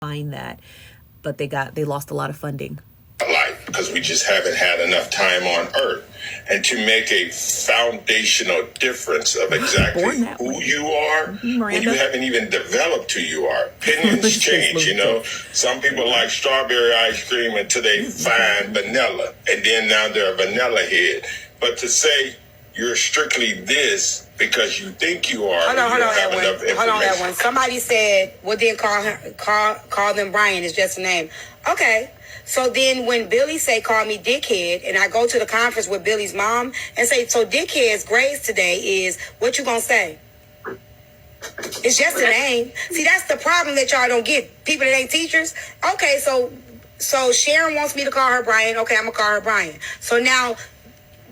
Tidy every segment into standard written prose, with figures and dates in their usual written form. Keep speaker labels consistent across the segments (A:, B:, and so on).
A: find that, but they lost a lot of funding.
B: Life, because we just haven't had enough time on Earth, and to make a foundational difference of exactly who you are when you haven't even developed who you are. Opinions change, you know. Some people like strawberry ice cream until they find vanilla, and then now they're a vanilla head. But to say you're strictly this because you think you are,
C: Hold on, Edwin. Somebody said, well, then call them Brian. It's just a name. Okay. So then when Billy say, call me dickhead, and I go to the conference with Billy's mom and say, so dickhead's grades today is, what you gonna say? It's just a name. See, that's the problem that y'all don't get. People that ain't teachers. Okay, so Sharon wants me to call her Brian. Okay, I'm gonna call her Brian. So now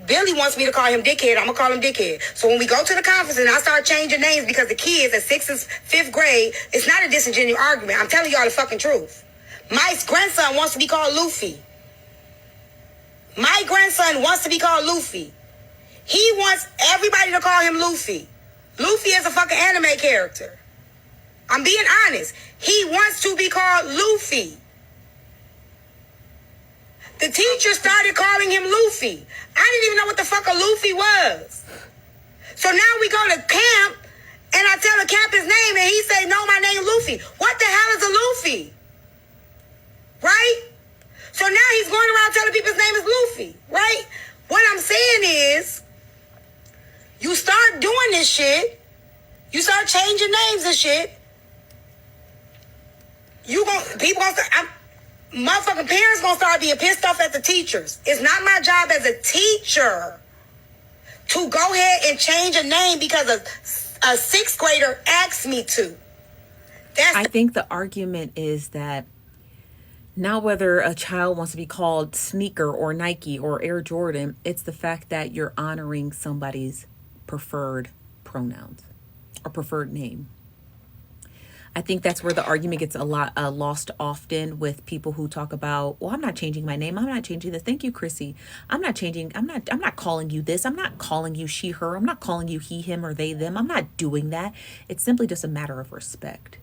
C: Billy wants me to call him dickhead. I'm gonna call him dickhead. So when we go to the conference and I start changing names because the kids at 6th and 5th grade, it's not a disingenuous argument. I'm telling y'all the fucking truth. My grandson wants to be called Luffy. My grandson wants to be called Luffy. He wants everybody to call him Luffy. Luffy is a fucking anime character. I'm being honest. He wants to be called Luffy. The teacher started calling him Luffy. I didn't even know what the fuck a Luffy was. So now we go to camp and I tell the camp his name and he say, no, my name Luffy. What the hell is a Luffy? Right? So now he's going around telling people his name is Luffy, right? What I'm saying is, you start doing this shit, you start changing names and shit, motherfucking parents gonna start being pissed off at the teachers. It's not my job as a teacher to go ahead and change a name because a 6th grader asked me to.
A: I think the argument is that not whether a child wants to be called Sneaker or Nike or Air Jordan, it's the fact that you're honoring somebody's preferred pronouns or preferred name. I think that's where the argument gets a lot lost often with people who talk about, well, I'm not changing my name. I'm not changing this. Thank you, Chrissy. I'm not calling you this. I'm not calling you she, her. I'm not calling you he, him, or they, them. I'm not doing that. It's simply just a matter of respect.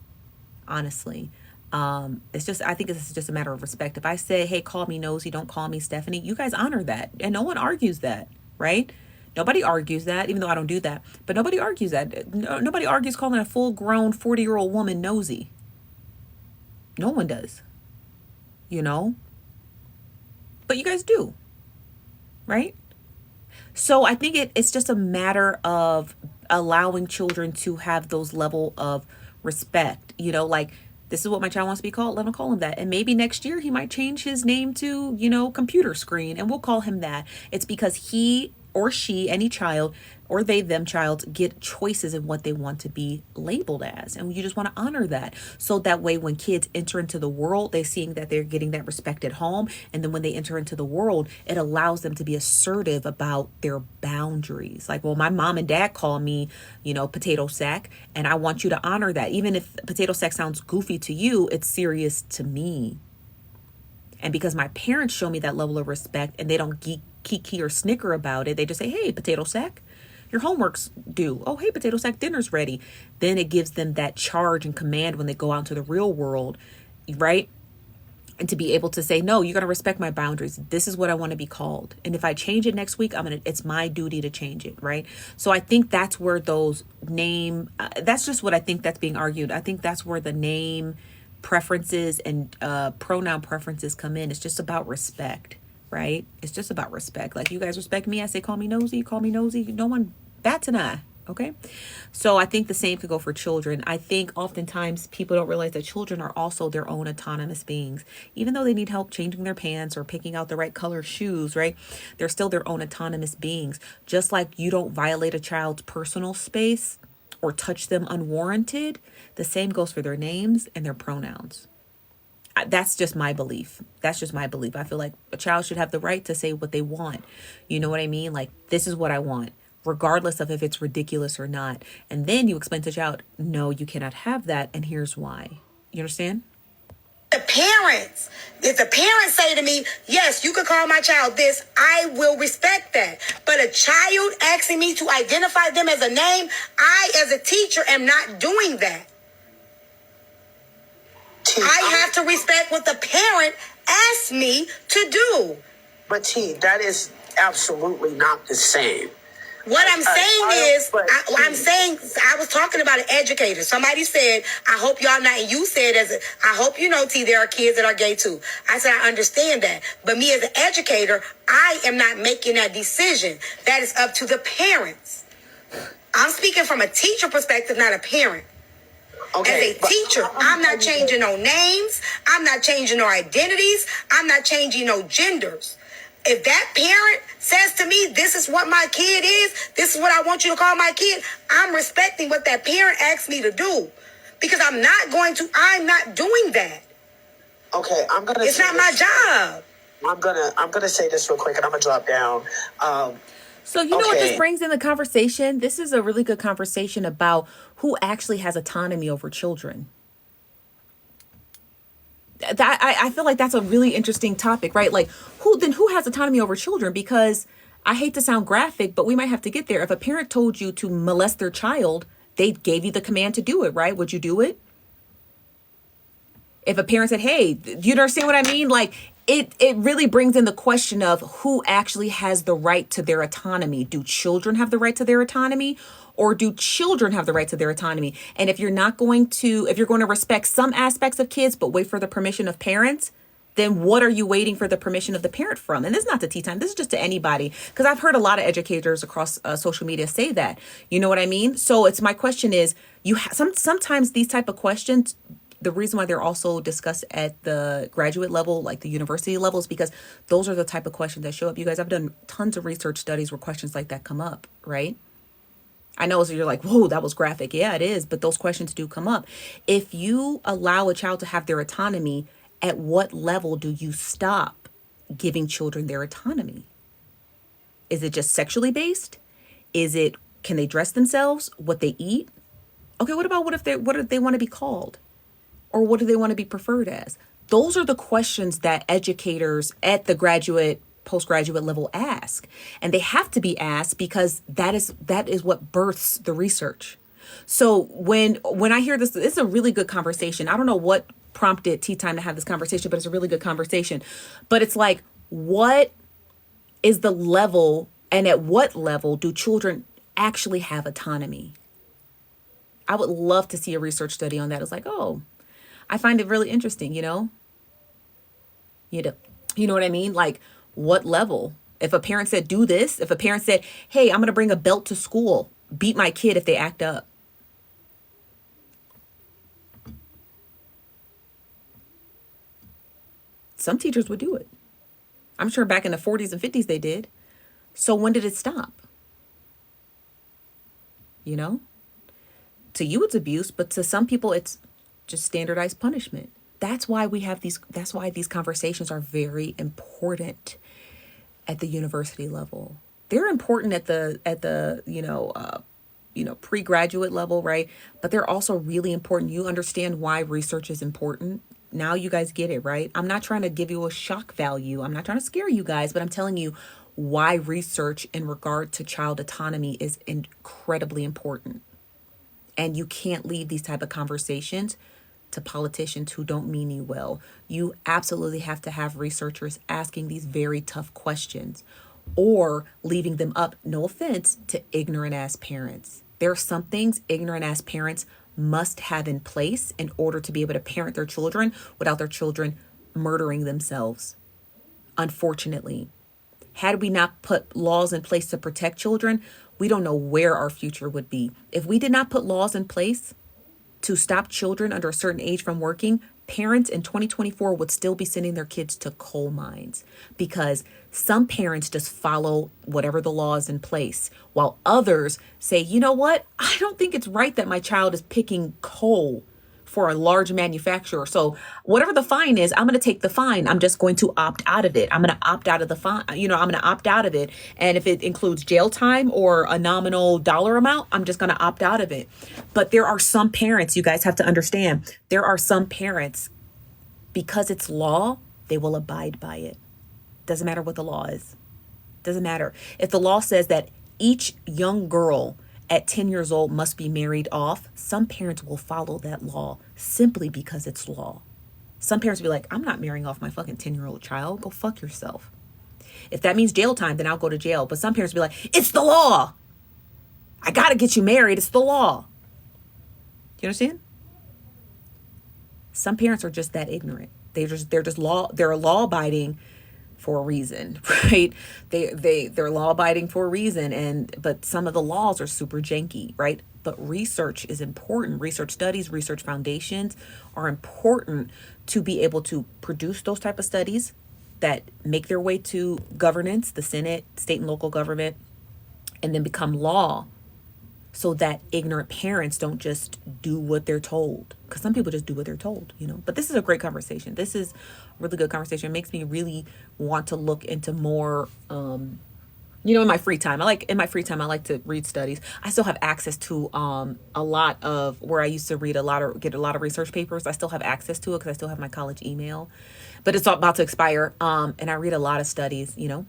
A: Honestly. I think it's just a matter of respect. If I say, hey, call me Nosy, don't call me Stephanie, you guys honor that. And no one argues that, right? Nobody argues that, even though I don't do that. But nobody argues that. Nobody argues calling a full-grown 40-year-old woman Nosy. No one does. You know? But you guys do. Right? So I think it's just a matter of allowing children to have those level of respect. You know, like, this is what my child wants to be called. Let him call him that. And maybe next year he might change his name to, you know, computer screen, and we'll call him that. It's because he or she, any child, or they, them child, get choices in what they want to be labeled as. And you just want to honor that. So that way, when kids enter into the world, they're seeing that they're getting that respect at home. And then when they enter into the world, it allows them to be assertive about their boundaries. Like, well, my mom and dad call me, you know, potato sack. And I want you to honor that. Even if potato sack sounds goofy to you, it's serious to me. And because my parents show me that level of respect and they don't kiki or snicker about it, they just say, hey, potato sack, your homework's due. Oh, hey, potato sack, dinner's ready. Then it gives them that charge and command when they go out into the real world, right? And to be able to say, no, you're going to respect my boundaries. This is what I want to be called. And if I change it next week, it's my duty to change it, right? So I think that's where those that's just what I think that's being argued. I think that's where the name preferences and pronoun preferences come in. It's just about respect, right? It's just about respect. Like, you guys respect me. I say, call me Nosy, call me Nosy. No one bats an eye. Okay. So I think the same could go for children. I think oftentimes people don't realize that children are also their own autonomous beings. Even though they need help changing their pants or picking out the right color shoes, right? They're still their own autonomous beings. Just like you don't violate a child's personal space or touch them unwarranted, the same goes for their names and their pronouns. That's just my belief. That's just my belief. I feel like a child should have the right to say what they want. You know what I mean? Like, this is what I want, regardless of if it's ridiculous or not. And then you explain to the child, no, you cannot have that. And here's why. You understand?
C: The parents, if the parents say to me, yes, you could call my child this, I will respect that. But a child asking me to identify them as a name, I, as a teacher, am not doing that. I have to respect what the parent asked me to do.
D: But T, that is absolutely not the same.
C: What I'm saying is, I was talking about an educator. Somebody said, I hope y'all not, and you said, I hope you know, T, there are kids that are gay too. I said, I understand that. But me as an educator, I am not making that decision. That is up to the parents. I'm speaking from a teacher perspective, not a parent. Okay, as a teacher, I'm not changing no names. I'm not changing no identities. I'm not changing no genders. If that parent says to me, this is what my kid is, this is what I want you to call my kid, I'm respecting what that parent asked me to do. Because I'm not doing that.
D: Okay,
C: it's not my job.
D: I'm gonna say this real quick and I'm gonna drop down.
A: So you know what this brings in the conversation? This is a really good conversation about who actually has autonomy over children. I feel like that's a really interesting topic, right? Like who has autonomy over children? Because I hate to sound graphic, but we might have to get there. If a parent told you to molest their child, they gave you the command to do it, right? Would you do it? If a parent said, hey, do you understand what I mean? Like it really brings in the question of who actually has the right to their autonomy. Do children have the right to their autonomy? Or do children have the right to their autonomy? And if you're going to respect some aspects of kids, but wait for the permission of parents, then what are you waiting for the permission of the parent from? And this is not to tea time. This is just to anybody. Because I've heard a lot of educators across social media say that. You know what I mean? So my question is, sometimes these type of questions, the reason why they're also discussed at the graduate level, like the university level, is because those are the type of questions that show up. You guys, I've done tons of research studies where questions like that come up, right? I know, so you're like, whoa, that was graphic. Yeah, it is. But those questions do come up. If you allow a child to have their autonomy, at what level do you stop giving children their autonomy? Is it just sexually based? Can they dress themselves? What they eat? Okay, what if they want to be called? Or what do they want to be preferred as? Those are the questions that educators at the postgraduate level ask. And they have to be asked because that is what births the research. So when I hear this, it's a really good conversation. I don't know what prompted Tea Time to have this conversation, but it's a really good conversation. But it's like, what is the level, and at what level do children actually have autonomy? I would love to see a research study on that. It's like, oh, I find it really interesting, you know what I mean? Like, what level? If a parent said, do this, if a parent said, hey, I'm going to bring a belt to school, beat my kid if they act up. Some teachers would do it. I'm sure back in the 40s and 50s they did. So when did it stop? You know? To you it's abuse, but to some people it's just standardized punishment. That's why these conversations are very important at the university level. They're important at the pre-graduate level, right? But they're also really important. You understand why research is important. Now you guys get it, right? I'm not trying to give you a shock value. I'm not trying to scare you guys, but I'm telling you why research in regard to child autonomy is incredibly important. And you can't leave these type of conversations to politicians who don't mean you well. You absolutely have to have researchers asking these very tough questions or leaving them up, no offense, to ignorant ass parents. There are some things ignorant ass parents must have in place in order to be able to parent their children without their children murdering themselves. Unfortunately, had we not put laws in place to protect children, we don't know where our future would be. If we did not put laws in place to stop children under a certain age from working, parents in 2024 would still be sending their kids to coal mines because some parents just follow whatever the law is in place, while others say, you know what? I don't think it's right that my child is picking coal for a large manufacturer. So whatever the fine is, I'm going to take the fine. I'm just going to opt out of it. I'm going to opt out of the fine. I'm going to opt out of it. And if it includes jail time or a nominal dollar amount, I'm just going to opt out of it. But there are some parents, you guys have to understand, there are some parents, because it's law, they will abide by it. Doesn't matter what the law is. Doesn't matter. If the law says that each young girl at 10 years old must be married off, some parents will follow that law simply because it's law. Some parents will be like, I'm not marrying off my fucking 10-year-old child. Go fuck yourself. If that means jail time, then I'll go to jail. But some parents will be like, it's the law. I got to get you married. It's the law. You understand? Some parents are just that ignorant. They're law abiding for a reason, right? They're law abiding for a reason. But some of the laws are super janky, right? But research is important. Research studies, research foundations are important to be able to produce those type of studies that make their way to governance, the Senate, state and local government, and then become law, so that ignorant parents don't just do what they're told. Because some people just do what they're told, you know. But this is a great conversation. This is a really good conversation. It makes me really want to look into more, in my free time. I like to read studies. I still have access to a lot of where I used to get a lot of research papers. I still have access to it because I still have my college email. But it's about to expire. And I read a lot of studies, you know.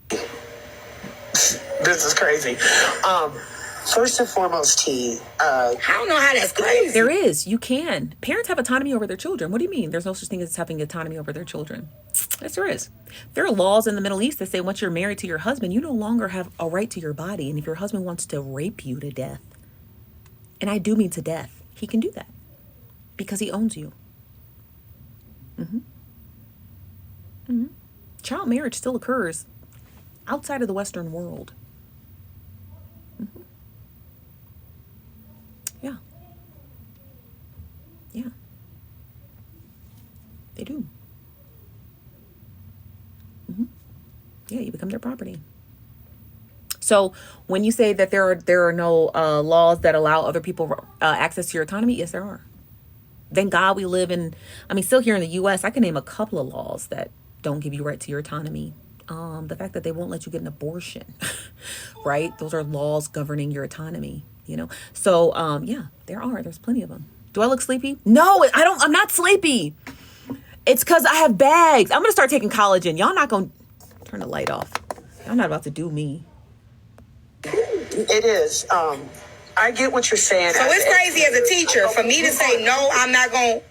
D: This is crazy. First and foremost, T.
C: I don't know how that's crazy.
A: There is. You can. Parents have autonomy over their children. What do you mean? There's no such thing as having autonomy over their children. Yes, there is. There are laws in the Middle East that say once you're married to your husband, you no longer have a right to your body. And if your husband wants to rape you to death, and I do mean to death, he can do that because he owns you. Child marriage still occurs outside of the Western world. Yeah. They do. Yeah, you become their property. So when you say that there are no laws that allow other people access to your autonomy, yes, there are. Thank God we live in, still here in the U.S., I can name a couple of laws that don't give you right to your autonomy. The fact that they won't let you get an abortion, right? Those are laws governing your autonomy, you know? So, there's plenty of them. Do I look sleepy? No, I'm not sleepy. It's because I have bags. I'm going to start taking collagen. Y'all not going to turn the light off. Y'all not about to do me.
D: It is. I get what you're saying.
C: So it's crazy as a teacher for me to say, no, I'm not going to.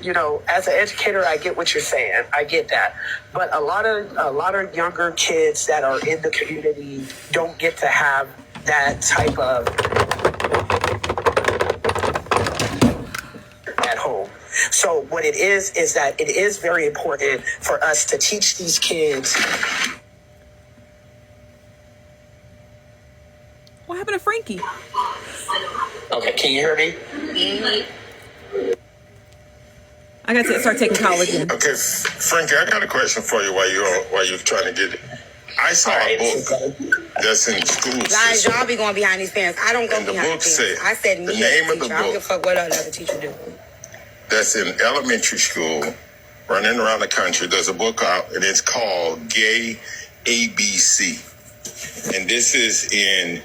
D: You know, as an educator, I get what you're saying. I get that. But a lot of younger kids that are in the community don't get to have that type of at home. So what it is that it is very important for us to teach these kids.
A: What happened to Frankie?
D: Okay, can you hear me?
A: I got to start taking collagen.
B: Okay, Frankie, I got a question for you while you're trying to get it. I saw a book that's in school.
C: Guys, y'all be going behind these parents. I don't go behind these parents. I said me
B: the name
C: as a
B: of the
C: teacher. I don't give a
B: book
C: fuck what another teacher do.
B: that's in elementary school, running around the country. There's a book out, and it's called Gay ABC. And this is in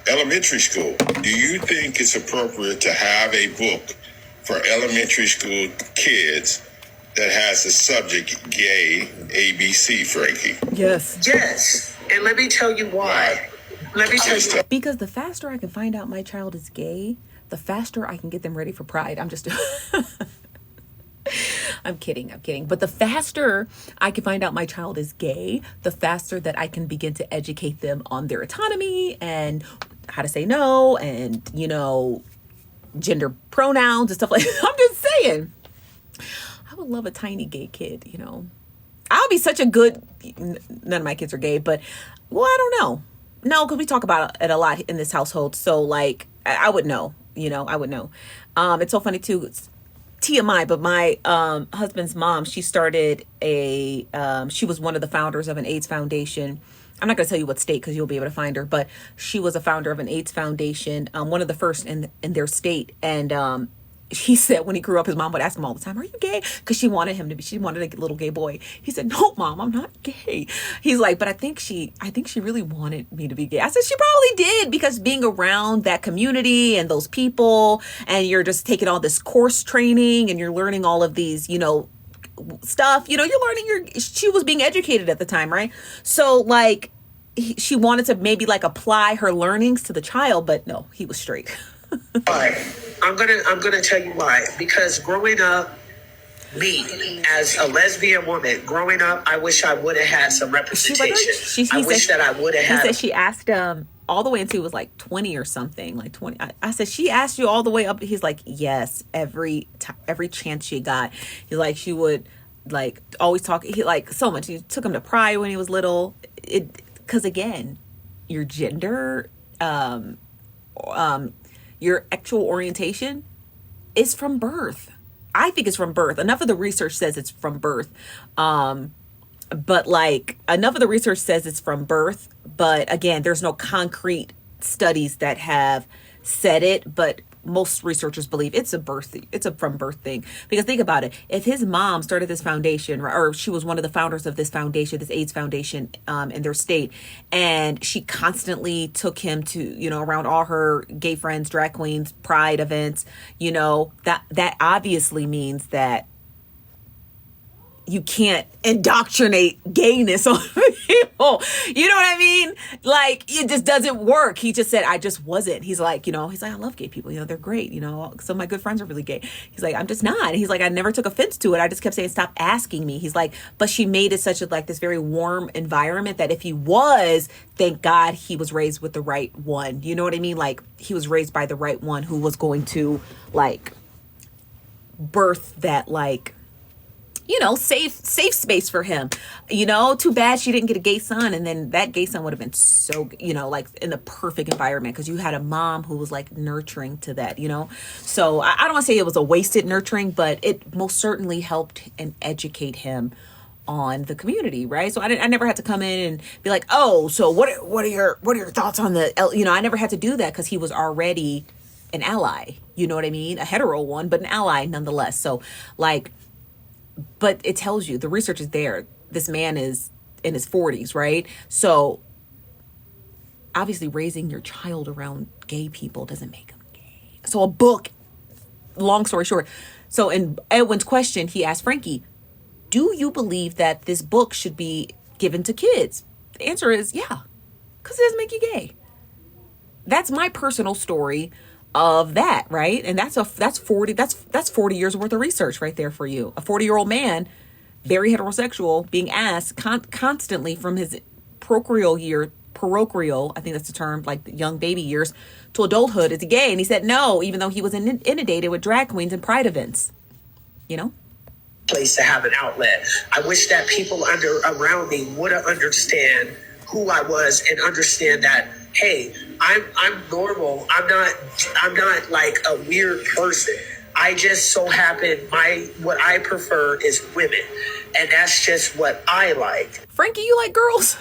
B: elementary school. Do you think it's appropriate to have a book for elementary school kids that has the subject gay ABC, Frankie?
A: Yes.
D: Yes. And let me tell you why. Let me tell you.
A: Because the faster I can find out my child is gay, the faster I can get them ready for Pride. I'm just... I'm kidding. But the faster I can find out my child is gay, the faster that I can begin to educate them on their autonomy and how to say no and, gender pronouns and stuff like that. I'm just saying. I would love a tiny gay kid, I'll be such a good... None of my kids are gay, but, I don't know. No, because we talk about it a lot in this household. So, I would know, I would know. It's so funny, too. It's TMI, but my husband's mom, she started she was one of the founders of an AIDS foundation. I'm not going to tell you what state because you'll be able to find her, but she was a founder of an AIDS foundation, one of the first in their state. And he said when he grew up, his mom would ask him all the time, "Are you gay?" Because she wanted a little gay boy. He said, "No, Mom, I'm not gay." He's like, "But I think she really wanted me to be gay." I said, "She probably did, because being around that community and those people, and you're just taking all this course training and you're learning all of these, stuff, you're learning she was being educated at the time, right? So she wanted to maybe apply her learnings to the child, but no, he was straight.
D: Why? I'm gonna tell you why. Because growing up, me as a lesbian woman growing up, I wish I would have had some representation. I wish that I would have had.
A: He said she asked him all the way until he was like 20 or something, like 20. I said, she asked you all the way up. He's like, yes, every chance she got. He's like, she would like always talk. He like so much. He took him to Pride when he was little. Because again, your gender, your actual orientation is from birth. I think it's from birth. Enough of the research says it's from birth. But like enough of the research says it's from birth. But again, there's no concrete studies that have said it. But most researchers believe it's a from birth thing. Because think about it. If his mom started this foundation, or she was one of the founders of this foundation, this AIDS foundation, in their state, and she constantly took him to, around all her gay friends, drag queens, pride events, that obviously means that you can't indoctrinate gayness on people. You know what I mean? Like, it just doesn't work. He just said, I just wasn't. He's like, I love gay people. They're great. Some of my good friends are really gay. He's like, I'm just not. He's like, I never took offense to it. I just kept saying, stop asking me. He's like, but she made it such this very warm environment that if he was, thank God he was raised with the right one. You know what I mean? Like, he was raised by the right one who was going to birth that safe space for him. Too bad she didn't get a gay son, and then that gay son would have been so, in the perfect environment because you had a mom who was nurturing to that, So I don't want to say it was a wasted nurturing, but it most certainly helped and educate him on the community, right? So I never had to come in and be like, oh, so what are your thoughts on the, I never had to do that because he was already an ally, you know what I mean? A hetero one, but an ally nonetheless. So but it tells you, the research is there. This man is in his 40s, right? So obviously raising your child around gay people doesn't make him gay. So a book, long story short. So in Edwin's question, he asked Frankie, do you believe that this book should be given to kids? The answer is yeah, because it doesn't make you gay. That's my personal story of that, right? And that's 40 years worth of research right there for you. A 40-year-old man, very heterosexual, being asked constantly from his parochial, I think that's the term, like the young baby years, to adulthood, is he gay? And he said no, even though he was inundated with drag queens and pride events.
D: Place to have an outlet. I wish that people around me would understand who I was and understand that, hey, I'm normal. I'm not like a weird person. I just so happen what I prefer is women. And that's just what I like.
A: Frankie, you like girls?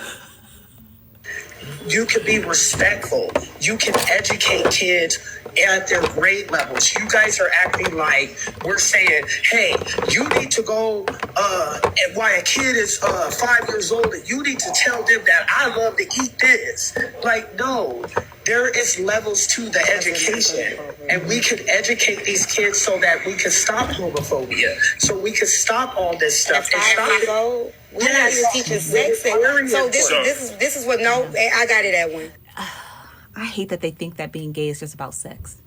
D: You can be respectful. You can educate kids at their grade levels. You guys are acting like we're saying, hey, you need to go, and while a kid is 5 years old, and you need to tell them that I love to eat this. Like, no, there is levels to the education. And we can educate these kids so that we can stop homophobia, so we can stop all this stuff.
C: We're not even teaching sex. So this is what I got it at one.
A: I hate that they think that being gay is just about sex.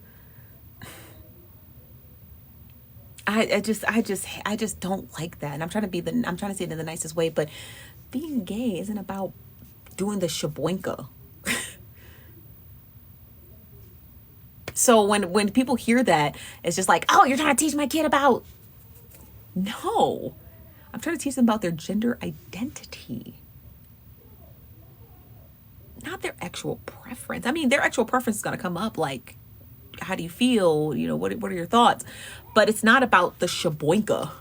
A: I just don't like that. And I'm trying to say it in the nicest way, but being gay isn't about doing the shaboinka. So when people hear that, it's just like, oh, you're trying to teach my kid about. No, I'm trying to teach them about their gender identity. Not their actual preference. I mean, their actual preference is going to come up like, how do you feel? What are your thoughts? But it's not about the shaboinka.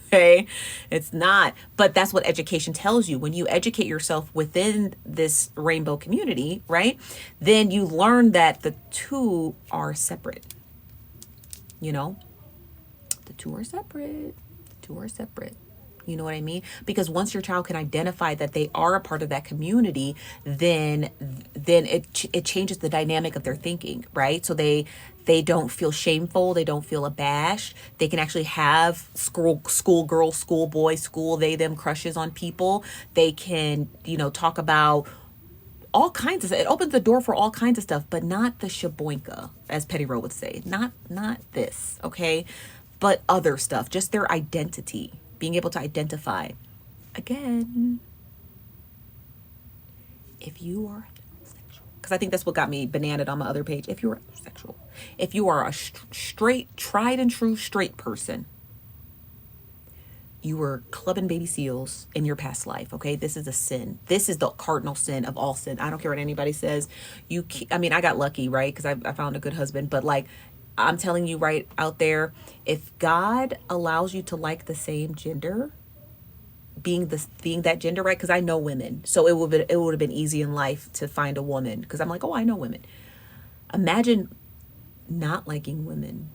A: Okay? It's not. But that's what education tells you. When you educate yourself within this rainbow community, right? Then you learn that the two are separate. The two are separate. The two are separate. You know what I mean? Because once your child can identify that they are a part of that community, then it changes the dynamic of their thinking, right? So they don't feel shameful. They don't feel abashed. They can actually have school girls, school boys, school they, them crushes on people. They can, talk about all kinds of, it opens the door for all kinds of stuff, but not the shaboinka, as Petty Rowe would say. Not this, okay? But other stuff, just their identity, being able to identify. Again, if you are heterosexual, because I think that's what got me bananaed on my other page. If you're heterosexual, if you are a straight, tried and true straight person, you were clubbing baby seals in your past life, okay? This is a sin. This is the cardinal sin of all sin. I don't care what anybody says. I got lucky, right? Because I found a good husband. But, like, I'm telling you right out there, if God allows you to like the same gender, being that gender, right? Because I know women. So it would have been easy in life to find a woman. Because I'm like, oh, I know women. Imagine not liking women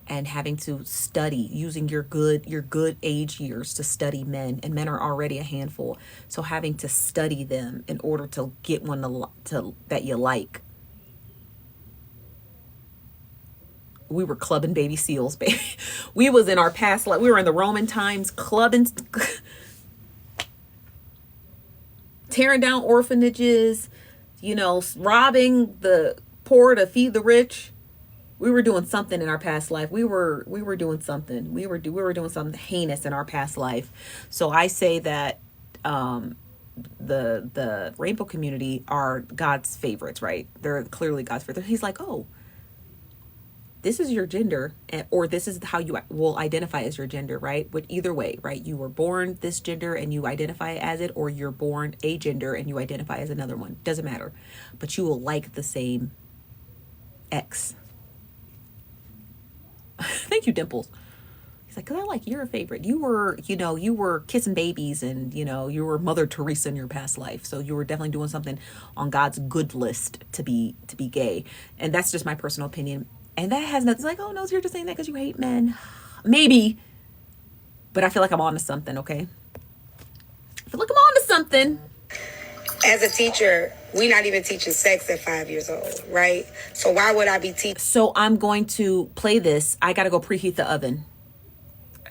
A: and having to study, using your good age years to study men, and men are already a handful. So having to study them in order to get one that you like. We were clubbing baby seals, baby. We was in our past life. We were in the Roman times clubbing, tearing down orphanages, robbing the poor to feed the rich. We were doing something in our past life. We were doing something. We were doing something heinous in our past life. So I say that the rainbow community are God's favorites, right? They're clearly God's favorites. He's like, oh, this is your gender, or this is how you will identify as your gender, right? But either way, right? You were born this gender and you identify as it, or you're born a gender and you identify as another one. Doesn't matter. But you will like the same X. Thank you, Dimples. He's like, 'cause I like your favorite. You were kissing babies and, you were Mother Teresa in your past life. So you were definitely doing something on God's good list to be gay. And that's just my personal opinion. And that has nothing, it's like, oh, no, you're just saying that because you hate men. Maybe. But I feel like I'm on to something, okay? I feel like I'm on to something.
C: As a teacher, we're not even teaching sex at 5 years old, right? So why would I be teaching?
A: So I'm going to play this. I got to go preheat the oven.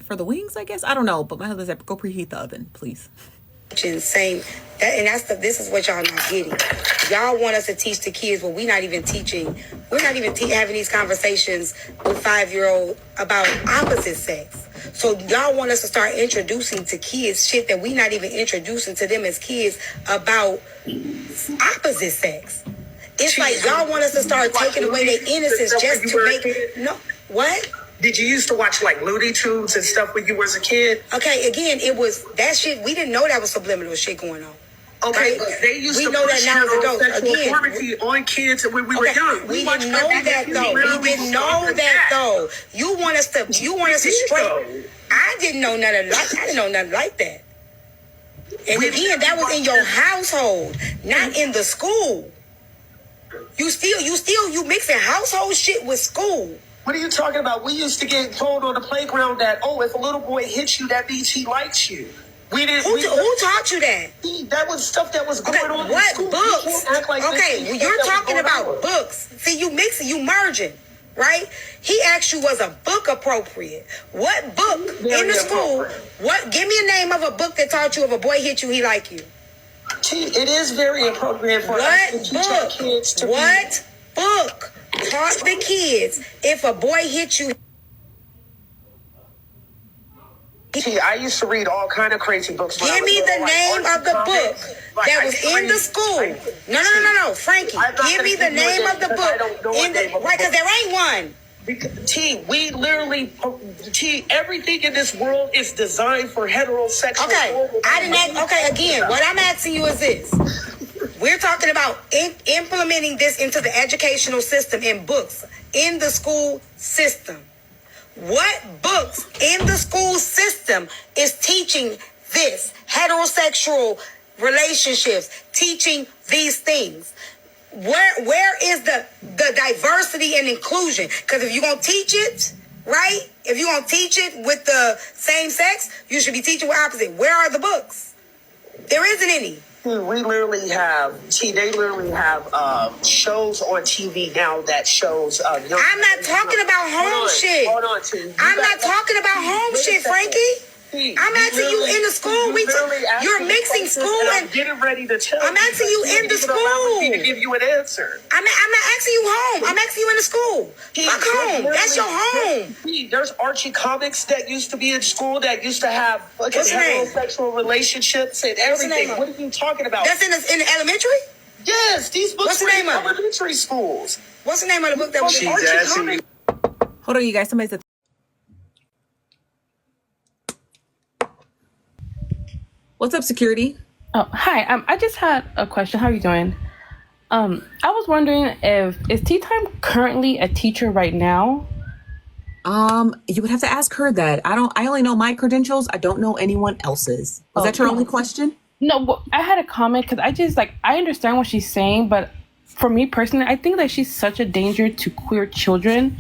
A: For the wings, I guess? I don't know. But my husband said, go preheat the oven, please.
C: Same. This is what y'all not getting. Y'all want us to teach the kids, but we're not even teaching. We're not even having these conversations with 5-year-old about opposite sex. So y'all want us to start introducing to kids shit that we not even introducing to them as kids about opposite sex. It's like y'all want us to start taking away their innocence just to make no what?
D: Did you used to watch like Looney Tunes and stuff when you was a kid?
C: Okay, again, it was that shit. We didn't know that was subliminal shit going on.
D: Okay,
C: right?
D: They used to
C: know
D: push
C: that now as adults.
D: Again, on kids when we were young.
C: We didn't know that though. We didn't know that though. You want us to straight. I didn't know nothing like that. And again, that was in your household, not in the school. You mixing household shit with school.
D: What are you talking about? We used to get told on the playground that, if a little boy hits you, that means he likes you. We didn't.
C: Who taught you that?
D: That was stuff that was going on.
C: What
D: in school.
C: books? You're talking about books. See, you mixing, you merging, right? He asked you, was a book appropriate? What book in the school? What? Give me a name of a book that taught you if a boy hit you, he like you.
D: It is very appropriate for us to teach our kids to
C: What book taught the kids if a boy hit you?
D: I used to read all kind of crazy books.
C: Give me the name of the book that was in the school. No, Frankie. Give me the name of the book right? Because there ain't one.
D: We literally, everything in this world is designed for heterosexual.
C: Okay, again, what I'm asking you is this. We're talking about implementing this into the educational system in books, in the school system. What books in the school system is teaching this? Heterosexual relationships, teaching these things. Where is the diversity and inclusion? Because if you're going to teach it, right? If you're going to teach it with the same sex, you should be teaching with opposite. Where are the books? There isn't any.
D: They literally have shows on TV now that shows.
C: I'm not talking about home shit.
D: Hold on, T.
C: I'm not talking about home shit, Frankie. I'm asking you in the school. You're mixing school and
D: I'm getting ready to tell
C: I'm asking you in the school.
D: Allow me to give you an answer.
C: I'm not asking you home. I'm asking you in the school. Fuck home. That's your home.
D: There's Archie comics that used to be in school that used to have heterosexual relationships and everything. What are you talking about?
C: That's in the elementary?
D: Yes, these books were in elementary schools.
C: What's the name of the book that was Archie comics?
A: Hold on, you guys. Somebody's at. What's up, security?
E: Oh, hi. I just had a question. How are you doing? I was wondering is Tea Time currently a teacher right now?
A: You would have to ask her that. I only know my credentials. I don't know anyone else's. Was that your only question?
E: No, I had a comment because I understand what she's saying, but for me personally, I think that she's such a danger to queer children.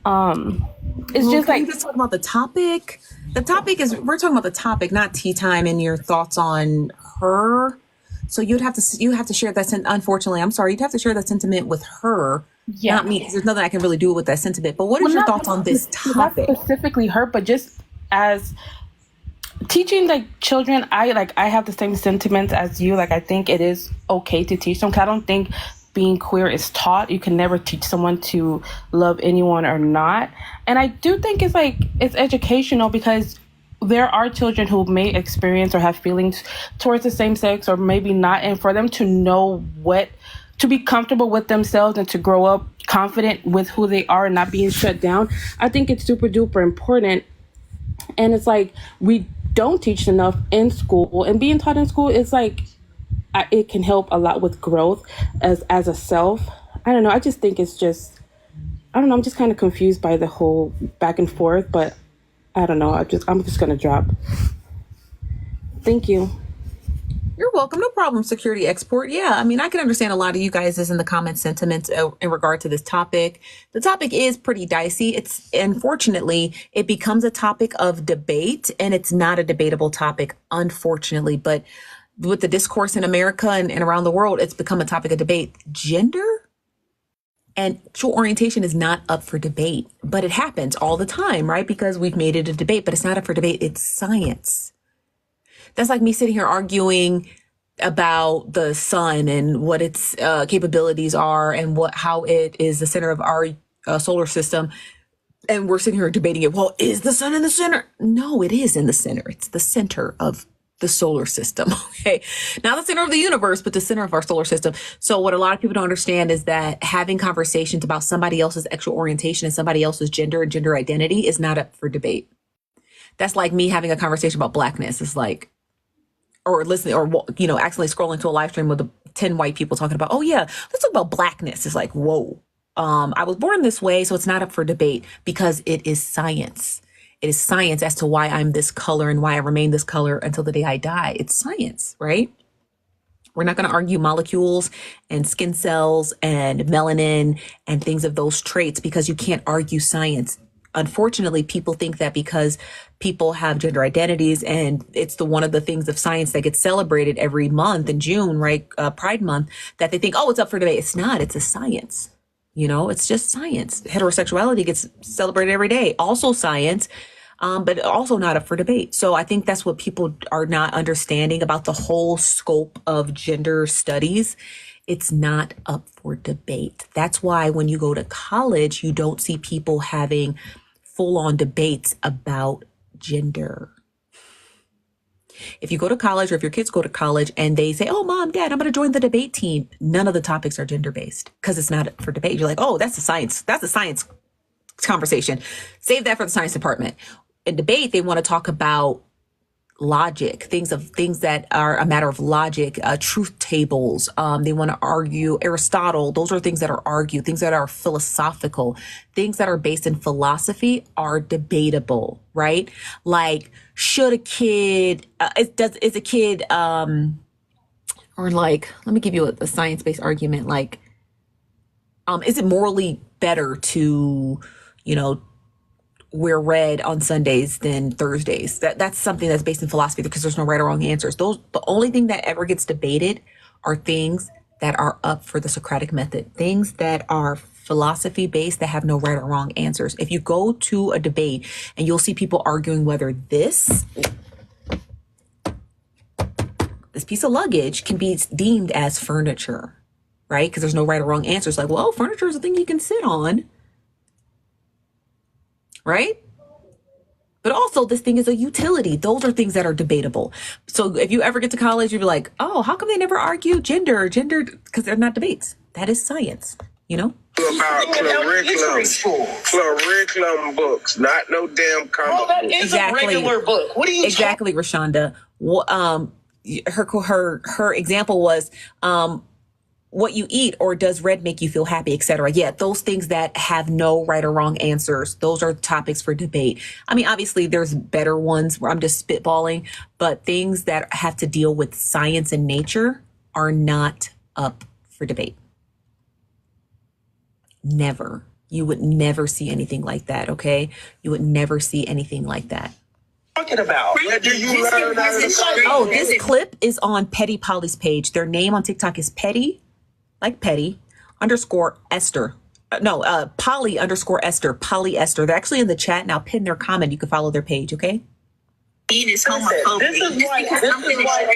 E: It's just like,
A: let's talk about the topic. The topic is, we're talking about the topic, not Tea Time and your thoughts on her. So you have to share that unfortunately, I'm sorry, you'd have to share that sentiment with her, not me, because there's nothing I can really do with that sentiment. But what is your thoughts on this topic?
E: Not specifically her, but just as teaching like children, I have the same sentiments as you. Like, I think it is okay to teach them. 'Cause I don't think being queer is taught. You can never teach someone to love anyone or not. And I do think it's educational, because there are children who may experience or have feelings towards the same sex or maybe not. And for them to know to be comfortable with themselves and to grow up confident with who they are and not being shut down, I think it's super duper important. And it's like, we don't teach enough in school, and being taught in school is like, it can help a lot with growth as a self. I don't know. I just think it's just, I don't know. I'm just kind of confused by the whole back and forth, but I don't know. I'm just going to drop. Thank you.
A: You're welcome. No problem, security export. Yeah, I mean, I can understand a lot of you guys is in the comment sentiments in regard to this topic. The topic is pretty dicey. Unfortunately, it becomes a topic of debate, and it's not a debatable topic, unfortunately. But with the discourse in America and around the world, it's become a topic of debate. Gender and sexual orientation is not up for debate, but it happens all the time, right? Because we've made it a debate, but it's not up for debate. It's science. That's like me sitting here arguing about the sun and what its capabilities are and how it is the center of our solar system. And we're sitting here debating it. Well, is the sun in the center? No, it is in the center. It's the center of the solar system. Okay. Not the center of the universe, but the center of our solar system. So what a lot of people don't understand is that having conversations about somebody else's sexual orientation and somebody else's gender and gender identity is not up for debate. That's like me having a conversation about blackness. It's like, or listening, or, accidentally scrolling to a live stream with 10 white people talking about, oh yeah, let's talk about blackness. It's like, whoa, I was born this way. So it's not up for debate, because it is science. It is science as to why I'm this color and why I remain this color until the day I die. It's science, right? We're not going to argue molecules and skin cells and melanin and things of those traits, because you can't argue science. Unfortunately, people think that because people have gender identities and it's one of the things of science that gets celebrated every month in June, right? Pride Month, that they think, oh, it's up for debate. It's not. It's a science. It's just science. Heterosexuality gets celebrated every day. Also science, but also not up for debate. So I think that's what people are not understanding about the whole scope of gender studies. It's not up for debate. That's why when you go to college, you don't see people having full-on debates about gender. If you go to college, or if your kids go to college and they say, oh, mom, dad, I'm going to join the debate team, none of the topics are gender-based, because it's not for debate. You're like, oh, that's a science conversation. Save that for the science department. In debate, they want to talk about logic, things that are a matter of logic, truth tables. They want to argue Aristotle. Those are things that are argued, things that are philosophical, things that are based in philosophy are debatable, right? Like, should a kid, is a kid, or like, let me give you a science-based argument. Like, is it morally better to, wear red on Sundays than Thursdays? That's something that's based in philosophy, because there's no right or wrong answers. The only thing that ever gets debated are things that are up for the Socratic method, things that are philosophy based that have no right or wrong answers. If you go to a debate and you'll see people arguing whether this piece of luggage can be deemed as furniture, right? Because there's no right or wrong answers. Like, well, furniture is a thing you can sit on, right? But also, this thing is a utility. Those are things that are debatable. So if you ever get to college, you'll be like, oh, how come they never argue gender? Because they're not debates. That is science, you know?
B: About curriculum books, not no damn comic book.
D: That is a regular book. What are you
A: exactly, Rashonda. Her example was what you eat, or does red make you feel happy, etc. Yeah, those things that have no right or wrong answers, those are topics for debate. I mean, obviously there's better ones where I'm just spitballing, but things that have to deal with science and nature are not up for debate. Never. You would never see anything like that, okay? You would never see anything like that.
D: Talking about?
A: Oh, this clip is on Petty Polly's page. Their name on TikTok is Petty, like Petty, _Esther. Polly _Esther, Polly Esther. They're actually in the chat. Now pin their comment. You can follow their page, okay?
D: This is why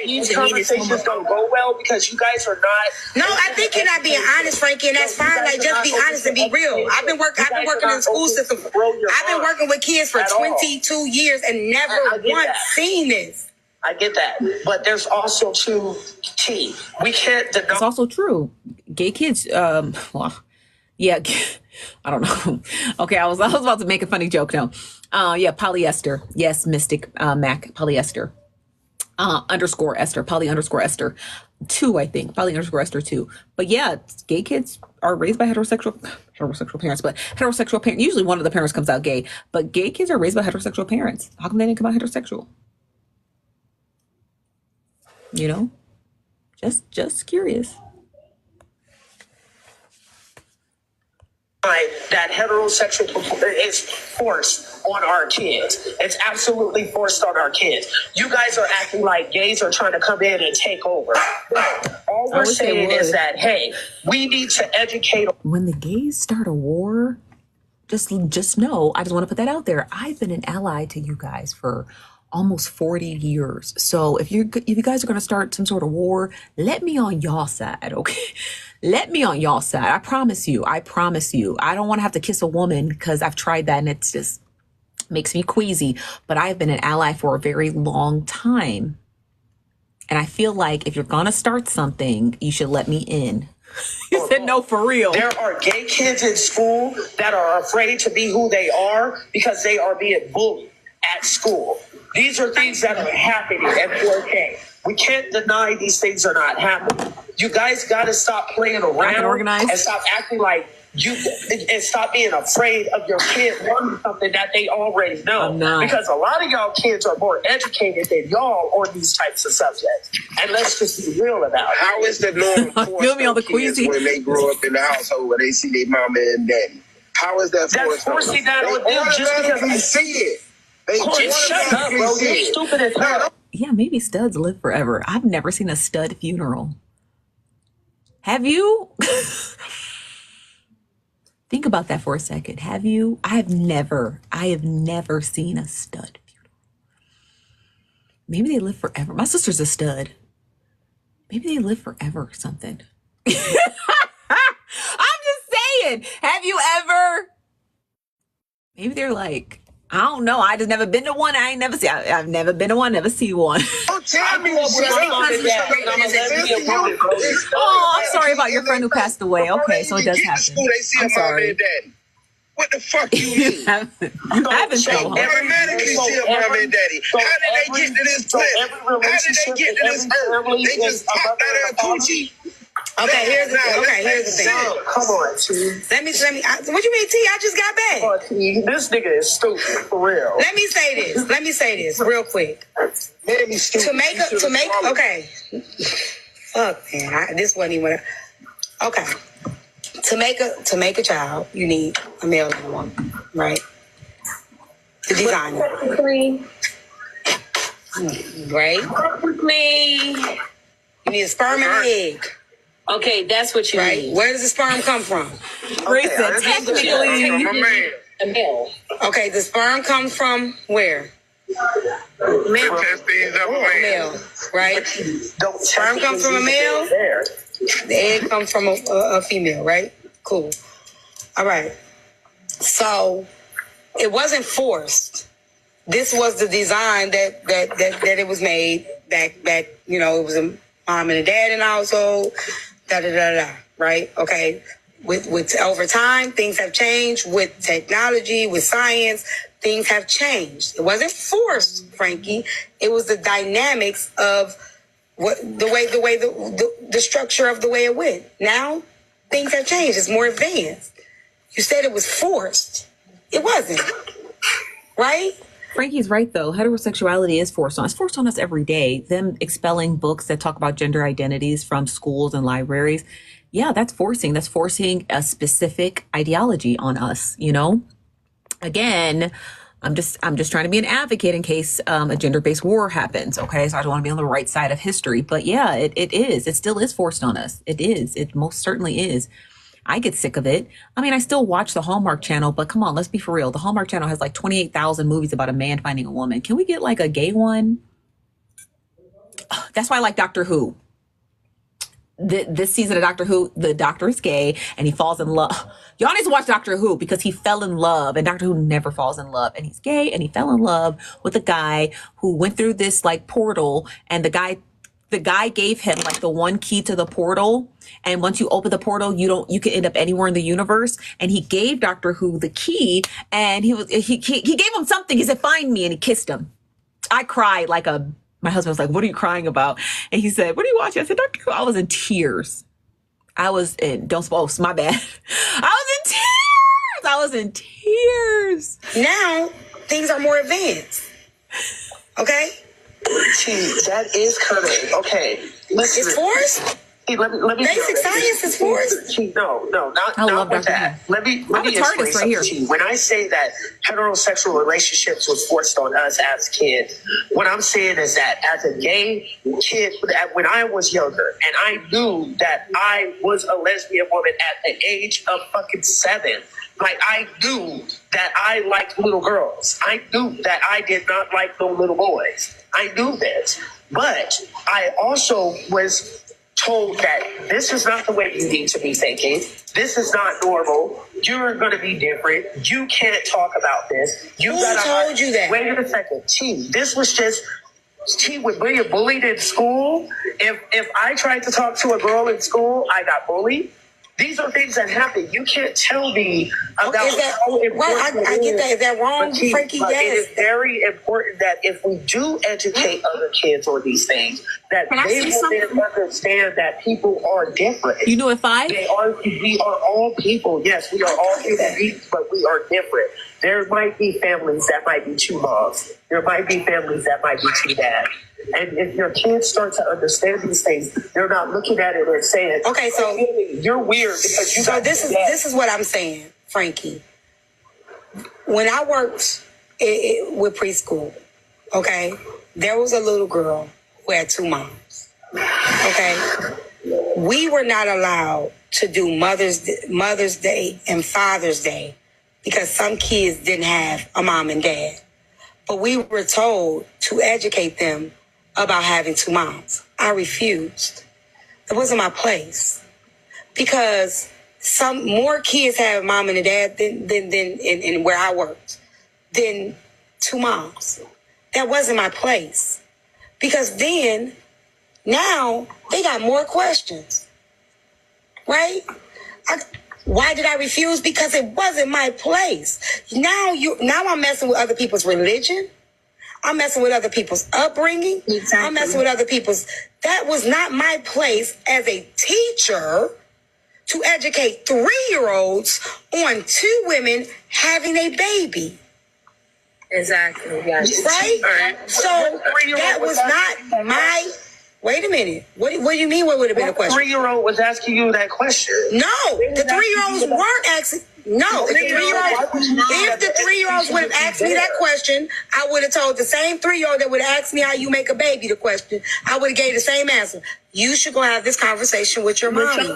D: these conversations don't go well, because you guys are not.
C: No, I think you're not being honest, Frankie, and that's fine. Like, just be honest and be real. I've been working in the school system. I've been working with kids for 22 years and never once seen this.
D: I get that, but there's also we can't deny.
A: It's also true. Gay kids, well, yeah, I don't know. Okay, I was about to make a funny joke now. Yeah, polyester. Yes, Mystic Mac, polyester. _Esther, Polly _Esther 2, I think. Polly _Esther 2. But yeah, gay kids are raised by heterosexual parents, but heterosexual parents, usually one of the parents comes out gay, but gay kids are raised by heterosexual parents. How come they didn't come out heterosexual? You know? Just curious.
D: That heterosexual is forced on our kids. It's absolutely forced on our kids. You guys are acting like gays are trying to come in and take over. All we're saying is that, hey, we need to educate.
A: When the gays start a war, just know, I just want to put that out there. I've been an ally to you guys for almost 40 years. So if you guys are going to start some sort of war, let me on y'all side, okay? Let me on y'all side. I promise you. I don't want to have to kiss a woman, because I've tried that and it's just makes me queasy. But I've been an ally for a very long time. And I feel like if you're going to start something, you should let me in. You said no, for real.
D: There are gay kids in school that are afraid to be who they are because they are being bullied at school. These are things that are happening at 4K. We can't deny these things are not happening. You guys got to stop playing around and stop acting like and stop being afraid of your kid learning something that they already know. Because a lot of y'all kids are more educated than y'all on these types of subjects. And let's just be real about it.
B: How is the norm for kids when they grow up in the household where they see their mama and daddy? How is that
D: forcing that on them just because
B: they see it?
D: Shut up, bro. You're stupid as hell.
A: Yeah, maybe studs live forever. I've never seen a stud funeral. Have you? Think about that for a second. Have you? I have never seen a stud funeral. Maybe they live forever. My sister's a stud. Maybe they live forever or something. I'm just saying. Have you ever? Maybe they're like, I don't know. I just never been to one. I've never been to one. Never see one.
B: Don't tell me what
A: Oh, I'm sorry about your friend who passed away. Okay, so it does happen. I'm sorry.
B: What the fuck you mean?
A: You haven't.
B: They automatically see a mom and daddy. How did they get to this planet? How did they get to this earth? They just popped out of a coochie.
C: Okay, here's the thing.
D: Come on, T.
C: Let me. What you mean, T? I just got back.
D: Come on, T. This nigga is stupid for real.
C: Let me say this real quick. To make okay. Fuck, man. This wasn't even. Okay. To make a child, you need a male and a woman, right? To design it. Right? You need a sperm and an egg. Okay, that's what you mean. Where does the sperm come from?
A: Technically,
B: from a man.
C: A male. Okay, the sperm comes from where? Male.
B: Testes of a man.
C: Male, right? Sperm comes from a male. The egg comes from a female, right? Cool. All right. So it wasn't forced. This was the design that it was made back. You know, it was a mom and a dad in the household. Right? Okay. With over time, things have changed. With technology, with science, things have changed. It wasn't forced, Frankie. It was the dynamics of the structure of the way it went. Now, things have changed. It's more advanced. You said it was forced. It wasn't. Right?
A: Frankie's right, though. Heterosexuality is forced on us. It's forced on us every day. Them expelling books that talk about gender identities from schools and libraries. Yeah, that's forcing. That's forcing a specific ideology on us, you know? Again, I'm just trying to be an advocate in case a gender-based war happens, okay? So I don't want to be on the right side of history. But yeah, it is. It still is forced on us. It is. It most certainly is. I get sick of it. I mean, I still watch the Hallmark Channel, but come on, let's be for real. The Hallmark Channel has like 28,000 movies about a man finding a woman. Can we get like a gay one? That's why I like Doctor Who. This season of Doctor Who, the doctor is gay and he falls in love. Y'all need to watch Doctor Who because he fell in love, and Doctor Who never falls in love, and he's gay and he fell in love with a guy who went through this like portal, and the guy gave him like the one key to the portal. And once you open the portal, you can end up anywhere in the universe. And he gave Doctor Who the key, and he gave him something. He said, "Find me," and he kissed him. I cried my husband was like, "What are you crying about?" And he said, "What are you watching?" I said, "Doctor Who." I was in tears. I was in, my bad. I was in tears.
C: Now, things are more advanced. Okay?
D: See, that is kind of, okay. Listen,
C: it's forced?
D: Let me
C: basic science is forced?
D: No, not with that. Let me explain something to you. When I say that heterosexual relationships was forced on us as kids, what I'm saying is that as a gay kid, when I was younger, and I knew that I was a lesbian woman at the age of fucking 7, like I knew that I liked little girls. I knew that I did not like no little boys. I knew this. But I also was told that this is not the way you need to be thinking. This is not normal. You're going to be different. You can't talk about this.
C: Who told you that?
D: Wait a second. This was just... with being bullied in school. If I tried to talk to a girl in school, I got bullied. These are things that happen. You can't tell me about how important
C: I get that. Is that wrong, Frankie?
D: But
C: yes.
D: It is very important that if we do educate other kids on these things, that they will then understand that people are different.
A: You know,
D: we are all people. Yes, we are all human beings, but we are different. There might be families that might be 2 moms. There might be families that might be 2 dads. And if your kids start to understand these things, they're not looking at it and saying,
C: "Okay, so
D: you're weird because you."
C: So this is what I'm saying, Frankie. When I worked with preschool, okay, there was a little girl who had 2 moms. Okay, we were not allowed to do Mother's Day and Father's Day because some kids didn't have a mom and dad. But we were told to educate them about having 2 moms. I refused. It wasn't my place. Because some more kids have a mom and a dad than in where I worked than 2 moms. That wasn't my place. Because then, now, they got more questions. Right? Why did I refuse? Because it wasn't my place. Now I'm messing with other people's religion. I'm messing with other people's upbringing. Exactly. I'm messing with other people's. That was not my place as a teacher to educate 3-year-olds on 2 women having a baby. Exactly. Yes.
D: Right?
C: So that was not my. Wait a minute. What do you mean? What would have been a question?
D: 3-year-old was asking you that question.
C: No, the 3-year-olds weren't asking. No, if the 3-year-olds would have asked me that question, I would have told the same 3-year-old that would have asked me how you make a baby the question. I would have gave the same answer. You should go have this conversation with your mommy.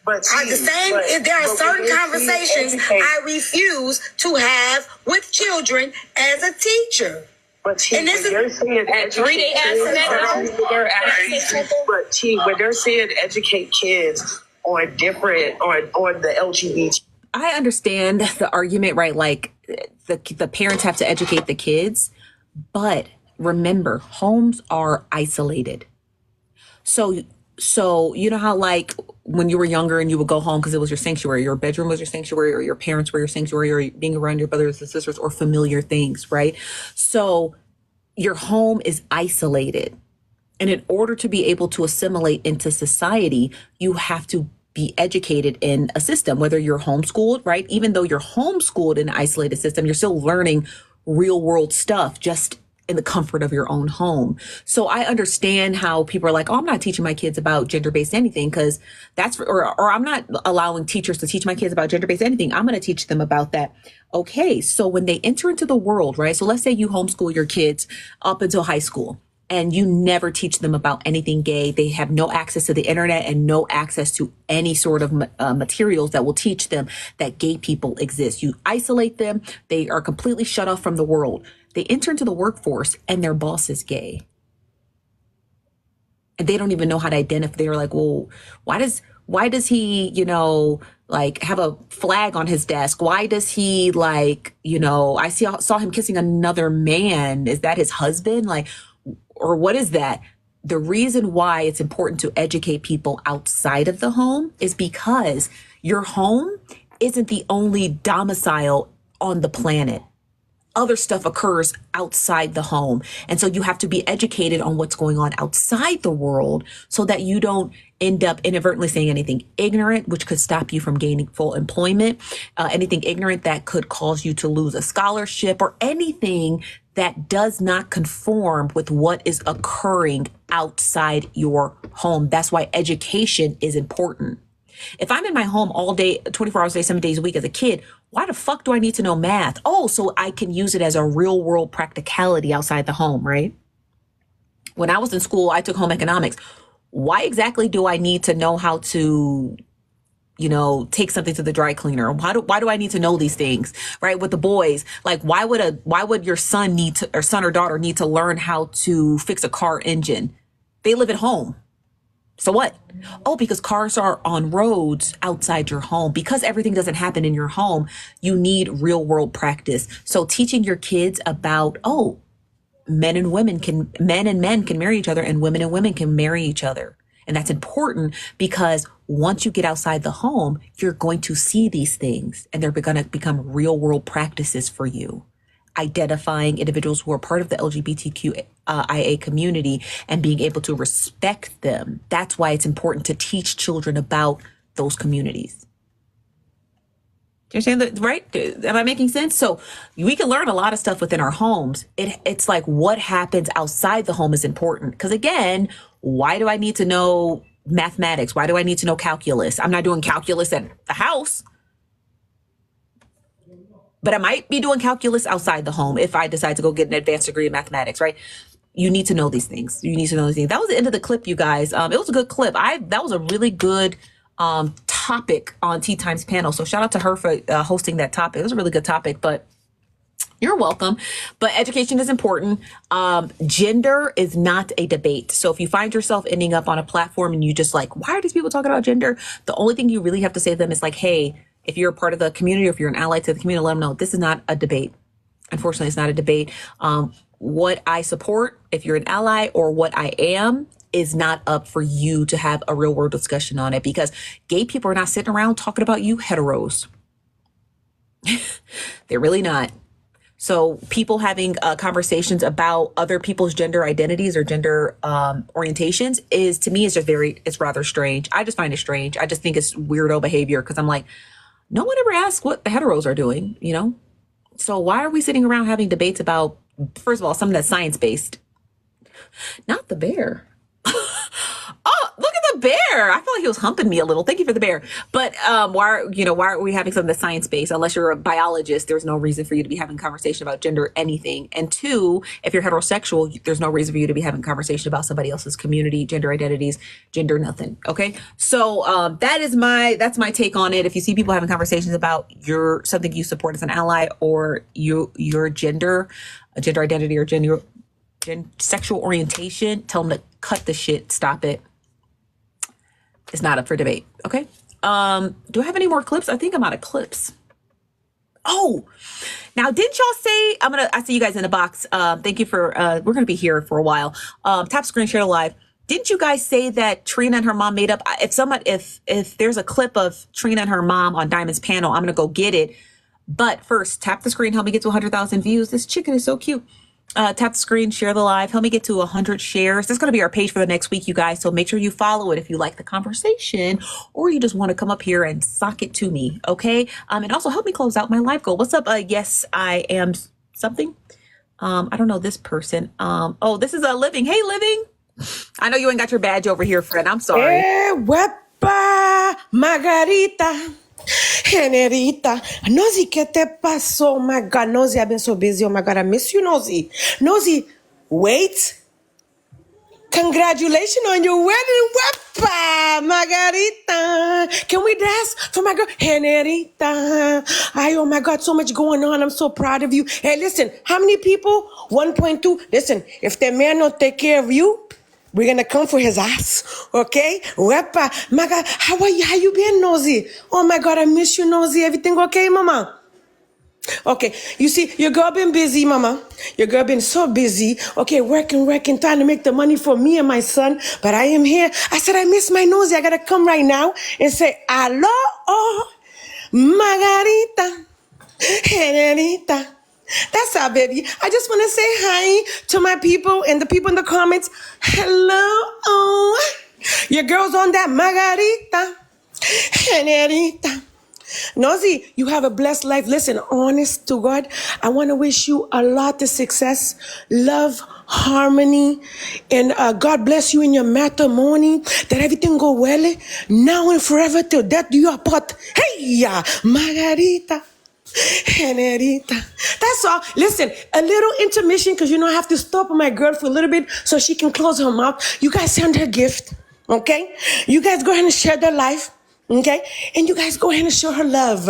C: But there are certain conversations I refuse to have with children as a teacher.
D: But when they're saying educate kids on the LGBT.
A: I understand the argument, right? Like the parents have to educate the kids, but remember, homes are isolated. So you know how like when you were younger and you would go home because it was your sanctuary, your bedroom was your sanctuary, or your parents were your sanctuary, or being around your brothers and sisters, or familiar things, right? So your home is isolated. And in order to be able to assimilate into society, you have to be educated in a system, whether you're homeschooled, right? Even though you're homeschooled in an isolated system, you're still learning real world stuff just in the comfort of your own home. So I understand how people are like, oh, I'm not teaching my kids about gender-based anything because or I'm not allowing teachers to teach my kids about gender-based anything. I'm going to teach them about that. Okay, so when they enter into the world, right? So let's say you homeschool your kids up until high school and you never teach them about anything gay. They have no access to the internet and no access to any sort of materials that will teach them that gay people exist. You isolate them. They are completely shut off from the world. They enter into the workforce and their boss is gay. And they don't even know how to identify. They're like, well, why does he, like have a flag on his desk? Why does he I saw him kissing another man. Is that his husband? Or what is that? The reason why it's important to educate people outside of the home is because your home isn't the only domicile on the planet. Other stuff occurs outside the home. And so you have to be educated on what's going on outside the world so that you don't end up inadvertently saying anything ignorant, which could stop you from gaining full employment, anything ignorant that could cause you to lose a scholarship, or anything that does not conform with what is occurring outside your home. That's why education is important. If I'm in my home all day, 24 hours a day, 7 days a week as a kid, why the fuck do I need to know math? Oh, so I can use it as a real world practicality outside the home, right? When I was in school, I took home economics. Why exactly do I need to know how to, take something to the dry cleaner? Why do I need to know these things, right? With the boys, like why would your son or daughter need to learn how to fix a car engine? They live at home. So what? Oh, because cars are on roads outside your home. Because everything doesn't happen in your home, you need real world practice. So teaching your kids about, men and men can marry each other, and women can marry each other. And that's important because once you get outside the home, you're going to see these things and they're going to become real world practices for you. Identifying individuals who are part of the LGBTQIA community and being able to respect them. That's why it's important to teach children about those communities. Do you understand that, right? Am I making sense? So we can learn a lot of stuff within our homes. It's like what happens outside the home is important. Because again, why do I need to know mathematics? Why do I need to know calculus? I'm not doing calculus at the house. But I might be doing calculus outside the home if I decide to go get an advanced degree in mathematics, right? You need to know these things. That was the end of the clip, you guys. It was a good clip. That was a really good topic on Tea Times panel. So shout out to her for hosting that topic. It was a really good topic, but you're welcome. But education is important. Gender is not a debate. So if you find yourself ending up on a platform and you just like, why are these people talking about gender? The only thing you really have to say to them is like, hey, if you're a part of the community, or if you're an ally to the community, let them know this is not a debate. Unfortunately, it's not a debate. What I support, if you're an ally, or what I am, is not up for you to have a real world discussion on it, because gay people are not sitting around talking about you heteros. They're really not. So people having conversations about other people's gender identities or gender orientations is, to me, it's rather strange. I just find it strange. I just think it's weirdo behavior, because I'm like, no one ever asks what the heteros are doing, So why are we sitting around having debates about, first of all, something that's science-based? Not the bear. Oh, look at a bear. I felt like he was humping me a little. Thank you for the bear. But why are we having something that's science-based? Unless you're a biologist, there's no reason for you to be having conversation about gender anything. And two, if you're heterosexual, there's no reason for you to be having conversation about somebody else's community, gender identities, gender nothing. Okay. So that's my take on it. If you see people having conversations about something you support as an ally or your gender identity or sexual orientation, tell them to cut the shit, stop it. It's not up for debate. Okay. Do I have any more clips? I think I'm out of clips. Oh, now didn't y'all say, I see you guys in the box. Thank you for, we're going to be here for a while. Tap screen, share live. Didn't you guys say that Trina and her mom made up? If there's a clip of Trina and her mom on Diamond's panel, I'm going to go get it. But first, tap the screen, help me get to 100,000 views. This chicken is so cute. Tap the screen, share the live, help me get to 100 shares. That's going to be our page for the next week, you guys. So make sure you follow it if you like the conversation or you just want to come up here and sock it to me. Okay. And also help me close out my live goal. What's up? Yes, I am something. I don't know this person. This is a Living. Hey, Living. I know you ain't got your badge over here, friend. I'm sorry.
F: Eh, huepa, Margarita. Generita, Nosy, ¿qué te pasó? Oh my God, Nosy, I've been so busy. Oh my God, I miss you, Nosy. Nosy, wait. Congratulations on your wedding, huepa, Margarita. Can we dance for my girl, Generita? Ay, oh my God, so much going on. I'm so proud of you. Hey, listen, how many people? 1.2. Listen, if the man don't take care of you, we're gonna come for his ass, okay? Wepa, my God, how are you? How you been, Nosy? Oh my God, I miss you, Nosy. Everything okay, mama? Okay, you see, your girl been busy, mama. Your girl been so busy. Okay, working, trying to make the money for me and my son. But I am here. I said, I miss my Nosy. I gotta come right now and say, hello, Margarita, Generita. That's all, baby. I just want to say hi to my people and the people in the comments. Hello. Oh, your girl's on that Margarita. Generita. Nosy, you have a blessed life. Listen, honest to God, I want to wish you a lot of success, love, harmony, and God bless you in your matrimony, that everything go well, now and forever till death do you apart. Hey, Margarita. Generita. That's all. Listen, a little intermission because I have to stop my girl for a little bit so she can close her mouth. You guys send her gift, okay? You guys go ahead and share their life, okay? And you guys go ahead and show her love,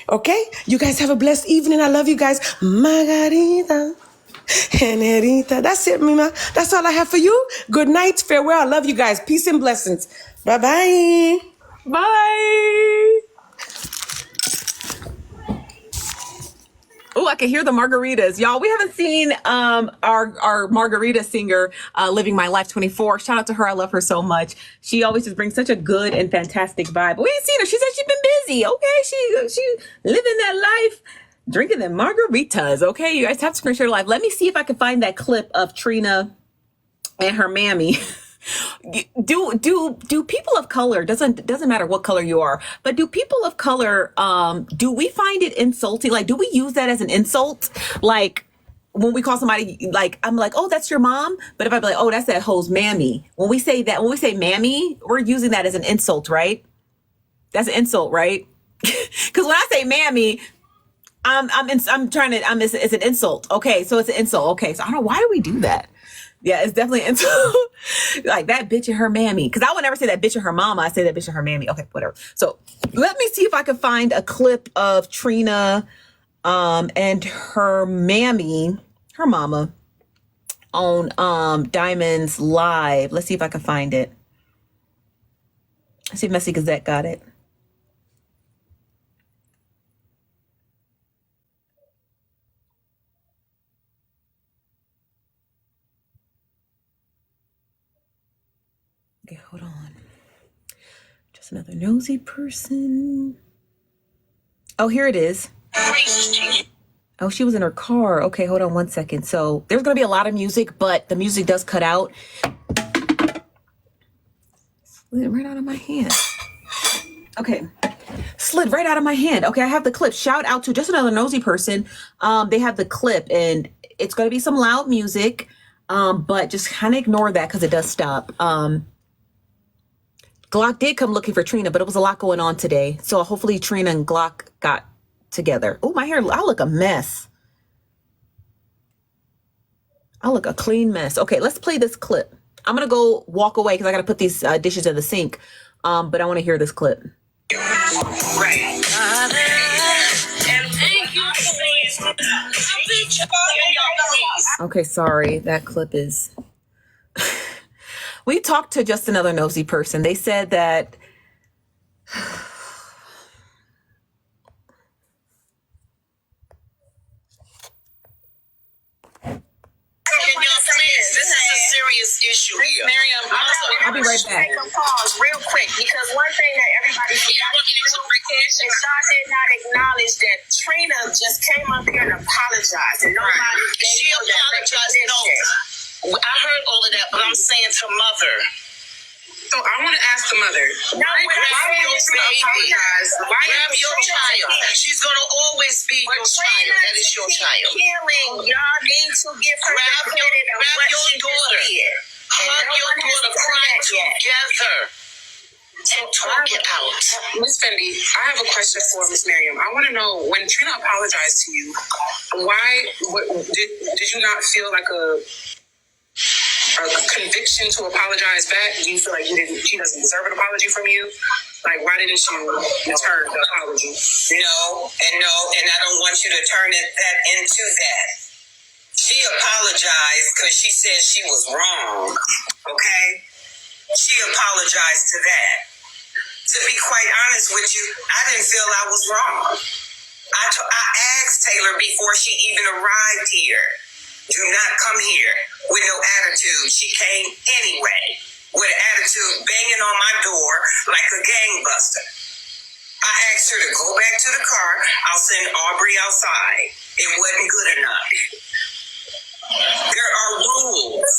F: okay? You guys have a blessed evening. I love you guys. Margarita. Generita. That's it, Mima. That's all I have for you. Good night. Farewell. I love you guys. Peace and blessings. Bye-bye.
A: Bye. Oh, I can hear the margaritas. Y'all, we haven't seen our margarita singer, Living My Life 24. Shout out to her. I love her so much. She always just brings such a good and fantastic vibe. But we ain't seen her. She said she's been busy. Okay, she living that life, drinking them margaritas. Okay, you guys have to screenshot live. Let me see if I can find that clip of Trina and her mammy. Do people of color, doesn't matter what color you are, but do people of color, do we find it insulting? Like, do we use that as an insult? Like when we call somebody, like, I'm like, oh, that's your mom. But if I be like, oh, that's that hoe's mammy. When we say mammy, we're using that as an insult, right? That's an insult, right? Because when I say mammy, it's an insult. Okay. So it's an insult. Okay. So I don't know, why do we do that? Yeah, it's definitely like that bitch and her mammy. Because I would never say that bitch and her mama. I say that bitch and her mammy. Okay, whatever. So let me see if I can find a clip of Trina and her mammy, her mama, on Diamond's live. Let's see if I can find it. Let's see if Messy Gazette got it. Okay, hold on. Just another nosy person. Oh, here it is. Oh, she was in her car. Okay, hold on one second. So there's going to be a lot of music, but the music does cut out. Slid right out of my hand. Okay. Slid right out of my hand. Okay, I have the clip. Shout out to just another nosy person. They have the clip, and it's going to be some loud music, but just kind of ignore that because it does stop. Glock did come looking for Trina, but it was a lot going on today. So hopefully Trina and Glock got together. Oh, my hair, I look a mess. I look a clean mess. Okay, let's play this clip. I'm going to go walk away because I got to put these dishes in the sink. But I want to hear this clip.
D: Right.
A: Okay, sorry. That clip is... We talked to just another nosy person. They said that...
D: This is a serious issue here. Miriam,
A: I'll be right back.
C: Take a pause real quick, because one thing that everybody forgot to do is Shaw did not acknowledge that Trina just came up here and apologized, and nobody
D: she apologized. No, I heard all of that, but I'm saying to mother. So I want to ask the mother.
C: No,
D: grab your baby. Grab your child. She's gonna always be your child. That is your child.
C: Healing, y'all need to give her
D: Grab
C: the credit of
D: grab
C: what
D: your
C: she
D: daughter.
C: just did.
D: Hug your daughter. Cry together. And talk it out.
G: Miss Fendi, I have a question for Miss Miriam. I want to know, when Trina apologized to you, did you not feel like a conviction to apologize back? Do you feel like she doesn't deserve an apology from you? Like, why didn't she return the apology?
H: No, and I don't want you to turn that into that. She apologized because she said she was wrong, okay? She apologized to that. To be quite honest with you, I didn't feel I was wrong. I asked Taylor before she even arrived here, do not come here with no attitude. She came anyway with an attitude, banging on my door like a gangbuster. I asked her to go back to the car. I'll send Aubrey outside. It wasn't good enough. There are rules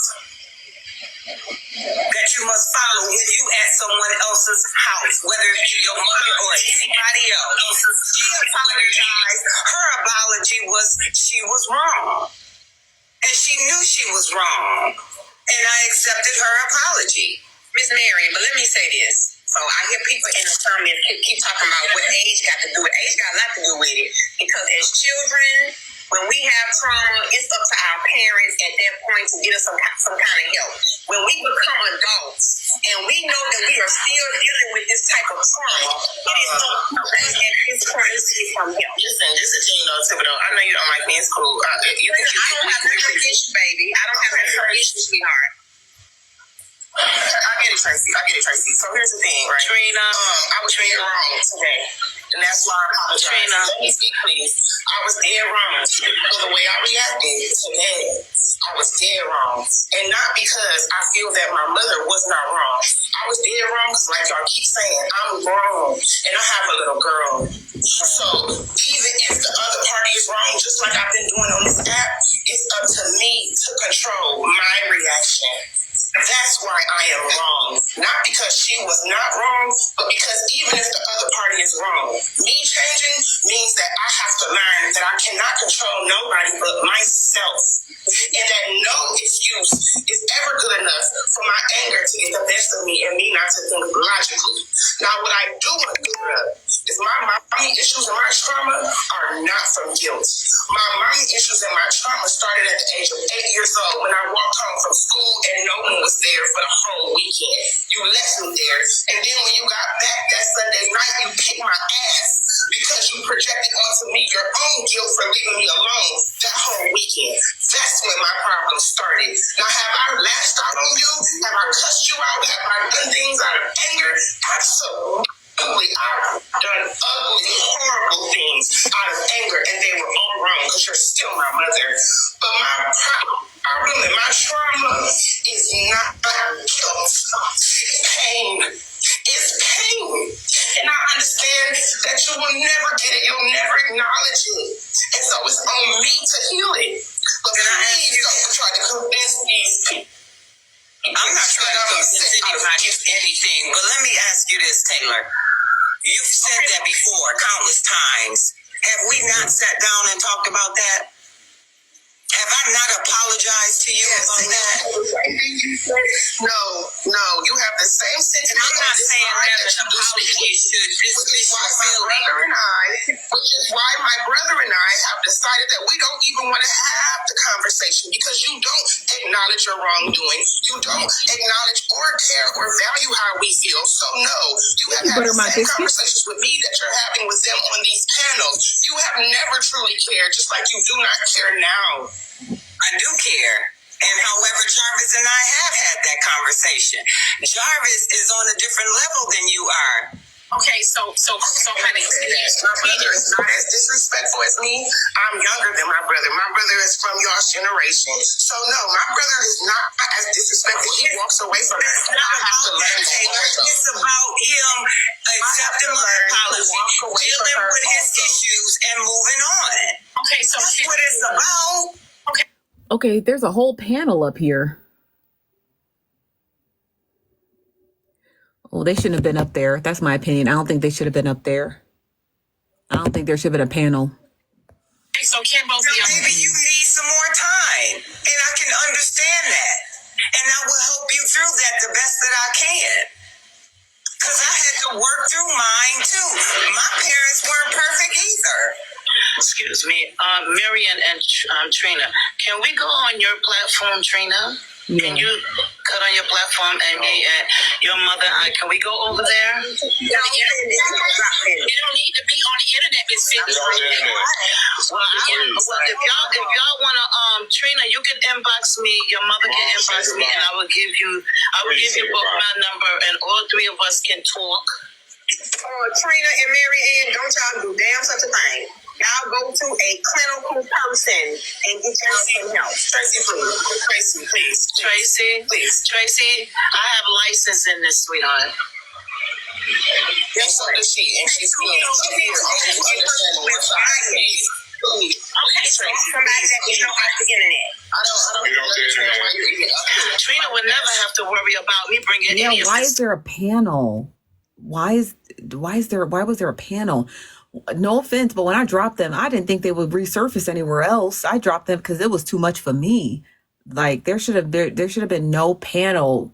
H: that you must follow when you at someone else's house, whether it's your mother or anybody else. She apologized. Her apology was she was wrong. And she knew she was wrong. And I accepted her apology.
I: Miss Mary, but let me say this. So I hear people in the comments keep talking about what age got to do with it. Age got a lot to do with it. Because as children, when we have trauma, it's up to our parents at that point to get us some kind of help. When we become adults and we know that we are still dealing with this type of trauma, it is up to us at this point to get some help.
H: Listen, just a thing though, Thibodeau. I know you don't like me in school.
I: I don't have no issue, baby. I don't have no issue, sweetheart.
H: I get it, Tracy. So here's the thing, right? Trina, I was dead wrong today. And that's why I apologize. Trina, let me speak, please. I was dead wrong. For the way I reacted today, I was dead wrong. And not because I feel that my mother was not wrong. I was dead wrong because, like y'all keep saying, I'm grown. And I have a little girl. So even if the other party is wrong, just like I've been doing on this app, it's up to me to control my reaction. That's why I am wrong. Not because she was not wrong, but because even if the other party is wrong, me changing means that I have to learn that I cannot control nobody but myself. And that no excuse is ever good enough for my anger to get the best of me and me not to think logically. Now, what I do want to clear up is my mommy issues and my trauma are not from guilt. My mommy issues and my trauma started at the age of 8 years old when I walked home from school and no one was there for the whole weekend. You left me there, and then when you got back that Sunday night, you kicked my ass because you projected onto me your own guilt for leaving me alone that whole weekend. That's when my problem started. Now, have I lashed out on you? Have I cussed you out? Have I done things out of anger? Absolutely. I've done ugly, horrible things out of anger, and they were all wrong because you're still my mother. But my problem and my trauma is not guilt. It's pain. It's pain. And I understand that you will never get it. You'll never acknowledge it. And so it's on me to heal it. But please don't try to convince these people. I'm not trying to convince anybody of anything, but let me ask you this, Taylor. You've said that before countless times. Have we not sat down and talked about that?
I: Have I not apologized to you about that?
H: No, you have the same sentiment.
I: I'm not saying that an apology should dismiss your feeling.
H: Which is why my brother and I have decided that we don't even want to have the conversation because you don't acknowledge your wrongdoing. You don't acknowledge or care or value how we feel. So no, you have had the same conversations with me that you're having with them on these panels. You have never truly cared, just like you do not care now.
I: I do care. And however, Jarvis and I have had that conversation. Jarvis is on a different level than you are.
H: Okay, so honey, my brother is not as disrespectful as me. I'm younger than my brother. My brother is from y'all's generation. So no, my brother is not as disrespectful. He walks away from it. I have to learn that.
I: It's about him accepting my apology, dealing with his issues, and moving on.
H: Okay, so
I: that's what it's about.
A: Okay, there's a whole panel up here. Oh, they shouldn't have been up there. That's my opinion. I don't think they should have been up there. I don't think there should have been a panel.
H: So can both of y'all...
I: Maybe you need some more time, and I can understand that. And I will help you through that the best that I can. Because I had to work through mine, too. My parents weren't perfect either.
G: Excuse me, Marian and Trina, can we go on your platform, Trina? Yeah. Can you cut on your platform and me and your mother? Can we go over there?
H: No, you don't need to be on the internet, Miss Finch.
G: Well, if y'all wanna, Trina, you can inbox me. Your mother can inbox me, and I will give you both my number, and all three of us can talk.
H: Trina and Mary Ann, don't y'all do damn such a thing. Y'all go to a clinical person and get yourself help. Tracy, please.
G: Tracy, I have license in this, sweetheart.
H: Yes, so does she. And she's here.
I: Okay, so somebody that we don't have the internet.
G: Trina would never have to worry about me bringing any of this.
A: Why is there a panel? Why was there a panel? No offense, but when I dropped them, I didn't think they would resurface anywhere else. I dropped them because it was too much for me. Like there should have been no panel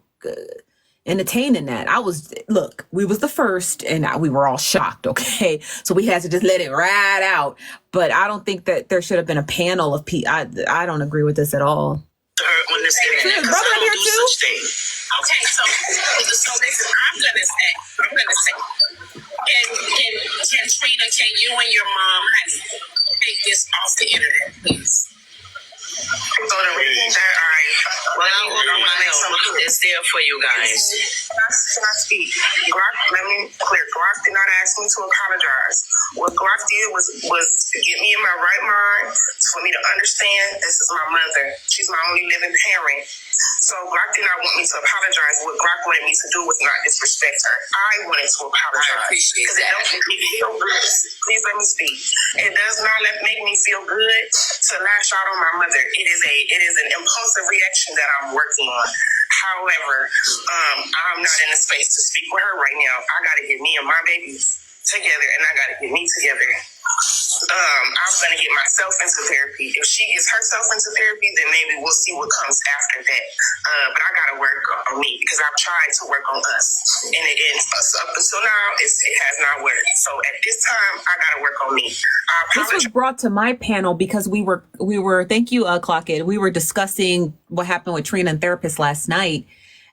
A: entertaining that. We was the first, and we were all shocked. Okay, so we had to just let it ride out. But I don't think that there should have been a panel of people. I don't agree with this at all.
G: On this internet,
A: brother up here too.
H: Okay, so listen, I'm gonna say. Can Trina, can you and your mom, honey, take this off the internet, please?
G: Well, it's there for you guys.
H: Can I speak? Glock, let me clear. Glock did not ask me to apologize. What Glock did was to get me in my right mind, for me to understand this is my mother. She's my only living parent. So Glock did not want me to apologize. What Glock wanted me to do was not disrespect her. I wanted to apologize.
G: I appreciate that.
H: Because it don't make me feel good. Please let me speak. It does not make me feel good to lash out on my mother. It is an impulsive reaction that I'm working on. However, I'm not in a space to speak with her right now. I gotta get me and my baby together, and I gotta get me together. I'm gonna get myself into therapy. If she gets herself into therapy, then maybe we'll see what comes after that. But I gotta work on me because I've tried to work on us, and up until now, it has not worked. So at this time, I gotta work on me.
A: This was brought to my panel because we were. Thank you, Clockett. We were discussing what happened with Trina and therapist last night.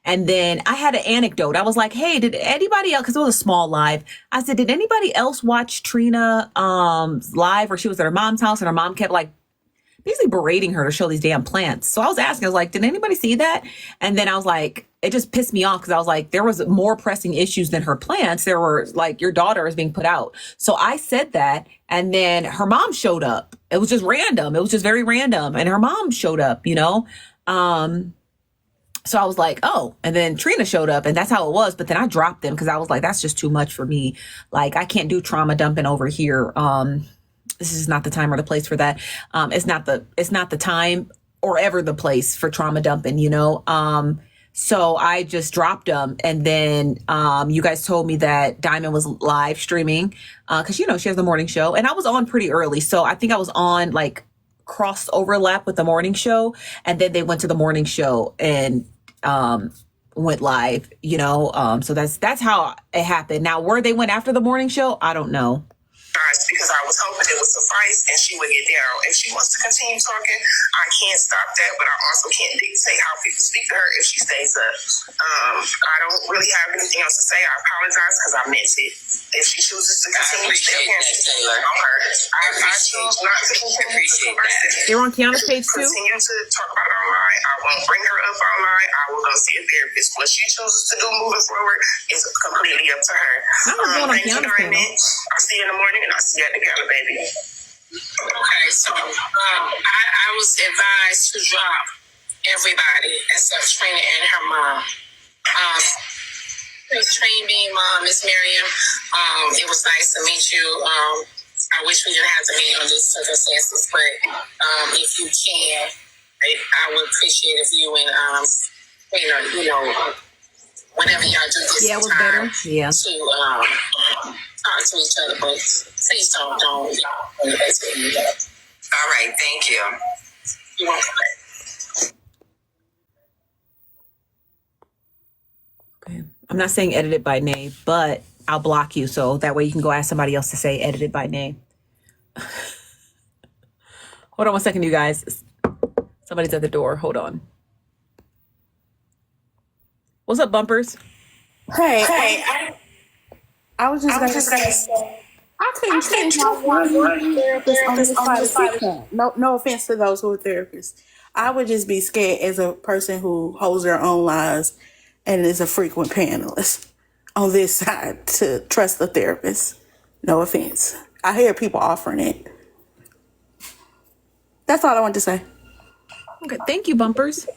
A: And then I had an anecdote. I was like, hey, did anybody else, because it was a small live. I said, did anybody else watch Trina live where she was at her mom's house and her mom kept like basically berating her to show these damn plants? So I was asking, I was like, did anybody see that? And then I was like, it just pissed me off because I was like, there was more pressing issues than her plants. There were like, your daughter is being put out. So I said that. And then her mom showed up. It was just random. It was just very random. And her mom showed up, you know? So I was like, oh, and then Trina showed up and that's how it was. But then I dropped them because I was like, that's just too much for me. Like, I can't do trauma dumping over here. This is not the time or the place for that. It's not the time or ever the place for trauma dumping, you know? So I just dropped them. And then you guys told me that Diamond was live streaming because, you know, she has the morning show and I was on pretty early. So I think I was on like crossed overlap with the morning show, and then they went to the morning show and went live, you know. So that's how it happened. Now, where they went after the morning show, I don't know.
H: Because I was hoping it would suffice and she would get down. If she wants to continue talking, I can't stop that, but I also can't dictate how people speak to her if she stays up. I don't really have anything else to say. I apologize because I meant it. If she chooses to continue to stay here, on her. I choose not to continue to converse.
A: You're on Kiana's page too?
H: Continue to talk about it online. I won't bring her up online. I will go see a therapist. What she chooses to do moving forward is completely up to her. Thank you very much. I'll see you in the morning and I'll see you at the gala, baby. Okay, so I was advised to drop everybody except Trina and her mom. Trina being mom, Miss Miriam, it was nice to meet you. I wish we didn't have to meet under these circumstances, but if you can, I would appreciate if you and whenever y'all do this,
A: it was better. Yeah.
H: To talk to each other, but please don't. All right, thank you. You're welcome.
A: Okay. I'm not saying edited by name, but I'll block you so that way you can go ask somebody else to say edited by name. Hold on 1 second, you guys. Somebody's at the door. Hold on. What's up, Bumpers?
E: Hey, I was just gonna say, I couldn't change my therapist on this side of no offense to those who are therapists. I would just be scared as a person who holds their own lives and is a frequent panelist on this side to trust the therapist. No offense. I hear people offering it. That's all I want to say.
A: Okay, thank you, Bumpers.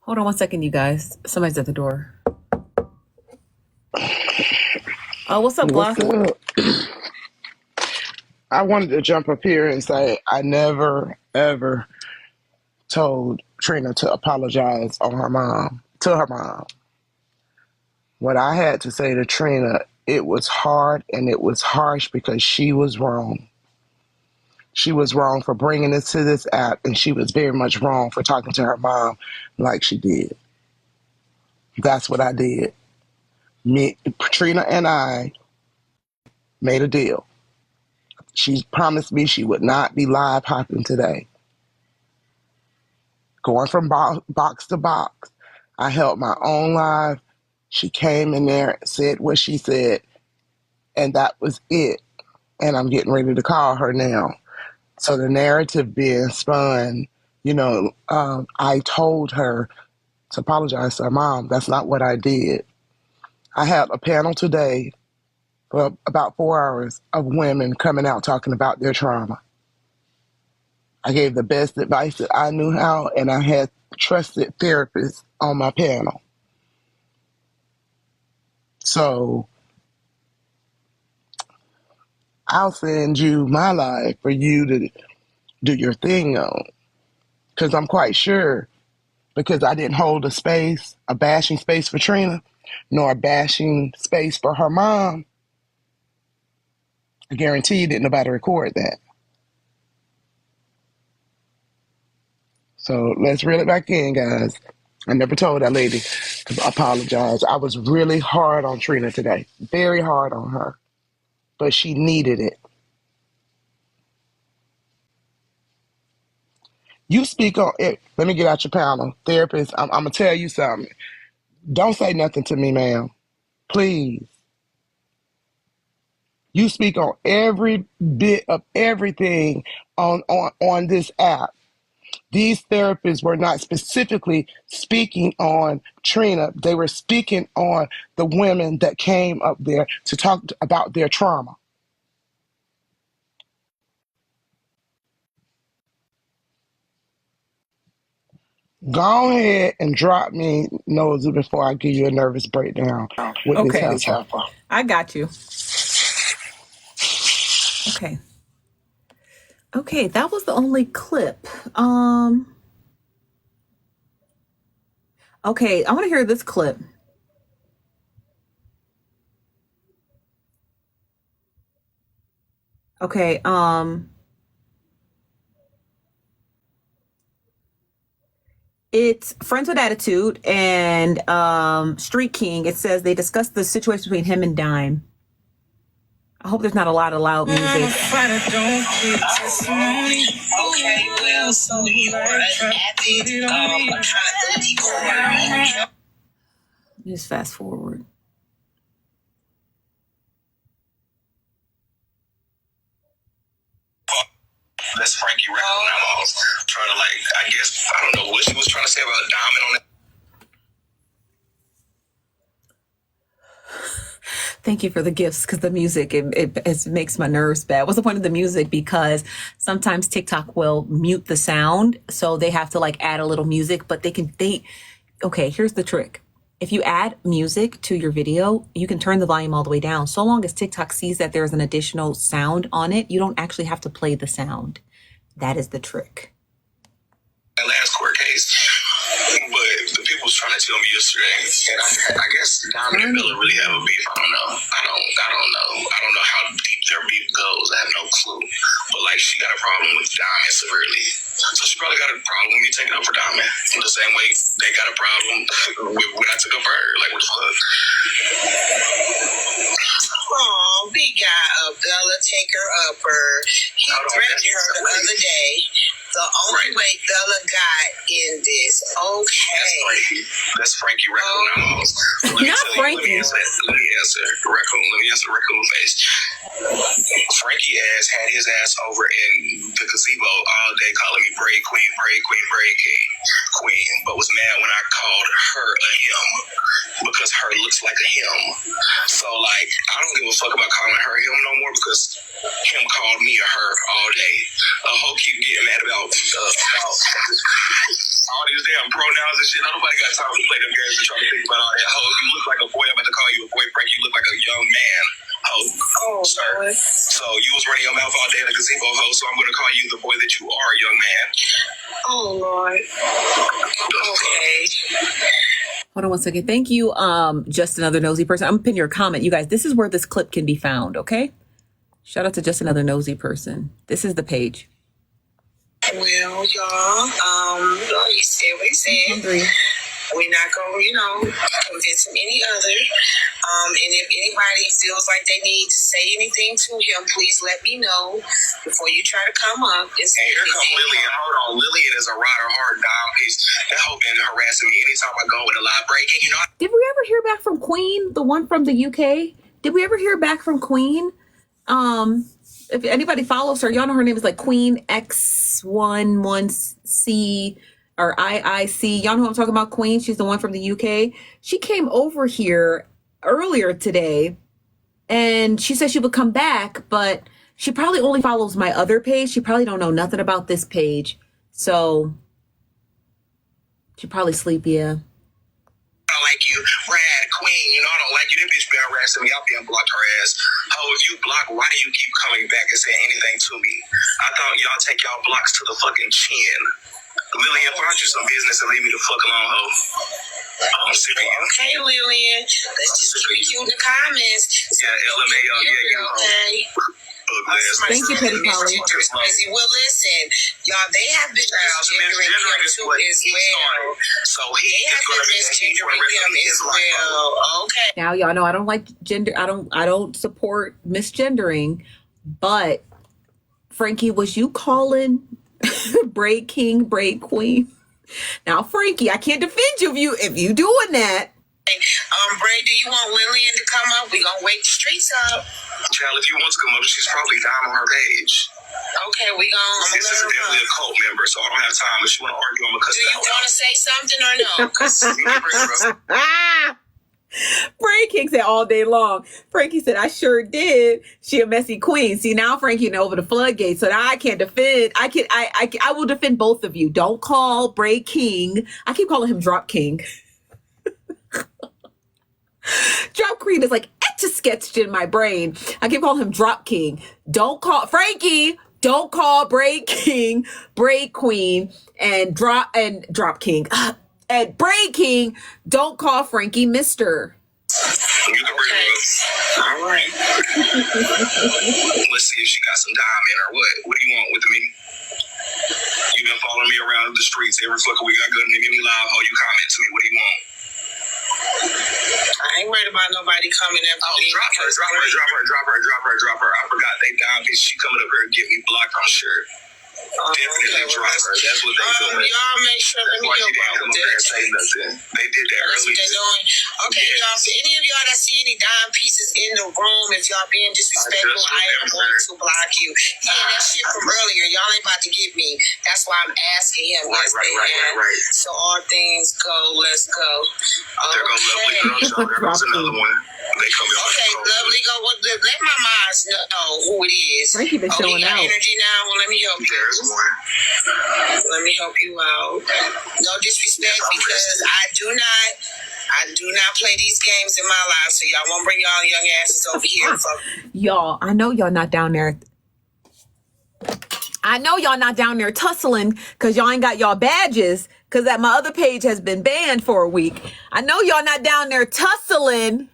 A: Hold on 1 second, you guys. Somebody's at the door. Oh, what's up, Bluff?
J: I wanted to jump up here and say I never, ever told Trina to apologize to her mom. What I had to say to Trina, it was hard and it was harsh because she was wrong. She was wrong for bringing this to this app, and she was very much wrong for talking to her mom like she did. That's what I did. Trina and I made a deal. She promised me she would not be live hopping today. Going from box to box. I held my own live. She came in there, said what she said, and that was it. And I'm getting ready to call her now. So the narrative being spun, I told her to apologize to her mom. That's not what I did. I had a panel today for about 4 hours of women coming out talking about their trauma. I gave the best advice that I knew how, and I had trusted therapists on my panel. So I'll send you my life for you to do your thing on. Because I'm quite sure, because I didn't hold a bashing space for Trina, nor a bashing space for her mom, I guarantee you didn't nobody record that. So let's reel it back in, guys. I never told that lady to apologize. I was really hard on Trina today. Very hard on her. But she needed it. You speak on it. Let me get out your panel. Therapist, I'm going to tell you something. Don't say nothing to me, ma'am. Please. You speak on every bit of everything on this app. These therapists were not specifically speaking on Trina. They were speaking on the women that came up there to talk about their trauma. Go ahead and drop me, Nosy, before I give you a nervous breakdown with this helper.
A: I got you. Okay. Okay, that was the only clip. Okay, I want to hear this clip. Okay, it's Friends with Attitude and Street King. It says they discussed the situation between him and Dime. I hope there's not a lot of loud music.
G: Okay, well, so you are an athlete.
A: Just fast forward.
B: That's Frankie Raccoon. I'm trying to I guess, I don't know what she was trying to say about Diamond on that.
A: Thank you for the gifts, because the music, it makes my nerves bad. What's the point of the music? Because sometimes TikTok will mute the sound, so they have to add a little music, but okay, here's the trick. If you add music to your video, you can turn the volume all the way down. So long as TikTok sees that there's an additional sound on it, you don't actually have to play the sound. That is the trick.
B: That last court case, but the people was trying to tell me yesterday, and I guess Diamond and Bella really have a beef. I don't know. I don't know how deep their beef goes. I have no clue. But she got a problem with Diamond severely, so she probably got a problem with me taking up for Diamond. The same way they got a problem with when I took up for her. What the fuck?
G: Oh, big guy of Bella, take her upper. He threatened her the other day. The only way Bella got in this. Okay.
B: That's Frankie Raccoon.
A: Not Frankie.
B: Let me answer Raccoon. Let me answer Raccoon face. Frankie had his ass over in the gazebo all day calling me Braid Queen, Braid Queen, Braid King, Queen, but was mad when I called her a him because her looks like a him. So I don't give a fuck about calling her him no more because him called me a her all day. A hoe keep getting mad about all these damn pronouns and shit. Nobody got time to play them games and try to think about all that. Hoe, you look like a boy. I'm about to call you a boy. Frank, you look like a young man. Hoe, sir. So you was running your mouth all day in a gazebo, hoe. So I'm gonna call you the boy that you are, young man.
G: Oh Lord. Okay.
A: Hold on one second. Thank you, Just Another Nosy Person. I'm gonna pin your comment. You guys, this is where this clip can be found, okay? Shout out to Just Another Nosy Person. This is the page.
G: Well, y'all, he said what he said. We're not going, convince him any other. And if anybody feels like they need to say anything to him, please let me know before you try to come up.
B: And here comes Lillian. Hold on. Lillian is a rider hard dime piece. That hoe been harassing me anytime I go with a live breaking,
A: Did we ever hear back from Queen, the one from the UK? Did we ever hear back from Queen? If anybody follows her, y'all know her name is Queen X11C or IIC. Y'all know who I'm talking about, Queen. She's the one from the UK. She came over here earlier today and she said she would come back, but she probably only follows my other page. She probably don't know nothing about this page. So she probably sleep, yeah.
B: I don't like you, Brad, Queen, I don't like you. That bitch been harassing me. I'll be unblocked her ass. How if you block, why do you keep coming back and saying anything to me? I thought y'all take y'all blocks to the fucking chin. Lillian, find you some business and leave me the fuck alone, ho. I'm serious.
G: Okay, Lillian. Let's just keep you in the comments.
B: Yeah, LMAO, yeah, you know.
A: Thank you, Petty Polly.
G: Well, listen, y'all, they have been misgendering him too as well.
B: So
G: they have been misgendering him as well. Okay.
A: Now, y'all know I don't like gender. I don't support misgendering, but Frankie, was you calling Braid King, Braid Queen? Now, Frankie, I can't defend you if you doing that.
G: Bray, do you want Lillian to come up? We gonna wake the streets up.
B: Child, if you want to come up, she's probably down on her page.
G: Okay, we gonna.
B: This is definitely a cult member, so I don't have time. If she want to argue, I'm gonna cut
G: do you want to say something or no?
A: Frank King said all day long. Frankie said, I sure did. She a messy queen. See, now Frankie over the floodgates, so now I can't defend. I will defend both of you. Don't call Bray King. I keep calling him Drop King. Drop King is etch-a-sketched in my brain. I keep calling him Drop King. Don't call Frankie. Don't call Braid King, Braid Queen, and Drop King. And Braid King, don't call Frankie Mr.
H: All right. Let's see if she got some dime in her. What do you want with me? You been following me around the streets every fucking week. I go to any live hole, you comment to me. What do you want? I ain't worried about nobody coming after me. Drop her. I forgot they down because she coming up here and get me blocked, I'm sure. Definitely drop her. That's what they doing. Y'all make sure. Let me help y'all with that. They did that early. That's what they doing. Okay, yes. Y'all. For any of y'all that see any dime pieces in the room, if y'all being disrespectful, I am going to block you. Yeah, that shit from earlier. Y'all ain't about to get me. That's why I'm asking him. Right. So all things go. Let's go. There goes Lovely Girl. There goes another one. They come in. Okay, Lovely Go. Let my moms know who it is.
A: Frankie been showing out.
H: Energy now. Well, let me help you. Let me help you out. No disrespect, because I do not play these games in my life, so y'all won't bring y'all young asses over here.
A: Y'all, I know y'all not down there. I know y'all not down there tussling because y'all ain't got y'all badges, because that my other page has been banned for a week. I know y'all not down there tussling.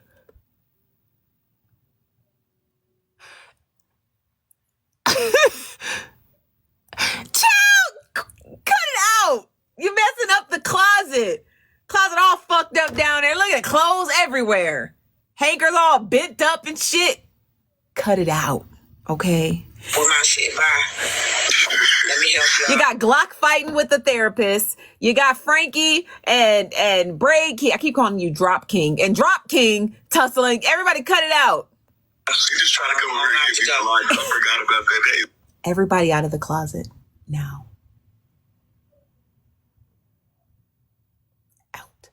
A: Child, cut it out. You're messing up the closet. Closet all fucked up down there. Look at clothes everywhere. Hankers all bent up and shit. Cut it out, okay?
H: Put my shit by. Let me help you.
A: You got Glock fighting with the therapist. You got Frankie and Braid King. I keep calling you Drop King. And Drop King tussling. Everybody cut it out.
H: She's just trying to come over here and get me like, I forgot about that day.
A: Everybody out of the closet now. Out.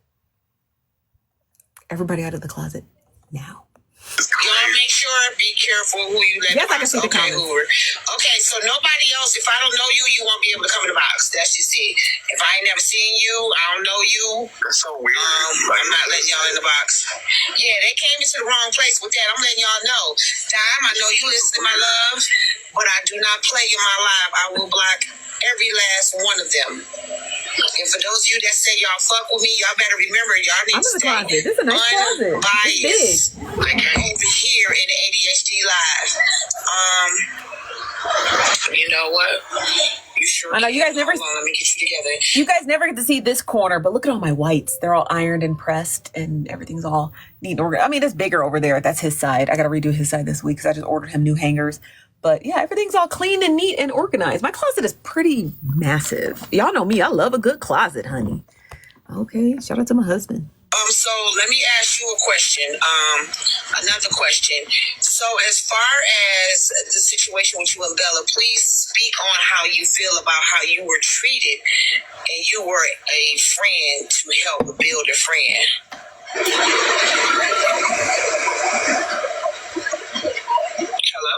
A: Everybody out of the closet now.
H: Y'all make sure, be careful who you let.
A: Yes, I can see the comments.
H: Okay, so nobody else, if I don't know you, you won't be able to come in the box. That's just it. If I ain't never seen you, I don't know you. That's so weird. I'm not letting y'all in the box. Yeah, they came into the wrong place with that. I'm letting y'all know. Dime, I know you listen to my love, but I do not play in my live. I will block every last one of them. And for those of you that say y'all fuck with me, y'all better remember, y'all need to stay
A: closet. This is a nice closet.
H: Unbiased. I came over here in the ADHD live. You know what? You sure?
A: I know you guys never.
H: Hold on, let me get you together.
A: You guys never get to see this corner, but look at all my whites. They're all ironed and pressed, and everything's all neat and organized. I mean, it's bigger over there. That's his side. I got to redo his side this week because I just ordered him new hangers. But yeah, everything's all clean and neat and organized. My closet is pretty massive. Y'all know me. I love a good closet, honey. Okay, shout out to my husband.
H: So let me ask you a question. Another question. So as far as the situation with you and Bella, please speak on how you feel about how you were treated and you were a friend to help build a friend. Hello?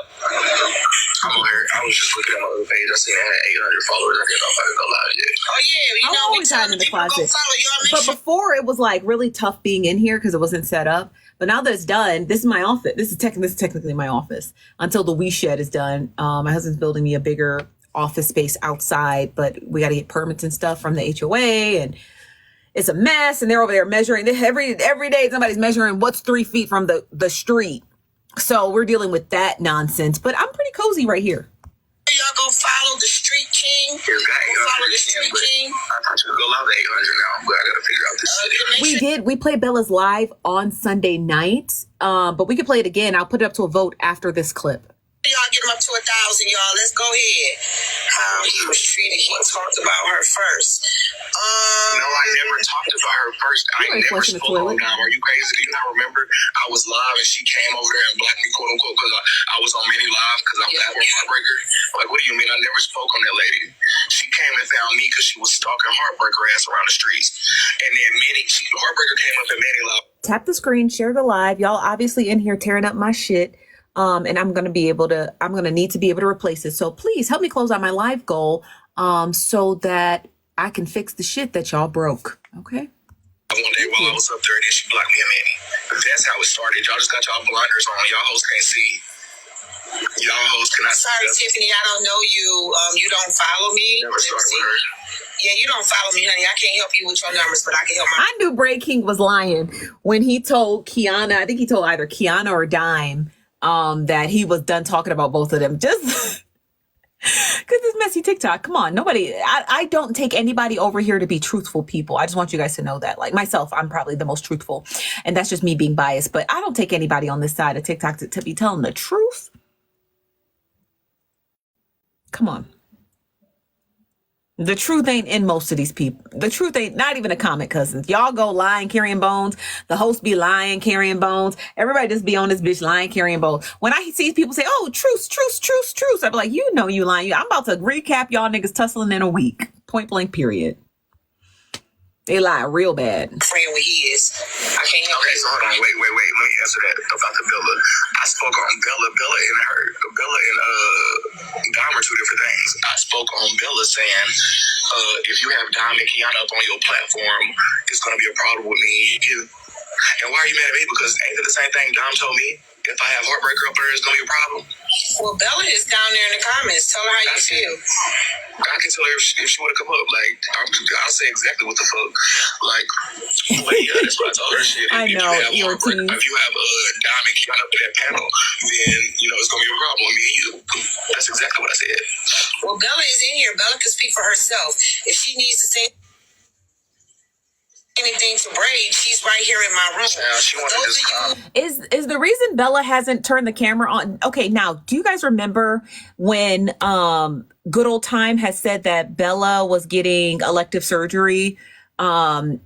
H: I'm on here. I was just looking at my other page. I seen I had 800 followers. I didn't know if I could go live yet. Oh yeah, you know we telling people to go follow y'all.
A: But before it was like really tough being in here because it wasn't set up. But now that it's done, this is my office. This is technically my office until the wee shed is done. My husband's building me a bigger office space outside, but we got to get permits and stuff from the HOA, and it's a mess. And they're over there measuring every day. Somebody's measuring what's 3 feet from the street. So we're dealing with that nonsense. But I'm pretty cozy right here.
H: Y'all go follow the Street King. Go follow the Street King. I thought you could go live at 800 now, but I gotta figure out this shit.
A: We did. We played Bella's live on Sunday night, but we could play it again. I'll put it up to a vote after this clip.
H: Y'all get him up to 1,000, y'all. Let's go ahead. How he was treated. He talked about her first. No, I never talked about her first. I never spoke on her. Are you crazy? Do you not remember? I was live and she came over there and blocked me, quote unquote, because I was on many live because I'm back with Heartbreaker. Like, what do you mean? I never spoke on that lady. She came and found me because she was stalking Heartbreaker ass around the streets. And then Heartbreaker came up and Manny live.
A: Tap the screen, share the live. Y'all obviously in here tearing up my shit. And I'm going to need to be able to replace it. So please help me close out my live goal, so that I can fix the shit that y'all broke. Okay.
H: One day while I was up there, then she blocked me and Manny. That's how it started. Y'all just got y'all blinders on. Y'all hoes can't see. Y'all hoes cannot see. Sorry, Tiffany, I don't know you. You don't follow me. Never started with her. Yeah, you don't follow me, honey. I can't help you with your numbers, but I can help my.
A: I knew Bray King was lying when he told Kiana, I think he told either Kiana or Dime, that he was done talking about both of them. Just because it's messy TikTok. Come on, nobody. I don't take anybody over here to be truthful people. I just want you guys to know that. Like myself, I'm probably the most truthful, and that's just me being biased. But I don't take anybody on this side of TikTok to be telling the truth. Come on. The truth ain't in most of these people. The truth ain't not even a comment, cousins. Y'all go lying, carrying bones. The host be lying, carrying bones. Everybody just be on this bitch lying, carrying bones. When I see people say, oh, truce, I be like, you know you lying. I'm about to recap y'all niggas tussling in a week. Point blank, period. They lie real bad.
H: Friend with his. I can't help
B: Okay, so hold on. Wait. Let me answer that about the Bella. I spoke on Bella and Dime are two different things. I spoke on Bella saying, if you have Dime and Kiana up on your platform, it's going to be a problem with me. And why are you mad at me? Because ain't it the same thing Dom told me? If I have Heartbreaker up there, it's going to be a problem.
H: Well, Bella is down there in the comments. Tell her how you feel.
B: I can tell her if she would have come up. Like, I'll say exactly what the fuck. Like, but yeah, that's what I told her. Shit.
A: I know.
B: If you have Dom and Kiana up in that panel, then, it's going to be a problem with me and you. That's exactly what I said.
H: Well, Bella is in here. Bella can speak for herself. If she needs to say anything to Braid, she's right here in my room.
B: She wanted
A: Is the reason Bella hasn't turned the camera on? Okay, now, do you guys remember when Good Old Time has said that Bella was getting elective surgery and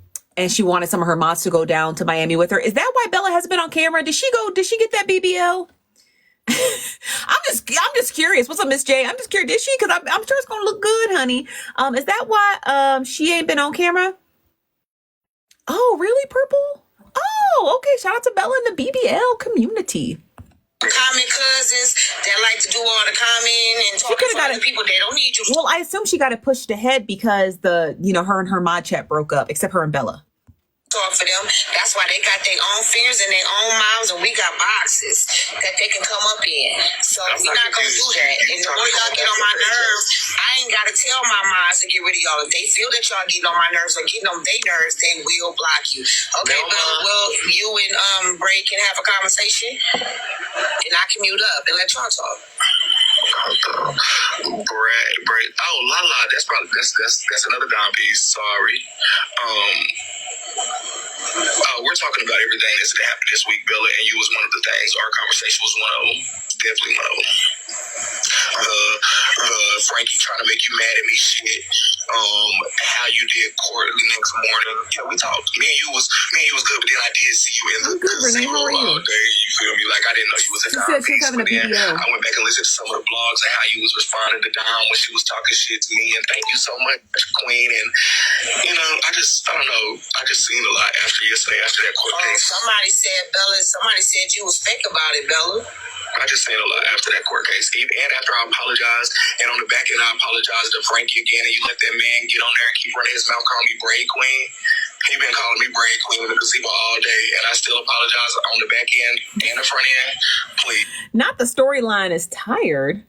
A: she wanted some of her mods to go down to Miami with her? Is that why Bella hasn't been on camera? Did she get that BBL? I'm just curious. What's up, Miss J? I'm just curious. Did she? Because I'm sure it's gonna look good, honey. Is that why she ain't been on camera? Oh, really, Purple? Oh, okay. Shout out to Bella and the BBL community.
H: Comment cousins that like to do all the commenting and talking to other people. They don't need you.
A: Well, I assume she got it pushed ahead because her and her mod chat broke up, except her and Bella.
H: Talk for them. That's why they got their own fears and their own moms, and we got boxes that they can come up in. So we're not gonna do that. And the more y'all get on my nerves, I ain't gotta tell my moms to get rid of y'all. If they feel that y'all getting on my nerves or getting on their nerves, they will block you. Okay, Bella, well, you and Bray can have a conversation, and I can mute up and let y'all talk.
B: Bray. Oh, Lala. That's another Dom piece. Sorry. We're talking about everything that's happened this week, Bella, and you was one of the things. Our conversation was one of them. Definitely one of them. Frankie trying to make you mad at me shit. How you did court the next morning. We talked. Me and you was good, but then I did see you in the casino all day. You feel me? Like I didn't know you was a Dom piece. But then I went back and listened to some of the blogs and how you was responding to Dom when she was talking shit to me. And thank you so much, Queen. And I don't know. I just seen a lot after yesterday, after that court case.
H: Somebody said you was fake about it, Bella.
B: I just seen a lot after that court case. And after I apologized, and on the back end I apologized to Frankie again, and you let that man get on there and keep running his mouth calling me Braid Queen. He been calling me Braid Queen in the gazebo all day, and I still apologize on the back end and the front end. Please.
A: Not the storyline is tired.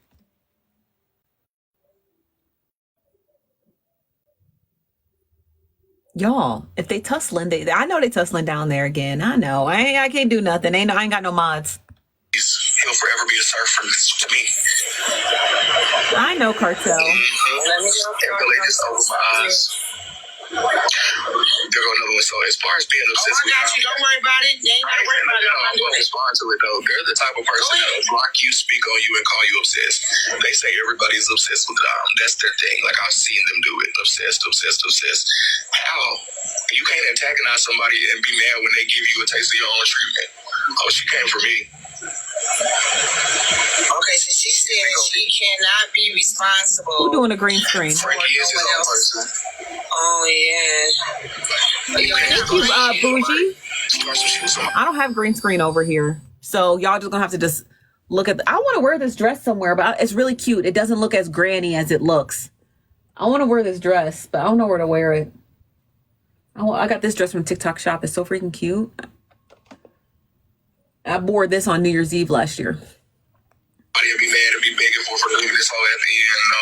A: Y'all, if they tussling, I know they tussling down there again. I know. I can't do nothing. I ain't got no mods.
B: He'll forever be a surfer to me.
A: I know, Cartel.
B: Really just over my eyes. There go another one. So as far as being obsessed with
H: you, don't worry about it. You ain't gotta worry about it.
B: I'm gonna respond to it though. They're the type of person that'll block you, speak on you, and call you obsessed. They say everybody's obsessed with Dom. That's their thing. Like I've seen them do it. Obsessed. How? You can't antagonize somebody and be mad when they give you a taste of your own treatment. Oh, she came for me.
H: Okay, so she said she cannot be responsible.
A: Who doing a green screen?
B: Frankie is his own person.
H: Oh yeah.
A: Thank you, Bougie. I don't have green screen over here, so y'all just gonna have to just look at. I want to wear this dress somewhere, but it's really cute. It doesn't look as granny as it looks. I want to wear this dress, but I don't know where to wear it. I got this dress from TikTok shop. It's so freaking cute. I wore this on New Year's Eve last year.
B: Somebody will be mad and be begging for forgiveness all at the end. No.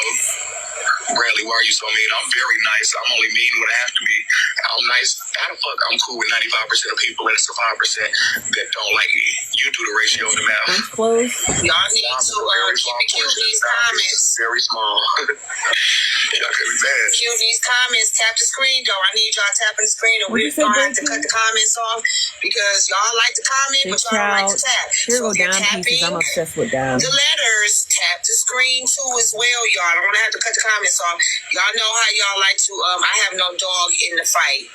B: Bradley, why are
H: you so mean? I'm very nice. I'm only mean when I have to be. I'm nice. How the fuck I'm cool with 95% of people and it's the 5% that don't like me? You do the ratio of the math.
A: Close.
I: Y'all need to keep it cute these comments.
H: Very small. Y'all could be bad.
I: Cue these comments. Tap the screen, though. I need y'all tapping the screen, or we're gonna have to cut the comments off because y'all like to comment, but y'all don't like to tap.
A: Here go down pieces. I'm obsessed with down.
I: The letters, tap the screen too as well, y'all. I don't want to have to cut the comments off. Y'all know how y'all like to. I have no dog in the fight.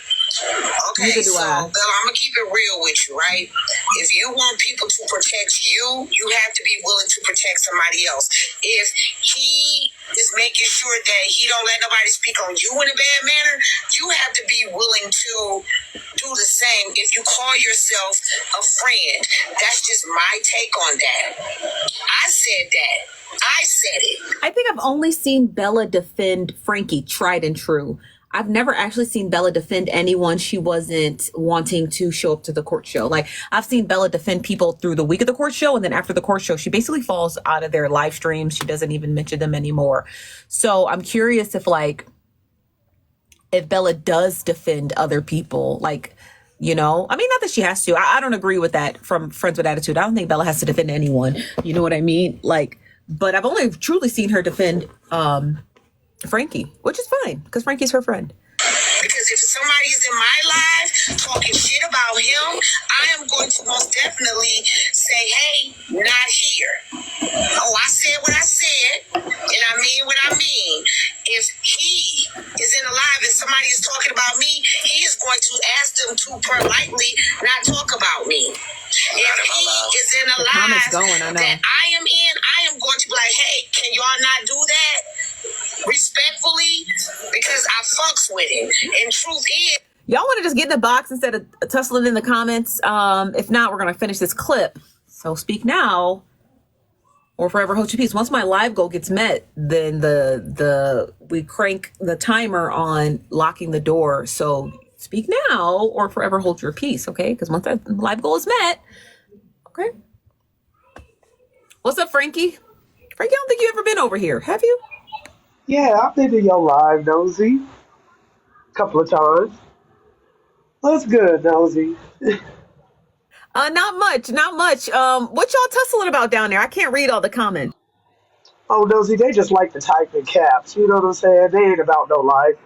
I: Okay, so Bella, I'm gonna keep it real with you, right? If you want people to protect you, you have to be willing to protect somebody else. If he is making sure that he don't let nobody speak on you in a bad manner, you have to be willing to do the same. If you call yourself a friend, that's just my take on that. I said that. I said it.
A: I think I've only seen Bella defend Frankie, tried and true. I've never actually seen Bella defend anyone she wasn't wanting to show up to the court show. Like, I've seen Bella defend people through the week of the court show, and then after the court show, she basically falls out of their live streams. She doesn't even mention them anymore. So I'm curious if Bella does defend other people, like, you know, I mean, not that she has to. I don't agree with that from Friends with Attitude. I don't think Bella has to defend anyone. You know what I mean? Like, but I've only truly seen her defend Frankie, which is fine because Frankie's her friend.
I: Because if somebody is in my life talking shit about him, I am going to most definitely say, hey, not here. Oh, I said what I said, and I mean what I mean. If he is in a live and somebody is talking about me, he is going to ask them to politely not talk about me. If he is in a live that I am in, I am going to be like, hey, can y'all not do that? Respectfully, because I fucks with him. And truth is,
A: y'all want to just get in the box instead of tussling in the comments. If not, we're gonna finish this clip. So speak now or forever hold your peace. Once my live goal gets met, then we crank the timer on locking the door. So speak now or forever hold your peace, okay? Because once that live goal is met, okay. What's up, Frankie? Frankie, I don't think you've ever been over here, have you?
K: Yeah, I've been to your live, Nosy, a couple of times. What's good, Nosy?
A: Not much. What y'all tussling about down there? I can't read all the comments.
K: Oh, Nosy, they just like to type in caps. You know what I'm saying? They ain't about no life.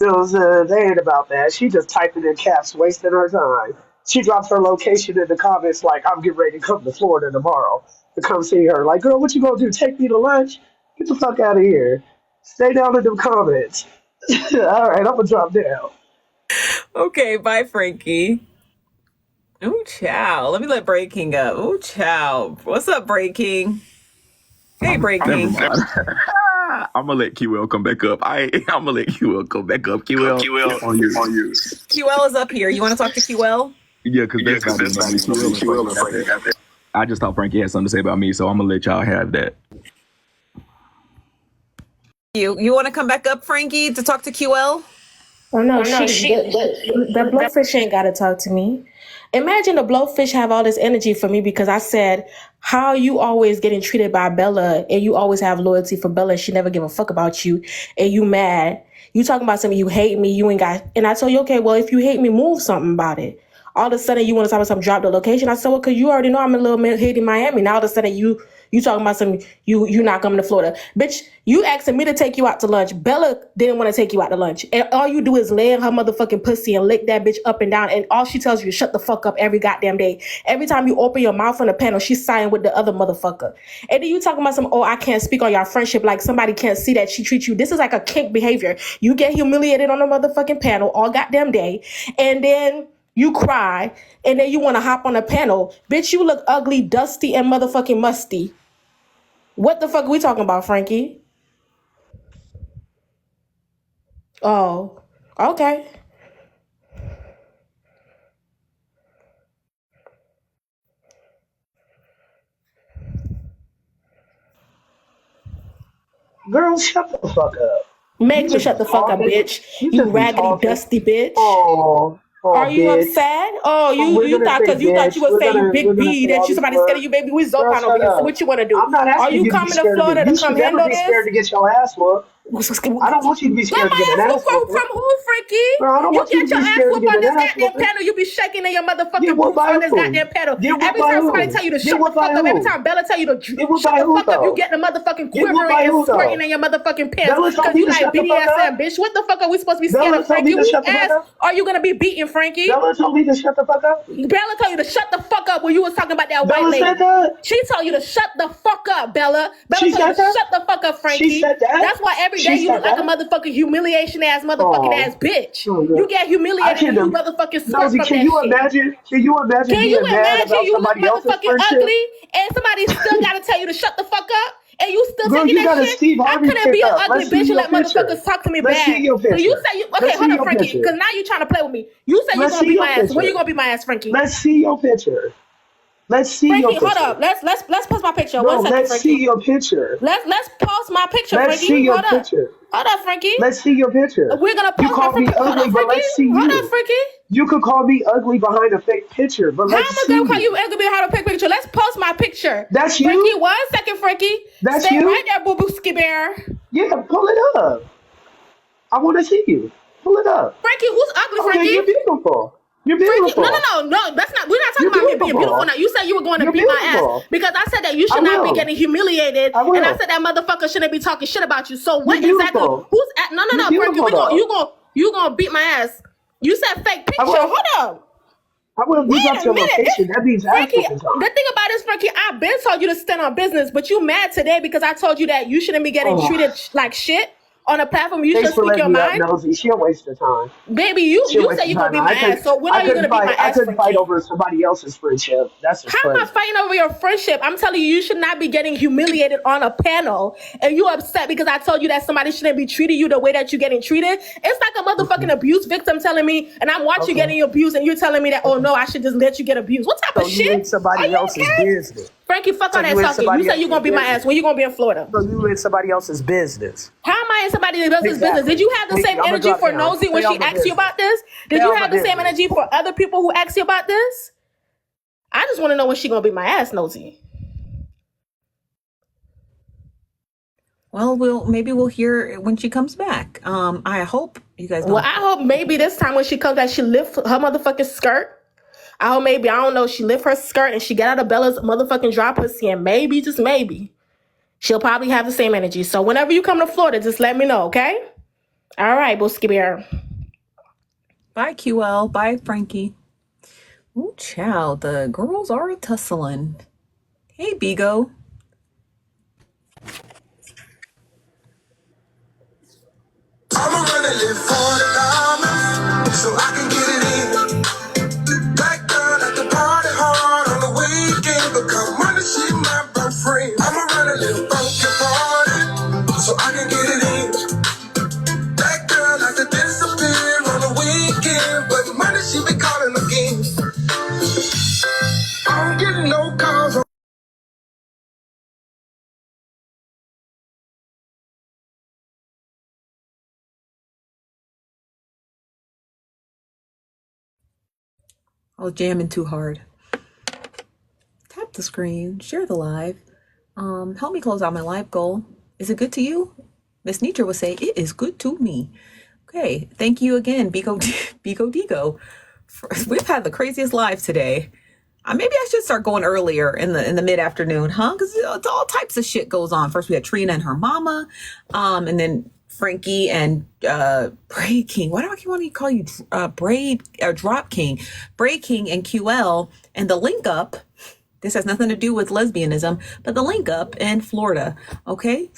K: You know what I'm saying? They ain't about that. She just typing in caps, wasting her time. She drops her location in the comments like, I'm getting ready to come to Florida tomorrow to come see her. Like, girl, what you gonna do? Take me to lunch? Get the fuck out of here. Stay down in them comments. All right, I'm gonna drop down.
A: Okay, bye, Frankie. Ooh, chow. Let me let Breaking up. Ooh, chow. What's up, Breaking? Hey, Breaking.
L: I'm gonna let QL come back up. I'm gonna let QL come back up. QL on you.
A: QL is up here. You want to talk to QL?
L: Yeah, because that's not QL. I just thought Frankie had something to say about me, so I'm gonna let y'all have that.
A: You want to come back up, Frankie, to talk to QL?
F: Oh no, the blowfish ain't got to talk to me. Imagine the blowfish have all this energy for me because I said, how you always getting treated by Bella and you always have loyalty for Bella and she never give a fuck about you and you mad. You talking about something, you hate me, you ain't got, and I told you, okay, well, if you hate me, move something about it. All of a sudden you want to talk about something, drop the location. I said, well, because you already know I'm a little hit in Miami. Now all of a sudden you talking about something, you not coming to Florida. Bitch, you asking me to take you out to lunch. Bella didn't want to take you out to lunch. And all you do is lay in her motherfucking pussy and lick that bitch up and down. And all she tells you is shut the fuck up every goddamn day. Every time you open your mouth on the panel, she's sighing with the other motherfucker. And then you talking about some, I can't speak on your friendship like somebody can't see that she treats you. This is like a kink behavior. You get humiliated on the motherfucking panel all goddamn day. And then you cry. And then you want to hop on a panel. Bitch, you look ugly, dusty, and motherfucking musty. What the fuck are we talking about, Frankie? Oh, okay.
K: Girl, shut the fuck up.
F: Make me shut the fuck up, bitch. You raggedy, dusty bitch.
K: Oh,
F: are you
K: bitch.
F: upset? Oh, you thought because you thought you would say you big B that you somebody scared of you, baby. We Zopan over here. So what you want to do?
K: I'm not asking
F: are you
K: you
F: coming to Florida to come handle this?
K: Never be scared to get your ass whooped. I don't want you to be scared to get an ass whooping.
A: From who, Frankie?
K: Bro, I don't want you to be scared to get an ass
A: goddamn
K: whooping.
A: panel. You be shaking in your motherfucking
K: Get whooped
A: boots
K: by
A: on this
K: who?
A: goddamn panel.
K: Get whooped
A: Every
K: by
A: time
K: who?
A: somebody tell you to
K: Get
A: shut the
K: whooped by
A: fuck up,
K: who?
A: every time Bella tell you to
K: Get whooped
A: shut
K: by
A: the
K: who,
A: fuck up,
K: though?
A: you get the motherfucking
K: Get whooped
A: quivering
K: by
A: and
K: who, though?
A: squirting in your motherfucking pants.
K: Bella told
A: Because
K: me
A: you
K: to
A: like
K: shut the fuck
A: BDSM,
K: up.
A: bitch. What the fuck are we supposed to be scared
K: Bella
A: of,
K: told me
A: Frankie?
K: to
A: Whose
K: shut the fuck
A: ass
K: up.
A: are you gonna be beating, Frankie?
K: Bella told me to shut the fuck up.
A: Bella told you to shut the fuck up when you was talking about that
K: Bella
A: white lady.
K: said that?
A: She told you to shut the fuck up, Bella. Bella
K: She
A: told you
K: said
A: to
K: that?
A: shut the fuck up, Frankie.
K: She said that?
A: That's why every day
K: She
A: you
K: said
A: look like a
K: that?
A: motherfucking humiliation ass motherfucking ass bitch.
K: Oh, yeah.
A: You get humiliated and you motherfucking squirt
K: Nosy,
A: from
K: can
A: that
K: you
A: shit.
K: imagine? Can you imagine
A: Can you
K: being mad
A: imagine
K: about
A: you look
K: somebody else's
A: motherfucking
K: friendship?
A: ugly and somebody still gotta tell you to shut the fuck up? And you still
K: Girl,
A: taking
K: you got
A: that
K: a
A: shit?
K: Steve
A: I
K: Harvey
A: couldn't be an
K: pickup.
A: ugly
K: Let's see
A: bitch and
K: your
A: let
K: picture.
A: motherfuckers talk to me
K: Let's see
A: bad.
K: your
A: So you
K: picture.
A: say, okay,
K: Let's
A: hold
K: see
A: on,
K: your
A: Frankie,
K: picture.
A: because now you trying to play with me. You say you're
K: Let's
A: gonna
K: see
A: beat
K: your
A: my ass. When
K: picture.
A: you gonna beat my ass, Frankie?
K: Let's see your picture. Let's see
A: Frankie,
K: your picture.
A: hold up. Let's post my picture.
K: No,
A: 1 second,
K: let's
A: Frankie.
K: see your picture.
A: Let's post my picture,
K: Let's
A: Frankie.
K: see your
A: Hold up.
K: picture.
A: Hold up, Frankie.
K: Let's see your picture.
A: We're gonna
K: You
A: post my
K: call me
A: picture. Hold
K: ugly,
A: up,
K: but
A: Frankie.
K: let's see
A: Hold
K: you.
A: up, Frankie.
K: You could call me ugly behind a fake picture, but
A: How
K: let's
A: am I
K: see
A: gonna call you
K: you.
A: ugly behind a picture? Let's post my picture.
K: That's you?
A: Frankie, 1 second, Frankie.
K: That's
A: Stay
K: you?
A: right there, boo boo ski bear.
K: Yeah, pull it up. I want to see you. Pull it up.
A: Frankie, who's ugly,
K: Okay,
A: Frankie?
K: you're beautiful. You're
A: Frankie,
K: beautiful.
A: no. That's not. We're not talking
K: You're
A: about me being beautiful
K: beautiful.
A: now. You said you were going to
K: You're
A: beat my ass
K: beautiful.
A: because I said that you
K: I
A: should not be
K: will.
A: getting humiliated,
K: I will.
A: and I said that motherfucker shouldn't be talking shit about you. So what
K: You're
A: exactly?
K: beautiful.
A: Who's at? No,
K: You're
A: Frankie.
K: beautiful, though.
A: You gonna beat my ass? You said fake picture.
K: I will.
A: Hold up.
K: I will. You
A: Wait
K: dropped
A: a
K: your
A: minute.
K: location. That means ass
A: Frankie,
K: whooping time.
A: the thing about this, Frankie, I've been told you to stand on business, but you mad today because I told you that you shouldn't be getting treated like shit on a platform. You
K: Thanks
A: should
K: for
A: speak your
K: letting me up,
A: mind.
K: Nosy. She'll waste the time.
A: Baby, you
K: She'll
A: say
K: waste
A: you're
K: the
A: gonna
K: time.
A: beat my ass. So when are you gonna beat my
K: I
A: ass,
K: couldn't fight
A: Frankie?
K: over somebody else's friendship. That's just
A: How am I
K: crazy.
A: fighting over your friendship? I'm telling you, you should not be getting humiliated on a panel, and you upset because I told you that somebody shouldn't be treating you the way that you're getting treated. It's like a motherfucking abuse victim telling me, and I'm watching you getting abused, and you're telling me that, oh no, I should just let you get abused. What type of shit?
K: You in somebody
A: Are you
K: else's
A: okay?
K: business.
A: Frankie, fuck
K: So
A: all that
K: you in
A: talking. You
K: somebody
A: say you're gonna
K: else's
A: beat my
K: business.
A: ass. When you gonna be in Florida?
K: So you in somebody else's business.
A: How am I in somebody else's
K: Exactly.
A: business? Did you have the
K: Thank
A: same
K: you. I'ma
A: energy
K: drop
A: for
K: down.
A: Nosy when
K: Stay
A: she
K: on my
A: asked you
K: business.
A: about this? Did
K: Stay
A: you
K: on
A: have
K: my
A: the same
K: business.
A: energy for other people who asked you about this? I just want to know when she gonna beat my ass, Nosy. Well,
M: maybe we'll hear when she comes back. I hope you guys don't.
A: Well, I hope maybe this time when she comes back, she lift her motherfucking skirt. I hope maybe, I don't know, she lift her skirt and she get out of Bella's motherfucking dry pussy, and maybe, just maybe, she'll probably have the same energy. So whenever you come to Florida, just let me know, okay? All right, Booski Bear.
M: Bye, QL. Bye, Frankie. Ooh, child, the girls are tussling. Hey, Bigo.
B: I'ma run and live for the diamonds so I can get it in. Black girl at the party hard on the weekend, but come money, she my best friend. I'ma run and live funky party so I can get it in. Black girl like to disappear on the weekend, but money, she be calling again. I don't get no calls.
M: I was jamming too hard. Tap the screen, share the live. Help me close out my live goal. Is it good to you? Miss Nietzsche would say, it is good to me. Okay, thank you again, Bigo Digo. We've had the craziest live today. Maybe I should start going earlier in the mid afternoon, huh? Because all types of shit goes on. First we had Trina and her mama, and then Frankie and Braid King. Why do I keep wanting to call you Drop King? Braid King and QL, and the link up. This has nothing to do with lesbianism, but the link up in Florida. Okay.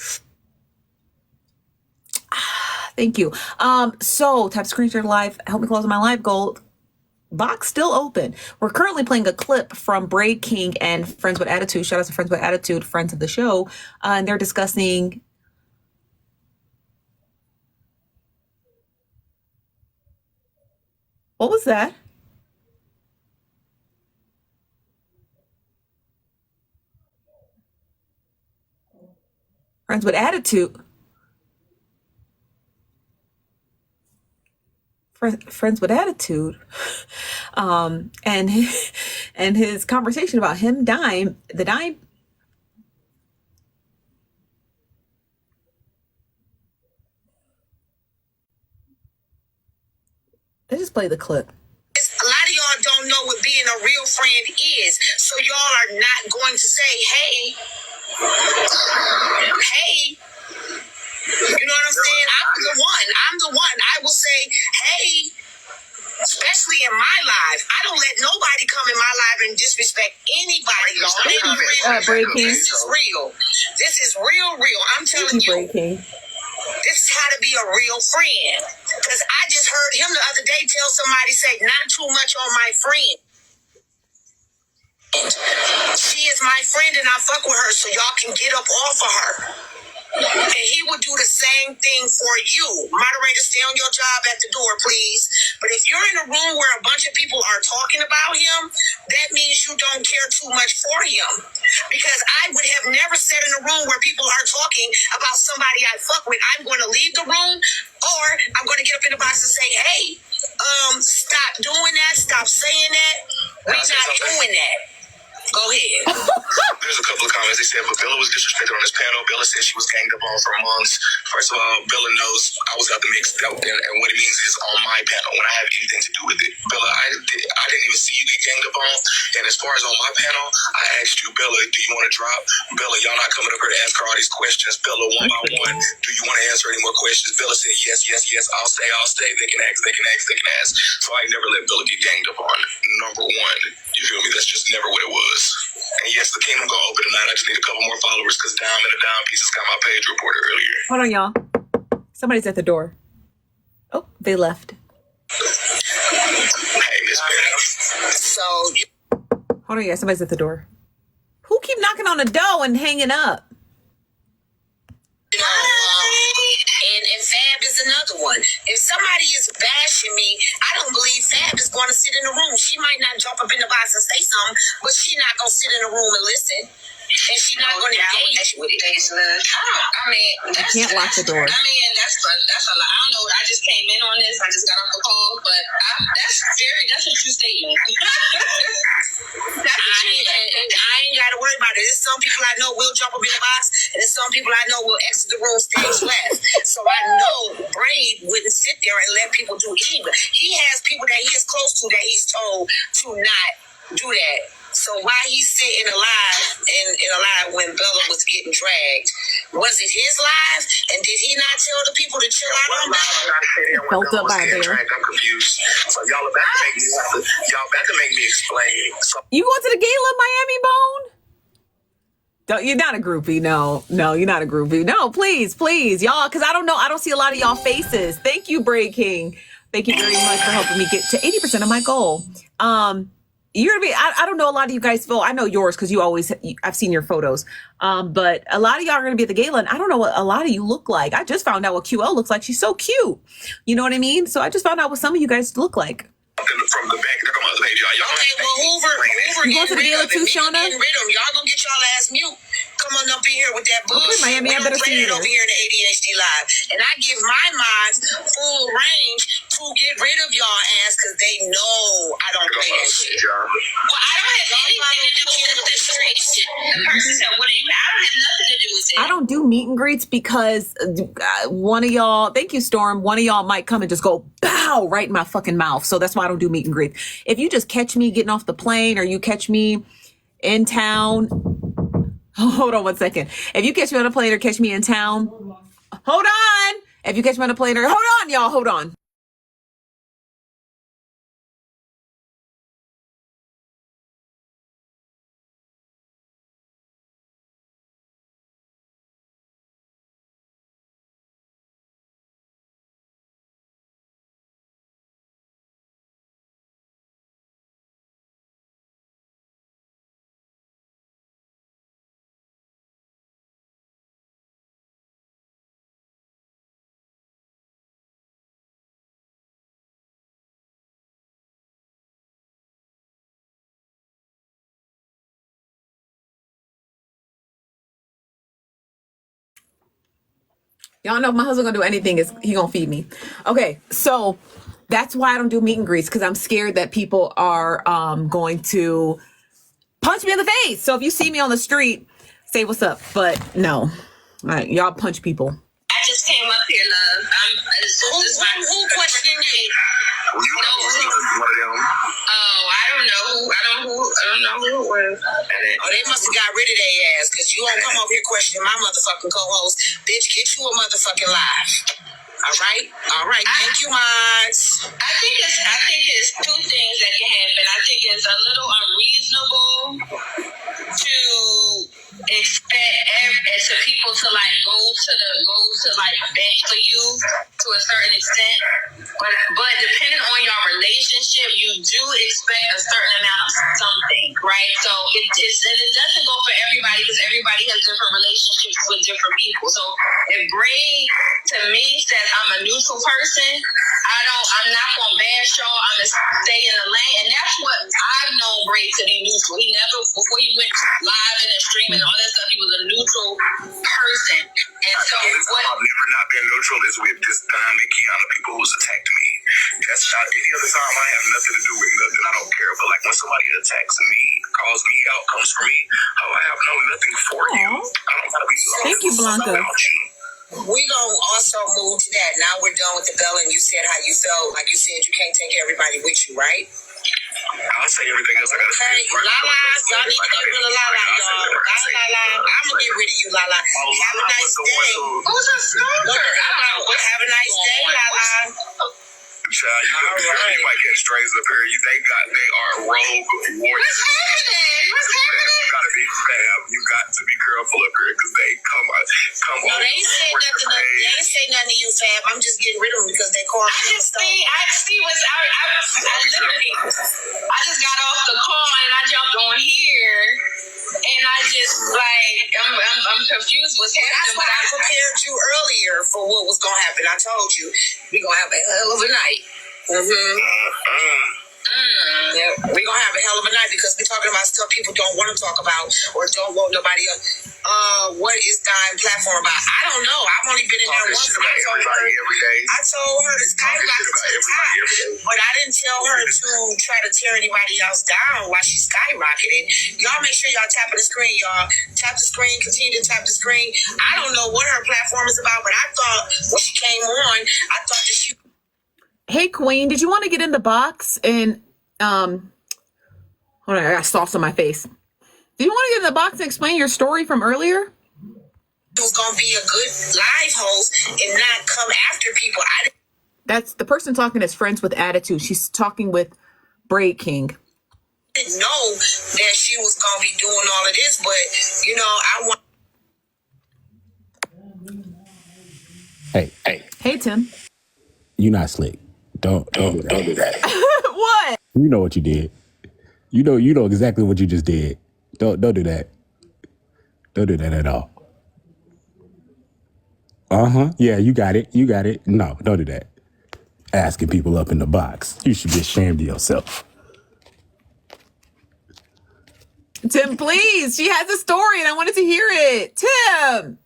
M: Thank you. So type screenshot live. Help me close my live goal. Box still open. We're currently playing a clip from Braid King and Friends with Attitude. Shout out to Friends with Attitude, friends of the show. And they're discussing. What was that? Friends with Attitude. Friends with Attitude. And his conversation about him dying, the dying.
A: play the clip.
I: A lot of y'all don't know what being a real friend is. So y'all are not going to say, hey, you know what I'm saying? I'm the one. I will say, hey, especially in my life. I don't let nobody come in my life and disrespect anybody.
A: Breaking.
I: This is real. This is real. I'm telling you.
A: Breaking.
I: This is how to be a real friend. Because I just heard him the other day tell somebody, say, not too much on my friend. She is my friend and I fuck with her, so y'all can get up off of her. And he would do the same thing for you. Moderator, stay on your job at the door, please. But if you're in a room where a bunch of people are talking about him, that means you don't care too much for him. Because I would have never sat in a room where people are talking about somebody I fuck with. I'm going to leave the room, or I'm going to get up in the box and say, hey, stop doing that. Stop saying that. We're not doing that. Go ahead.
H: There's a couple of comments. They said, but Bella was disrespected on this panel. Bella said she was ganged up on for months. First of all, Bella knows I was out the mix. And what it means is on my panel when I have anything to do with it. Bella, I didn't even see you get ganged up on. And as far as on my panel, I asked you, Bella, do you want to drop? Bella, y'all not coming up here to ask her all these questions. Bella, one by one, do you want to answer any more questions? Bella said, yes. I'll stay. They can ask. So I never let Bella get ganged up on. Number one. You feel me? That's just never what it was. And yes, the kingdom gonna open tonight. I just need a couple more followers because Dime and the Dime Pieces got my page reported earlier.
A: Hold on, y'all. Somebody's at the door. Oh, they left.
H: Hey, Miss Beth.
I: So
A: Hold on, yeah, somebody's at the door. Who keep knocking on the door and hanging up?
I: you know, and Fab is another one. If somebody is bashing me, I don't believe Fab is going to sit in the room. She might not jump up in the box and say something, but she's not going to sit in the room and listen. And she's not going to engage with it.
A: I can't lock the door.
H: I mean, that's a lot. I don't know. I just came in on this. I just got off the call, but that's a true statement.
I: I ain't got to worry about it. There's some people I know will jump up in the box, and there's some people I know will exit the room stage left. So I know Brave wouldn't sit there and let people do either. He has people that he is close to that he's told to not do that. So why he's sitting alive in a live when Bella was getting dragged? Was it his live? And did he not tell the people to chill out on Bella?
A: Felt up by there.
H: I'm confused. So y'all about to make me explain.
A: You going to the gala, Miami Bone? You're not a groupie. No, you're not a groupie. No, please, y'all, because I don't see a lot of y'all faces. Thank you, Bray King. Thank you very much for helping me get to 80% of my goal. You're gonna be. I don't know. A lot of you guys feel. I know yours because I've seen your photos. But a lot of y'all are gonna be at the gala, and I don't know what a lot of you look like. I just found out what QL looks like. She's so cute. You know what I mean? So I just found out what some of you guys look like.
H: From the back, come on, page, y'all.
I: Okay, well, Hoover,
A: you going to the gala too, Shauna?
I: Y'all gonna get y'all ass mute. Come on up in here with that bullshit.
A: Okay, Miami, I better see you
I: over here in the ADHD live, and I give my mods full range to get rid of y'all ass because they know I don't play that shit.
H: Well, I don't have anything to do with this street shit. The person said, "What do you?" I don't have nothing to do with it.
A: I don't do meet and greets because one of y'all, thank you, Storm, one of y'all might come and just go bow right in my fucking mouth. So that's why I don't do meet and greets. If you just catch me getting off the plane or you catch me in town, hold on 1 second. If you catch me on a plane or catch me in town, hold on. If you catch me on a plane or hold on, y'all, hold on. Y'all know if my husband gonna do anything, he gonna feed me. Okay, so that's why I don't do meet and greets, because I'm scared that people are going to punch me in the face. So if you see me on the street, say what's up. But no, all right, y'all punch people.
H: I just came up here, love. Who questioning you? You know,
G: don't know who it was. They must have got rid of their ass, because you won't come over here questioning my motherfucking co-host. Bitch, get you a motherfucking live. All right. Thank you, Mods. I think it's two things that can happen. I think it's a little unreasonable to expect people to like go to like beg for you to a certain extent, but depending on your relationship, you do expect a certain amount of something, right? So it doesn't go for everybody, because everybody has different relationships with different people. So if Bray to me says I'm a neutral person, I'm not gonna bash y'all. I'm gonna stay in the lane, and that's what I've known Bray to be neutral. He never, before he went live and streaming and all that stuff, he was a neutral person. And so I've never not been neutral is with this Dime and Kiana people who's attacked me. That's not any other time. I have nothing to do with nothing. I don't care. But like when somebody attacks me, calls me out, comes for me, I have nothing for you. I don't gotta be.
A: Thank you, Blanca.
G: We gonna also move to that. Now we're done with the Bella, and you said how you felt. Like you said, you can't take everybody with you, right? I'll say everything else I gotta say. Lala, y'all need to get rid of Lala, y'all. Lala, I'm gonna get rid of you, Lala. Have a nice day. Who's a stalker? Have a nice day, Lala. Child, you might get strays up here. They are rogue warriors. What's happening? You gotta be fab. You got to be careful up here, because they come on. No, they ain't say nothing. They ain't say nothing to you, fab. I'm just getting rid of them because they call me. I just got off the call and I jumped on here. And I just I'm confused what's happening. That's why I prepared you earlier for what was gonna happen. I told you we're gonna have a hell of a night. Yeah, we're gonna have a hell of a night because we're talking about stuff people don't want to talk about or don't want nobody else. What is Dime platform about? I don't know. I've only been in there once. And I told her to skyrocket to the top, but I didn't tell her to try to tear anybody else down while she skyrocketed. Y'all make sure y'all tap on the screen, y'all. Tap the screen, continue to tap the screen. I don't know what her platform is about, but I thought when she came on, I thought that she.
A: Hey, Queen, did you want to get in the box and hold on, I got sauce on my face. Do you want to get in the box and explain your story from earlier?
G: Was gonna be a good live host and not come after people.
A: That's the person talking is friends with attitude. She's talking with Braid King.
G: I didn't know that she was gonna be doing all of this, but I want.
N: Hey,
A: Tim.
N: You not slick. Don't do that.
A: What?
N: You know what you did. You know exactly what you just did. Don't do that. Don't do that at all. Yeah, you got it. No, don't do that. Asking people up in the box. You should be ashamed of yourself.
A: Tim, please. She has a story and I wanted to hear it. Tim.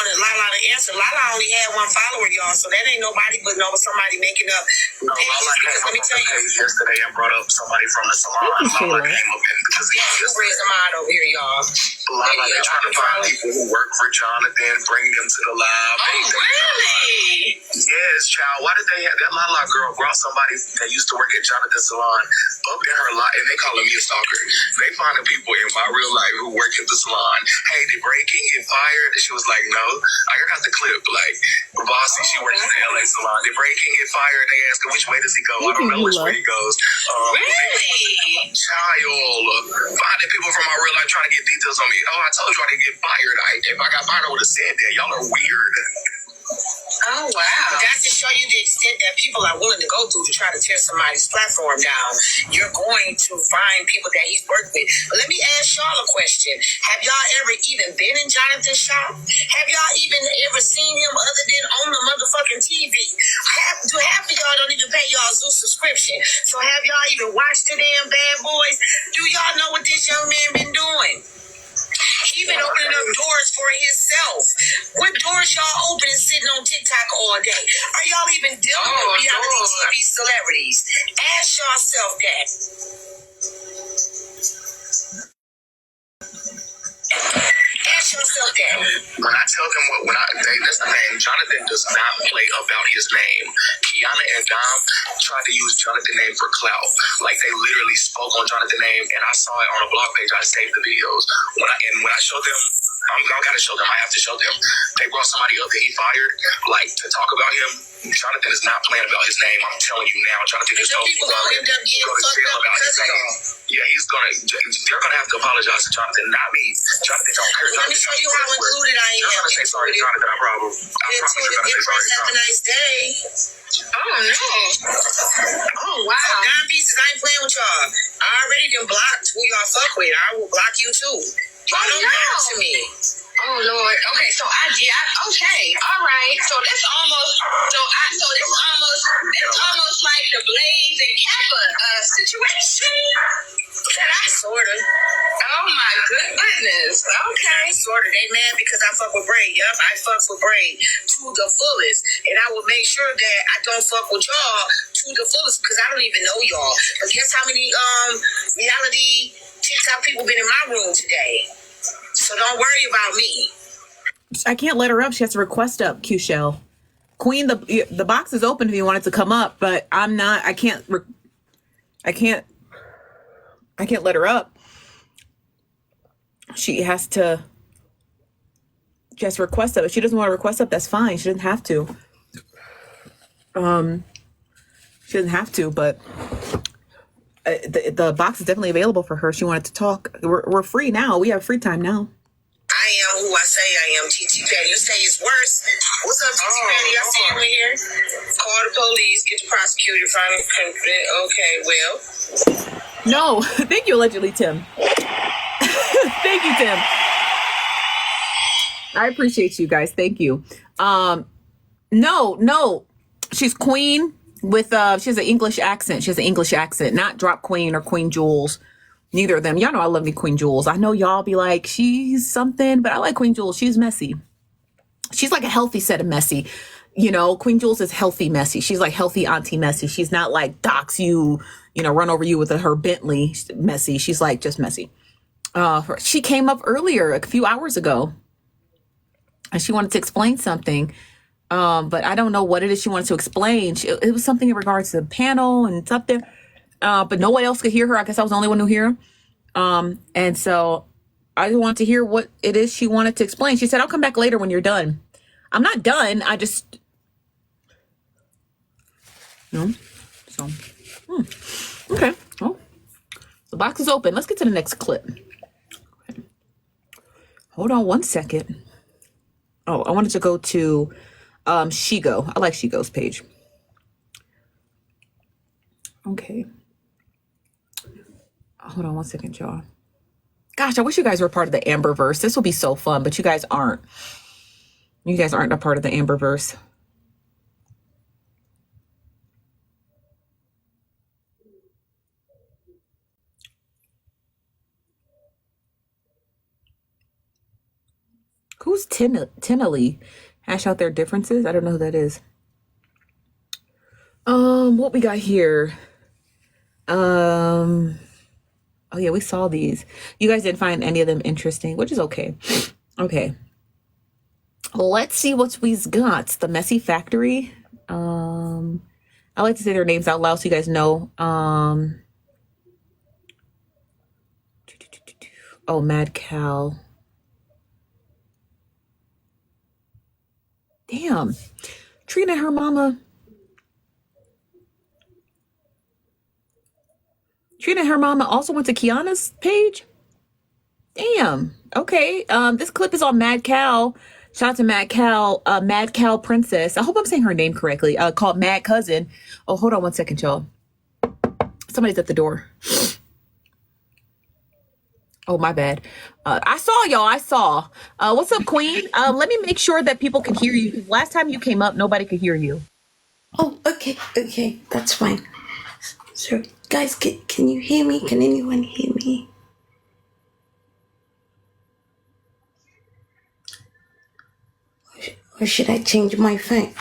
G: Lala to answer. Lala only had one follower, y'all, so that ain't nobody but somebody making up pages. Because let me tell you, yesterday I brought up somebody from the salon. Lala came up and because you raised them out over here, y'all. Lala, they're trying to find people who work for Jonathan, bring them to the live. Oh, really? Yes, child. Why did they have that Lala girl brought somebody that used to work at Jonathan's salon up in her lot, and they calling me a stalker. They finding people in my real life who work at the salon. Hey, did Bray King get fired? And she was like, no. I got the clip. Like, Bossy, she works in the LA salon. Did Bray King get fired? They asked her, which way does he go? I don't know which way he goes. Really? Child. Finding people from my real life trying to get details on me. Oh, I told you I didn't get fired. If I got fired, I would have said that. Y'all are weird. Oh, wow. That's to show you the extent that people are willing to go through to try to tear somebody's platform down. You're going to find people that he's worked with. But let me ask y'all a question. Have y'all ever even been in Jonathan's shop? Have y'all even ever seen him other than on the motherfucking TV? Half of y'all don't even pay y'all Zoo subscription. So have y'all even watched the damn Bad Boys? Do y'all know what this young man been doing? He been opening up doors for himself. What doors y'all opening sitting on TikTok all day? Are y'all even dealing with reality TV celebrities? Ask yourself that. Ask yourself that. When I tell them that's the thing. Jonathan does not play about his name.
D: Kiana and Dom tried to use Jonathan's name for clout. Like, they literally spoke on Jonathan's name, and I saw it on a blog page. I saved the videos. When I showed them, I gotta show them. I have to show them. They brought somebody up that he fired, like, to talk about him. Jonathan is not playing about his name. I'm telling you now. Jonathan just told people gonna end up getting fucked up about his name. Yeah, they're gonna have to apologize to Jonathan, not me. Jonathan don't care. Let me show you how included I am. You're gonna say sorry to Jonathan, I promise. I promise you're gonna say sorry to Jonathan. Have a nice day. Oh no. Oh wow. Nine pieces, I ain't playing with y'all. I already done blocked who y'all fuck with. I will block you too. Y'all don't matter to me. Oh Lord. Okay, so okay, all right. So that's almost it's almost like the Blaze and Kappa situation. Sort of. Oh my goodness. Okay. Sort of. They mad because I fuck with Braid. Yup, I fuck with Braid to the fullest. And I will make sure that I don't fuck with y'all to the fullest because I don't even know y'all. But guess how many reality TikTok people been in my room today? So don't worry about me.
A: I can't let her up. She has to request up, Q-Shell. Queen, the box is open if you want it to come up, but I'm not. I can't let her up. She has to just request up. If she doesn't want to request up, that's fine. She doesn't have to. She doesn't have to, but the box is definitely available for her. She wanted to talk. We're free now. We have free time now.
I: I am who I say I am, TT Petty. You say it's worse. What's up, TT Petty? I see you in here. Call the police, get the prosecutor, find him. Okay, well.
A: No, thank you, allegedly, Tim. Thank you, Tim. I appreciate you guys. Thank you. No. She's Queen with she has an English accent. She has an English accent, not Drop Queen or Queen Jules. Neither of them. Y'all know I love me Queen Jules. I know y'all be like, she's something, but I like Queen Jules. She's messy. She's like a healthy set of messy. You know, Queen Jules is healthy messy. She's like healthy auntie messy. She's not like dox you, run over you with her Bentley messy. She's like just messy. She came up earlier, a few hours ago, and she wanted to explain something. But I don't know what it is she wanted to explain. It was something in regards to the panel and something. But no one else could hear her. I guess I was the only one who hear her. And so I just wanted to hear what it is she wanted to explain. She said, I'll come back later when you're done. I'm not done. I just... No. So, okay. Well, the box is open. Let's get to the next clip. Okay. Hold on one second. Oh, I wanted to go to Shigo. I like Shigo's page. Okay. Hold on one second, y'all. Gosh, I wish you guys were part of the Amberverse. This will be so fun, but you guys aren't. You guys aren't a part of the Amberverse. Who's Tinley? Hash out their differences? I don't know who that is. What we got here? Oh yeah, we saw these. You guys didn't find any of them interesting, which is okay. Okay. Let's see what we've got. The Messy Factory. I like to say their names out loud so you guys know. Oh, Mad Cow. Damn. Trina, her mama. Trina, her mama also went to Kiana's page. Damn. Okay. This clip is on Mad Cow. Shout out to Mad Cow Princess. I hope I'm saying her name correctly. Called Mad Cousin. Oh, hold on one second, y'all. Somebody's at the door. Oh, my bad. I saw y'all. I saw. What's up, Queen? Let me make sure that people can hear you. Last time you came up, nobody could hear you.
O: Oh, okay. That's fine. So, guys, can you hear me? Can anyone hear me? Or should I change my phone?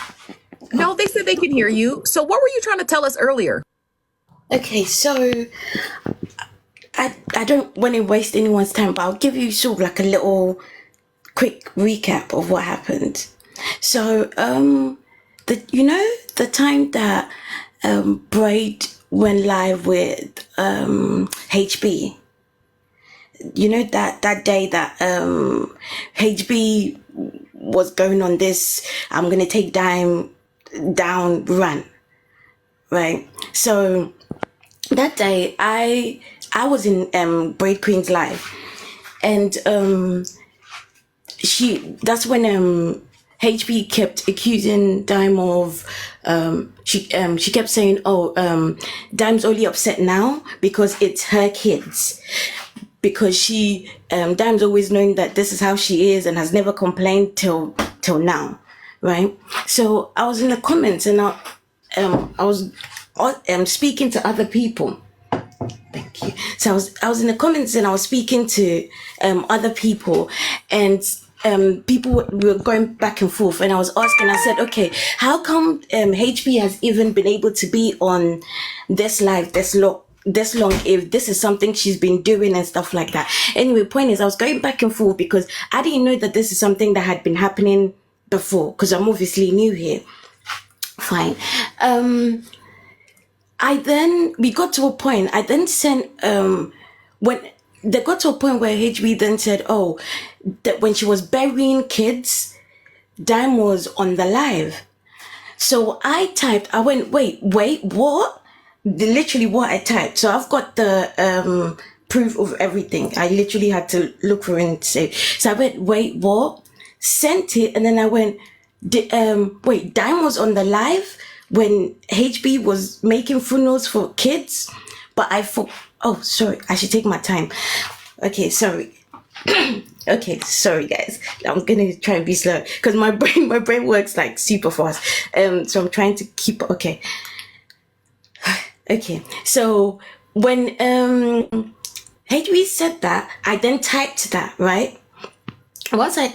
A: No, they said they can hear you. So what were you trying to tell us earlier?
O: Okay, so I don't want to waste anyone's time, but I'll give you sort of like a little quick recap of what happened. So, the the time that Braid went live with HB. That day that HB was going on this I'm gonna take Dime down run, right? So that day I was in Braid Queen's live, and that's when HB kept accusing Dime of she kept saying, Dime's only upset now because it's her kids, because she Dime's always known that this is how she is and has never complained till now, right? So I was in the comments and I was speaking to other people. Thank you. So I was in the comments and I was speaking to other people, and people were going back and forth, and I was asking, I said, okay, how come HB has even been able to be on this live this long if this is something she's been doing and stuff like that? Anyway, point is I was going back and forth because I didn't know that this is something that had been happening before, because I'm obviously new here. Fine. We got to a point, I then sent, when they got to a point where HB then said, that when she was burying kids, Dime was on the live. So I went, wait, what? Literally what I typed. So I've got the proof of everything. I literally had to look for it and say. So I went, wait, what? Sent it, and then I went, wait, Dime was on the live when HB was making funerals for kids, but sorry, I should take my time. Okay, sorry. Okay, sorry guys. I'm gonna try and be slow because my brain works like super fast. So I'm trying to keep. Okay. So when HB said that, I then typed that, right? Once I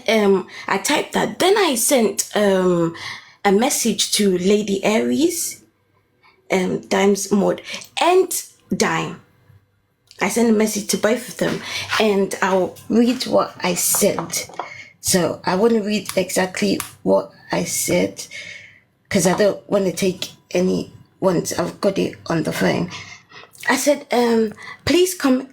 O: typed that, then I sent a message to Lady Aries, Dime's mod, and Dime. I sent a message to both of them, and I'll read what I said. So I want to read exactly what I said because I don't want to take any once I've got it on the phone. I said, please come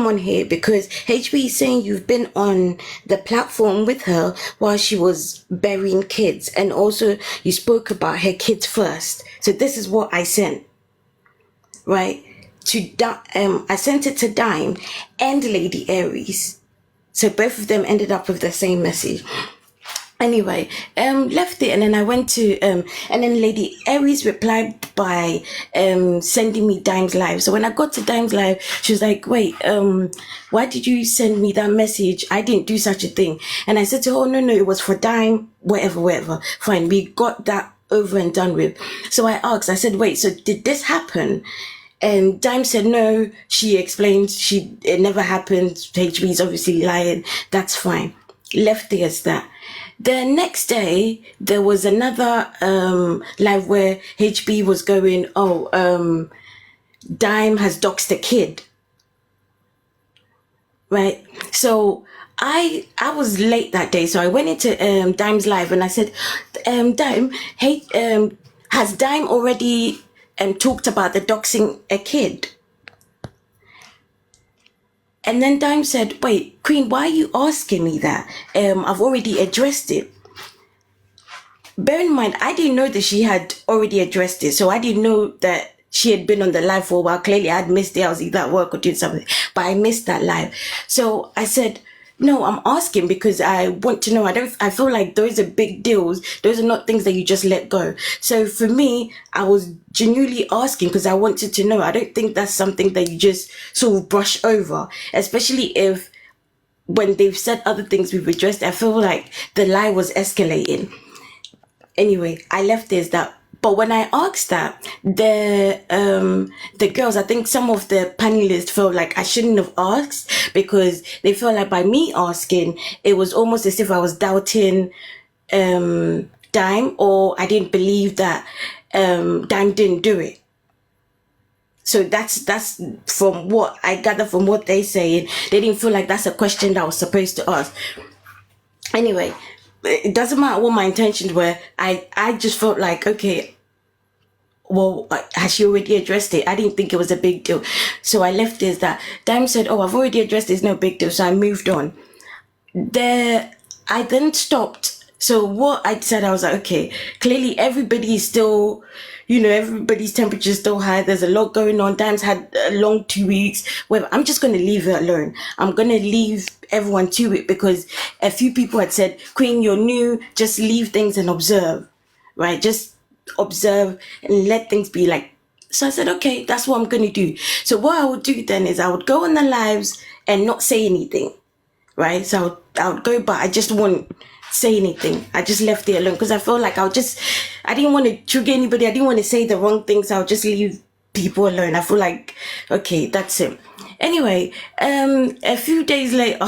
O: on here because HB is saying you've been on the platform with her while she was burying kids, and also you spoke about her kids first. So this is what I sent, right? I sent it to Dime and Lady Aries. So both of them ended up with the same message. Anyway, left it, and then I went to and then Lady Aries replied by sending me Dime's live. So when I got to Dime's live, she was like, wait, why did you send me that message? I didn't do such a thing. And I said to her, oh, no, it was for Dime, whatever. Fine, we got that over and done with. So I asked, I said, wait, so did this happen? And Dime said no. She explained it never happened. HB's obviously lying. That's fine. Left it as that. The next day, there was another live where HB was going, Dime has doxed a kid. Right? So I was late that day, so I went into Dime's live and I said, Dime, hey, has Dime already talked about the doxing a kid? And then Dime said, wait, Queen, why are you asking me that? I've already addressed it. Bear in mind, I didn't know that she had already addressed it. So I didn't know that she had been on the live for a while. Clearly, I had missed it. I was either at work or doing something. But I missed that live. So I said, no, I'm asking because I want to know. I feel like those are big deals. Those are not things that you just let go. So for me, I was genuinely asking because I wanted to know. I don't think that's something that you just sort of brush over, especially if when they've said other things we've addressed, I feel like the lie was escalating. Anyway, I left this that. But when I asked that, the girls, I think some of the panelists felt like I shouldn't have asked because they felt like by me asking, it was almost as if I was doubting Dime, or I didn't believe that Dime didn't do it. So that's from what I gather from what they saying. They didn't feel like that's a question that I was supposed to ask. Anyway, it doesn't matter what my intentions were. I just felt like, okay, well, has she already addressed it? I didn't think it was a big deal. So I left it as that. Dime said, oh, I've already addressed it, it's no big deal. So I moved on. I then stopped. So what I said, I was like, okay, clearly everybody is still, everybody's temperature is still high. There's a lot going on. Dime's had a long 2 weeks. Well, I'm just going to leave it alone. I'm going to leave everyone to it because a few people had said, Queen, you're new. Just leave things and observe, right? Just observe and let things be like. So I said, okay, that's what I'm going to do. So what I would do then is I would go on the lives and not say anything. Right, so I would go, but I just wouldn't say anything. I just left it alone because I felt like I didn't want to trigger anybody. I didn't want to say the wrong things. I would just leave people alone. I feel like, okay, that's it. Anyway, a few days later,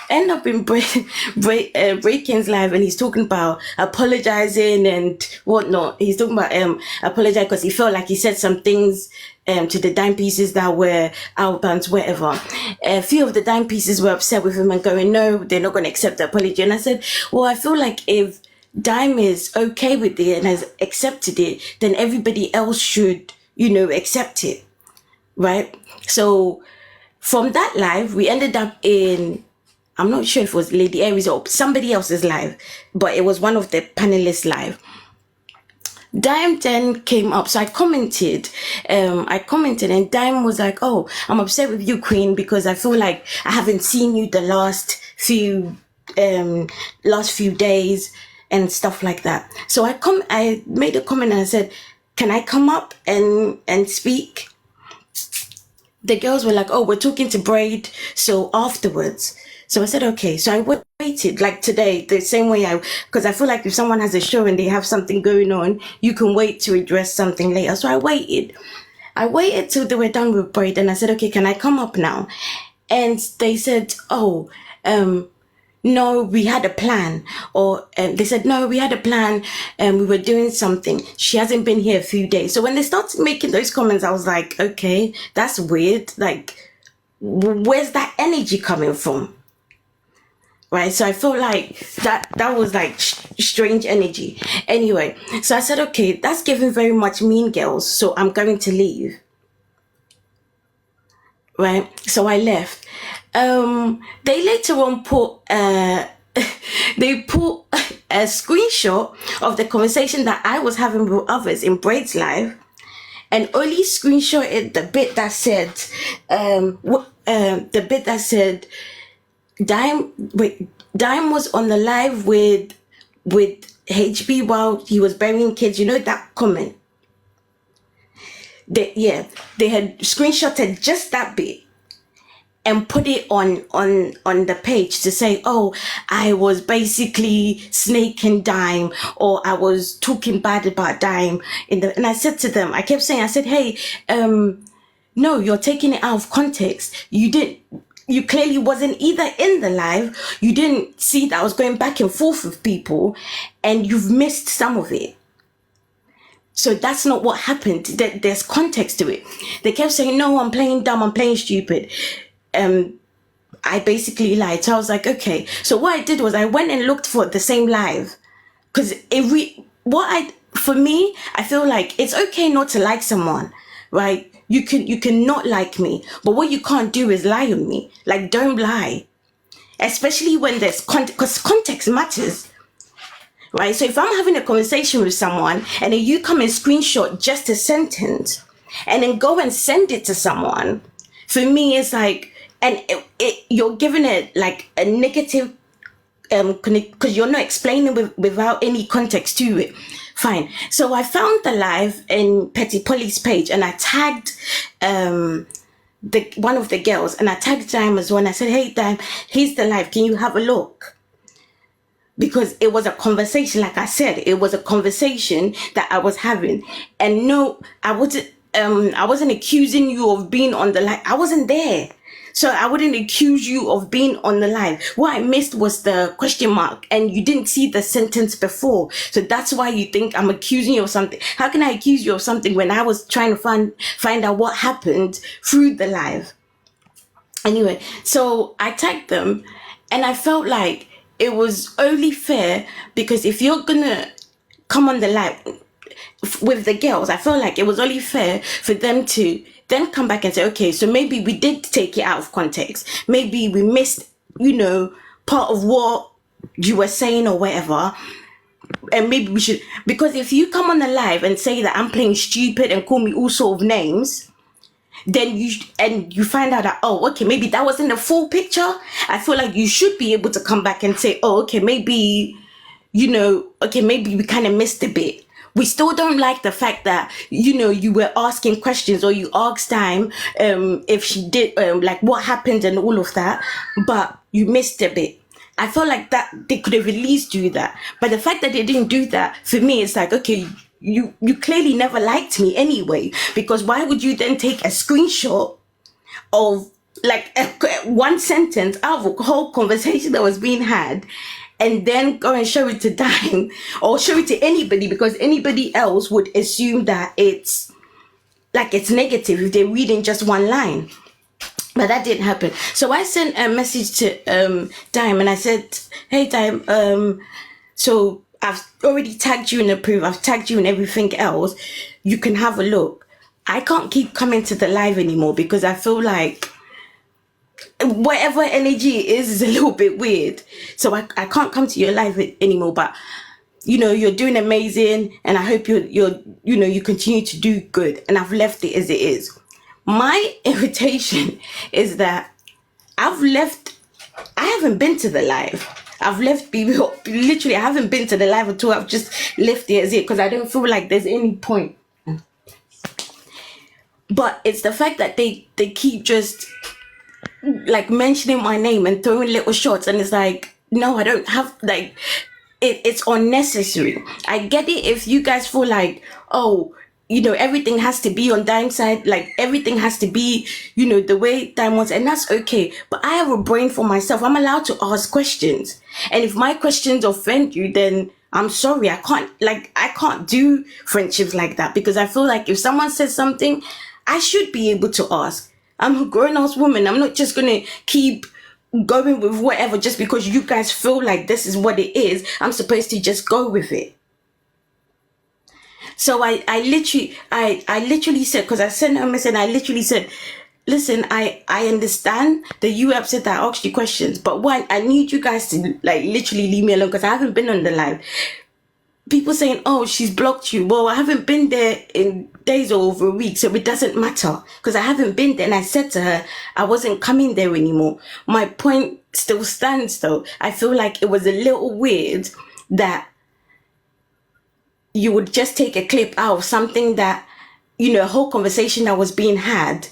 O: end up in Breakin's live, and he's talking about apologizing and whatnot. He's talking about apologize because he felt like he said some things to the dime pieces that were outbound, whatever. A few of the dime pieces were upset with him and going, no, they're not going to accept the apology. And I said, well, I feel like if Dime is okay with it and has accepted it, then everybody else should, accept it, right? So from that live, we ended up in, I'm not sure if it was Lady Aries or somebody else's live, but it was one of the panelists live. Dime then came up, so I commented and Dime was like, oh, I'm upset with you, Queen, because I feel like I haven't seen you the last few days and stuff like that. So I made a comment and I said, can I come up and speak? The girls were like, oh, we're talking to Braid, so afterwards. So I said, okay. So I waited, like today, the same way because I feel like if someone has a show and they have something going on, you can wait to address something later. So I waited till they were done with Braid, and I said, okay, can I come up now? And they said, oh, no, we had a plan. Or they said, no, we had a plan and we were doing something. She hasn't been here a few days. So when they started making those comments, I was like, okay, that's weird. Like, where's that energy coming from? Right, so I felt like that was like strange energy. Anyway, so I said, okay, that's giving very much Mean Girls, so I'm going to leave. Right, so I left. They later on put they put a screenshot of the conversation that I was having with others in Braid's live, and only screenshotted the bit that said Dime was on the live with HB while he was burying kids. You know that comment? They had screenshotted just that bit and put it on the page to say, oh, I was basically snaking Dime, or I was talking bad about Dime. And I said to them, I kept saying, I said, hey, no, you're taking it out of context. You clearly wasn't either in the live, you didn't see that I was going back and forth with people, and you've missed some of it. So that's not what happened. There's context to it. They kept saying, no, I'm playing dumb, I'm playing stupid. I basically lied. So I was like, okay. So what I did was I went and looked for the same live. Because for me, I feel like it's okay not to like someone, right? You can not like me, but what you can't do is lie on me. Like, don't lie, especially when there's because context matters, right? So if I'm having a conversation with someone and then you come and screenshot just a sentence and then go and send it to someone, for me it's like, and you're giving it like a negative, because you're not explaining without any context to it. Fine. So I found the live in Petty Polly's page and I tagged one of the girls, and I tagged Dime as well. And I said, hey, Dime, here's the live. Can you have a look? Because it was a conversation, like I said, it was a conversation that I was having. And no, I wasn't accusing you of being on the live. I wasn't there. So I wouldn't accuse you of being on the line. What I missed was the question mark, and you didn't see the sentence before. So that's why you think I'm accusing you of something. How can I accuse you of something when I was trying to find out what happened through the live? Anyway, so I tagged them, and I felt like it was only fair because if you're gonna come on the live with the girls, I feel like it was only fair for them to then come back and say, okay, so maybe we did take it out of context. Maybe we missed, part of what you were saying or whatever. And maybe we should, because if you come on the live and say that I'm playing stupid and call me all sort of names, then you find out that, oh, okay, maybe that wasn't the full picture. I feel like you should be able to come back and say, oh, okay, maybe, okay, maybe we kind of missed a bit. We still don't like the fact that, you were asking questions or you asked time if she did, like what happened and all of that, but you missed a bit. I felt like that they could have at least do that. But the fact that they didn't do that, for me, it's like, okay, you clearly never liked me anyway, because why would you then take a screenshot of like one sentence out of a whole conversation that was being had and then go and show it to Dime or show it to anybody, because anybody else would assume that it's negative if they're reading just one line. But that didn't happen. So I sent a message to Dime and I said, hey Dime, so I've already tagged you in the proof, I've tagged you in everything else. You can have a look. I can't keep coming to the live anymore because I feel like whatever energy it is a little bit weird. So I can't come to your live anymore. But you're doing amazing and I hope you continue to do good. And I've left it as it is. My irritation is that I haven't been to the live. I've left people, literally, I haven't been to the live at all. I've just left it as it because I don't feel like there's any point. But it's the fact that they keep just like mentioning my name and throwing little shots, and it's like, no, I don't have, like, it's unnecessary. I get it if you guys feel like, oh, everything has to be on Dime's side, like everything has to be, the way Dime wants, and that's okay. But I have a brain for myself. I'm allowed to ask questions. And if my questions offend you, then I'm sorry. I can't do friendships like that, because I feel like if someone says something, I should be able to ask. I'm a grown-ass woman. I'm not just going to keep going with whatever just because you guys feel like this is what it is. I'm supposed to just go with it. So I literally said, because I sent her a message and I literally said, listen, I understand that you were upset that I asked you questions, but one, I need you guys to like literally leave me alone because I haven't been on the live. People saying, oh, she's blocked you. Well, I haven't been there in days or over a week, so it doesn't matter because I haven't been there. And I said to her, I wasn't coming there anymore. My point still stands though. I feel like it was a little weird that you would just take a clip out of something that, a whole conversation that was being had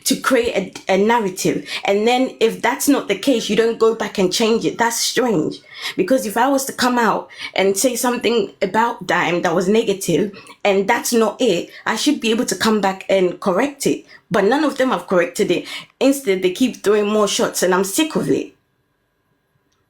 O: to create a narrative. And then if that's not the case, you don't go back and change it. That's strange. Because if I was to come out and say something about Dime that was negative and that's not it, I should be able to come back and correct it. But none of them have corrected it. Instead, they keep throwing more shots and I'm sick of it.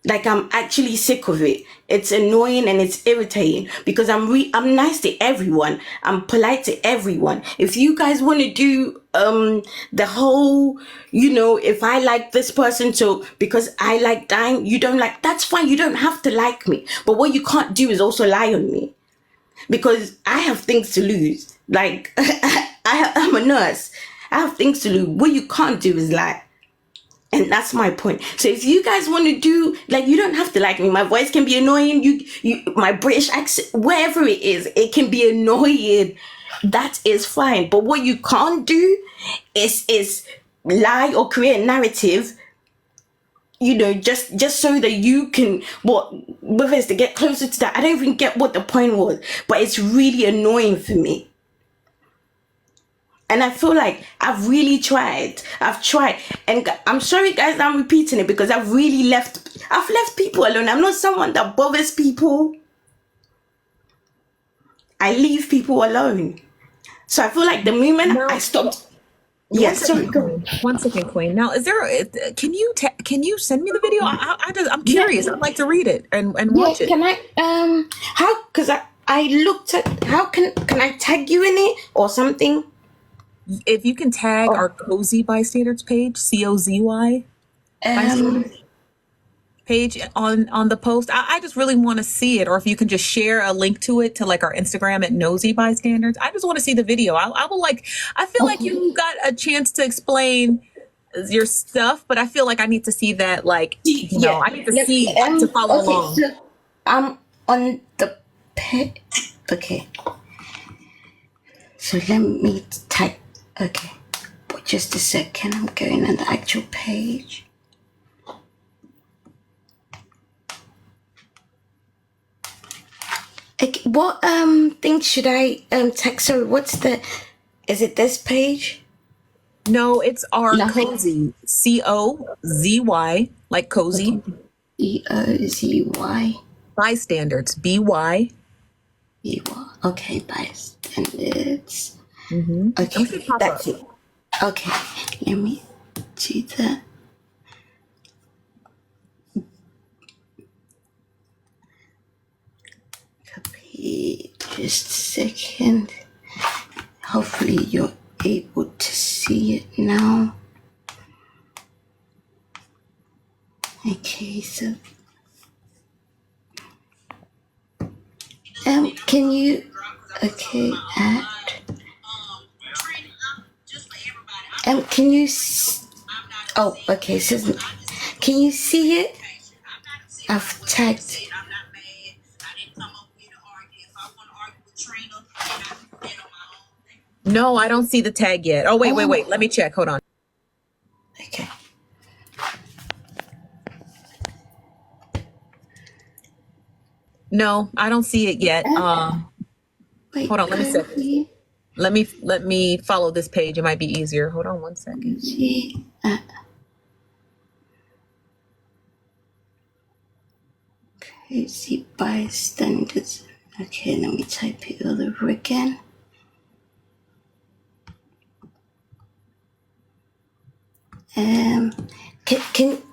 O: Like, I'm actually sick of it. It's annoying and it's irritating because I'm nice to everyone. I'm polite to everyone. If you guys want to do the whole, if I like this person, so because I like Dime, you don't like, that's fine. You don't have to like me. But what you can't do is also lie on me because I have things to lose. Like, I'm a nurse. I have things to lose. What you can't do is lie. And that's my point. So if you guys want to do, like, you don't have to like me. My voice can be annoying. My British accent, wherever it is, it can be annoying. That is fine. But what you can't do is lie or create a narrative, just so that you can, whether it's to get closer to that. I don't even get what the point was, but it's really annoying for me. And I feel like I've really tried. I've tried. And I'm sorry, guys, I'm repeating it because I've left people alone. I'm not someone that bothers people. I leave people alone. So I feel like the moment I stopped. Yes, sorry, go on.
A: 1 second, Queen. Now, is there? Can you send me the video? I'm curious. I'd like to read it and watch it.
O: Can I? How? Because I looked at. How can I tag you in it or something?
A: If you can tag our Cozy Bystanders page, COZY. page on the post? I just really want to see it, or if you can just share a link to it to like our Instagram at Nosy Bystanders. I just want to see the video. I will like. I feel like you got a chance to explain your stuff, but I feel like I need to see that. Like, you know, I need to see to follow along.
O: So I'm on the page. Okay. So let me type. Okay. But just a second. I'm going on the actual page. Okay, what thing should I text? Sorry, what's the? Is it this page?
A: No, it's our
O: Nothing.
A: Cozy. COZY, like cozy.
O: COZY.
A: Bystanders. BY.
O: Okay, bystanders.
A: Okay,
O: that's it. Okay, let me do that. Copy. Just a second. Hopefully you're able to see it now. Okay, so can you add can you okay, so can you see it? I've tagged.
A: No, I don't see the tag yet. Oh, wait. Let me check. Hold on.
O: Okay.
A: No, I don't see it yet.
O: Wait,
A: hold on, let me see. Let me follow this page. It might be easier. Hold on 1 second.
O: Crazy bystanders. Okay, let me type it all over again.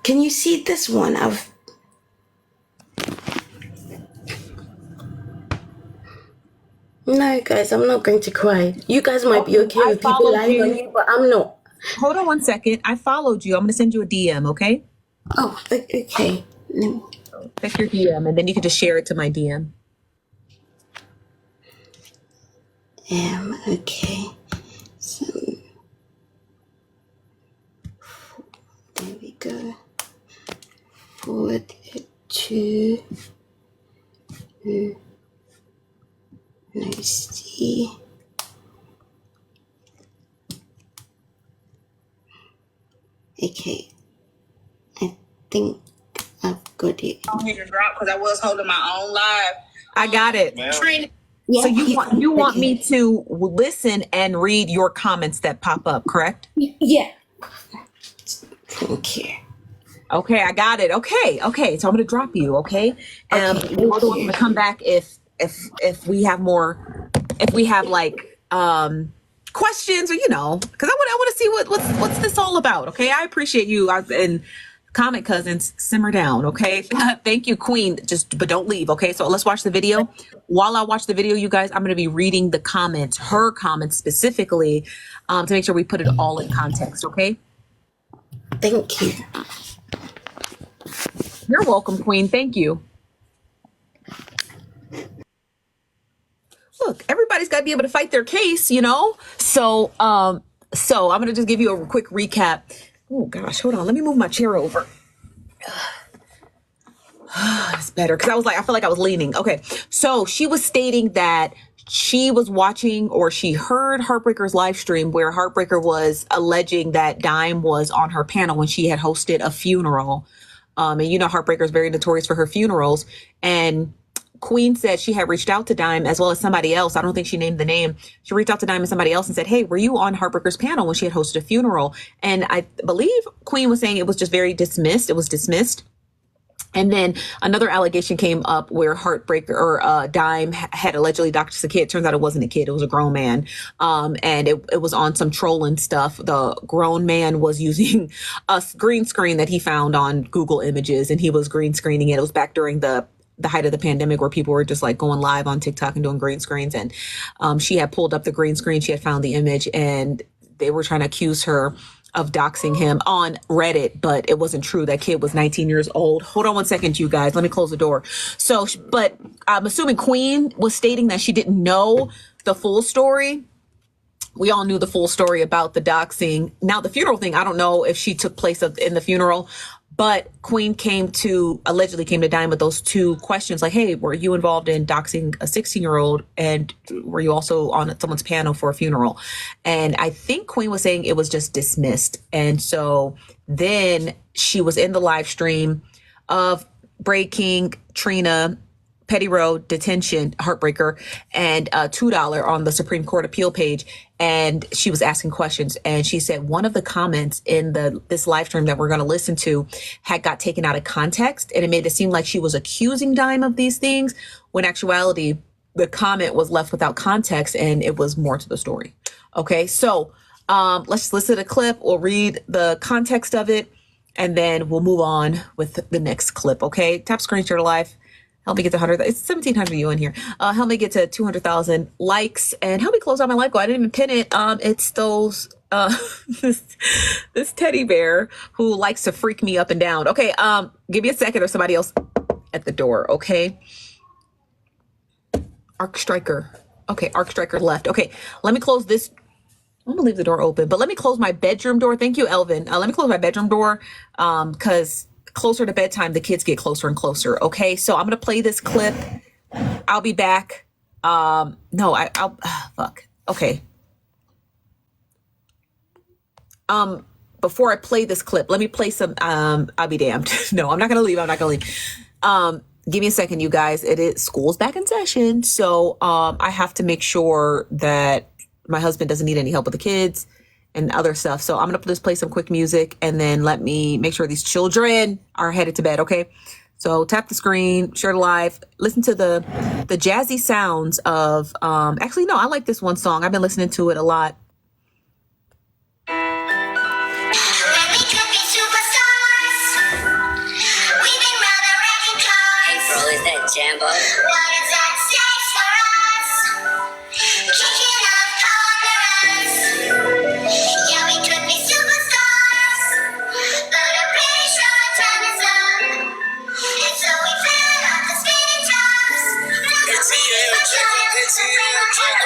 O: Can you see this one? No, guys, I'm not going to cry. You guys might be okay with people lying on you, but I'm not.
A: Hold on 1 second. I followed you. I'm going to send you a DM, okay?
O: Oh, okay.
A: Check your DM, and then you can just share it to my DM.
O: Okay. So, there we go. Forward it to Nosy. Okay. I think I've got it.
C: I don't need to drop because I was holding my own live.
A: I got it.
C: Trina.
A: So you want me to listen and read your comments that pop up, correct?
O: Yeah. Thank you.
A: Okay, I got it. Okay. So I'm gonna drop you. Okay. You're more than welcome to come back if we have more, if we have like questions, or because I want to see what's this all about. Okay, I appreciate you. And comment cousins, simmer down. Okay. Thank you, Queen. But don't leave. Okay. So let's watch the video. While I watch the video, you guys, I'm going to be reading the comments, her comments specifically, to make sure we put it all in context. Okay.
O: Thank you.
A: You're welcome, Queen. Thank you. Look, everybody's got to be able to fight their case, So I'm going to just give you a quick recap. Oh gosh, hold on. Let me move my chair over. It's better because I feel like I was leaning. Okay. So she was stating that she was watching, or she heard Heartbreaker's live stream where Heartbreaker was alleging that Dime was on her panel when she had hosted a funeral. And Heartbreaker is very notorious for her funerals. And Queen said she had reached out to Dime as well as somebody else. I don't think she named the name. She reached out to Dime and somebody else and said, hey, were you on Heartbreaker's panel when she had hosted a funeral? And I believe Queen was saying it was just very dismissed. It was dismissed. And then another allegation came up where Heartbreaker or Dime had allegedly doxed a kid. Turns out it wasn't a kid. It was a grown man. And it was on some trolling stuff. The grown man was using a green screen that he found on Google Images, and he was green screening it. It was back during the height of the pandemic where people were just like going live on TikTok and doing green screens. And she had pulled up the green screen. She had found the image, and they were trying to accuse her of doxing him on Reddit, but it wasn't true. That kid was 19 years old. Hold on one second, you guys. Let me close the door. So, but I'm assuming Queen was stating that she didn't know the full story. We all knew the full story about the doxing. Now, the funeral thing, I don't know if she took place in the funeral, but Queen allegedly came to dime with those two questions. Like, hey, were you involved in doxing a 16-year-old? And were you also on someone's panel for a funeral? And I think Queen was saying it was just dismissed. And so then she was in the live stream of Breaking Trina Petty Road detention, heartbreaker, and $2 on the Supreme Court appeal page. And she was asking questions. And she said one of the comments in this live stream that we're going to listen to had got taken out of context. And it made it seem like she was accusing Dime of these things, when actuality, the comment was left without context and it was more to the story. Okay, so let's listen to the clip. We'll read the context of it, and then we'll move on with the next clip. Okay, tap screen share live. Help me get to 100. It's 1,700 of you in here. Help me get to 200,000 likes, and help me close out my live goal. I didn't even pin it. It's those this teddy bear who likes to freak me up and down. Okay, give me a second, or somebody else at the door. Okay, Arc Striker. Okay, Arc Striker left. Okay, let me close this. I'm gonna leave the door open, but let me close my bedroom door. Thank you, Elvin. Let me close my bedroom door, because closer to bedtime, the kids get closer and closer. Okay, so I'm gonna play this clip. I'll be back. I'll fuck. Okay. Before I play this clip, let me play some. I'll be damned. No, I'm not gonna leave. Give me a second, you guys. School's back in session, so I have to make sure that my husband doesn't need any help with the kids and other stuff. So I'm going to just play some quick music, and then let me make sure these children are headed to bed. Okay. So tap the screen, share the live, listen to the jazzy sounds of, actually, no, I like this one song. I've been listening to it a lot.
P: Jambo. What is that says for us? Kicking up corners. Yeah, we could be superstars, but a pretty short time is up. And so we fell off the spinning tops.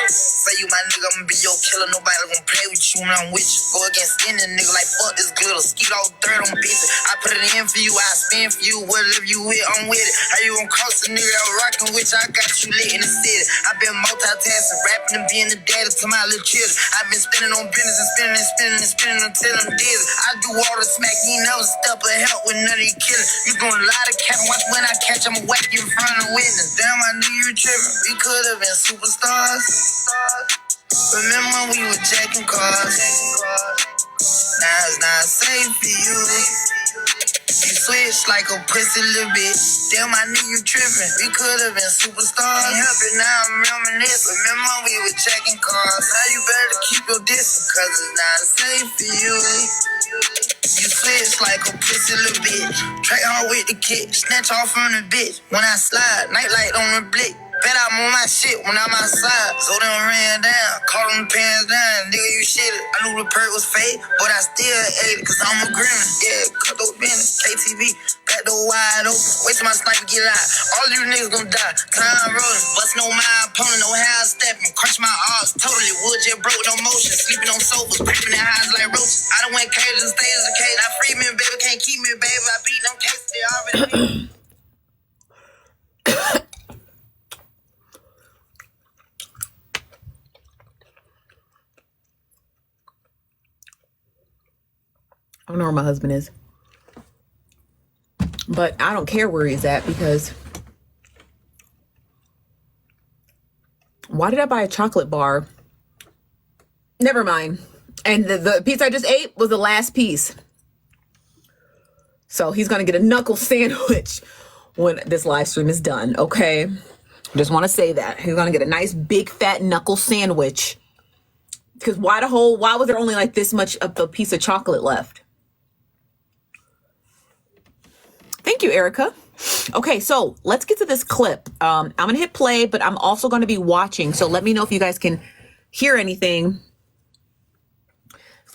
Q: Say you my nigga, I'ma be your killer. Nobody gonna play with you when I'm with you. Go against any nigga like fuck this glitter. Skeet all third on bitches. I put it in for you, I spin for you. Whatever you with, I'm with it. How you gonna cross a nigga I'm rockin' with? I got you lit in the city. I been multitasking, rapping and being the daddy to my little children. I been spinning on business and spinning until I'm dizzy. I do all the smack, you never step or help with none of you killers. You gonna lie to cap, watch when I catch, I'ma whack you in front of witness. Damn, I knew you tripping. We could have been superstars. Remember we were jacking cars. Now it's not safe for you. You switch like a pussy little bitch. Damn, I knew you tripping. We could have been superstars. Can't help it now, I'm reminiscing. Remember we were checking cars. Now you better keep your distance, cause it's not safe for you. You switch like a pussy little bitch. Track hard with the kick, snatch off from the bitch. When I slide, nightlight on the blick. Bet I'm on my shit when I'm outside. So them ran down, caught them pants down. Nigga, you shit it. I knew the perk was fake, but I still ate it, cause I'm a grin. Yeah, cut those business, KTV, back door wide open. Wait till my sniper get out. All you niggas gon' die. Time rolling, bustin' on my opponent, no how stepping. Crunch my arms, totally wood jet broke, no motion. Sleeping on sofas, creeping in highs like roaches. I done went cages and stays in cage. Now free me, baby, can't keep me, baby. I beat them cases, they already beat.
A: I don't know where my husband is, but I don't care where he's at, because why did I buy a chocolate bar? Never mind. And the piece I just ate was the last piece. So he's going to get a knuckle sandwich when this live stream is done. Okay. Just want to say that he's going to get a nice big fat knuckle sandwich, because why was there only like this much of a piece of chocolate left? Thank you, Erica. Okay, so let's get to this clip. I'm going to hit play, but I'm also going to be watching. So let me know if you guys can hear anything.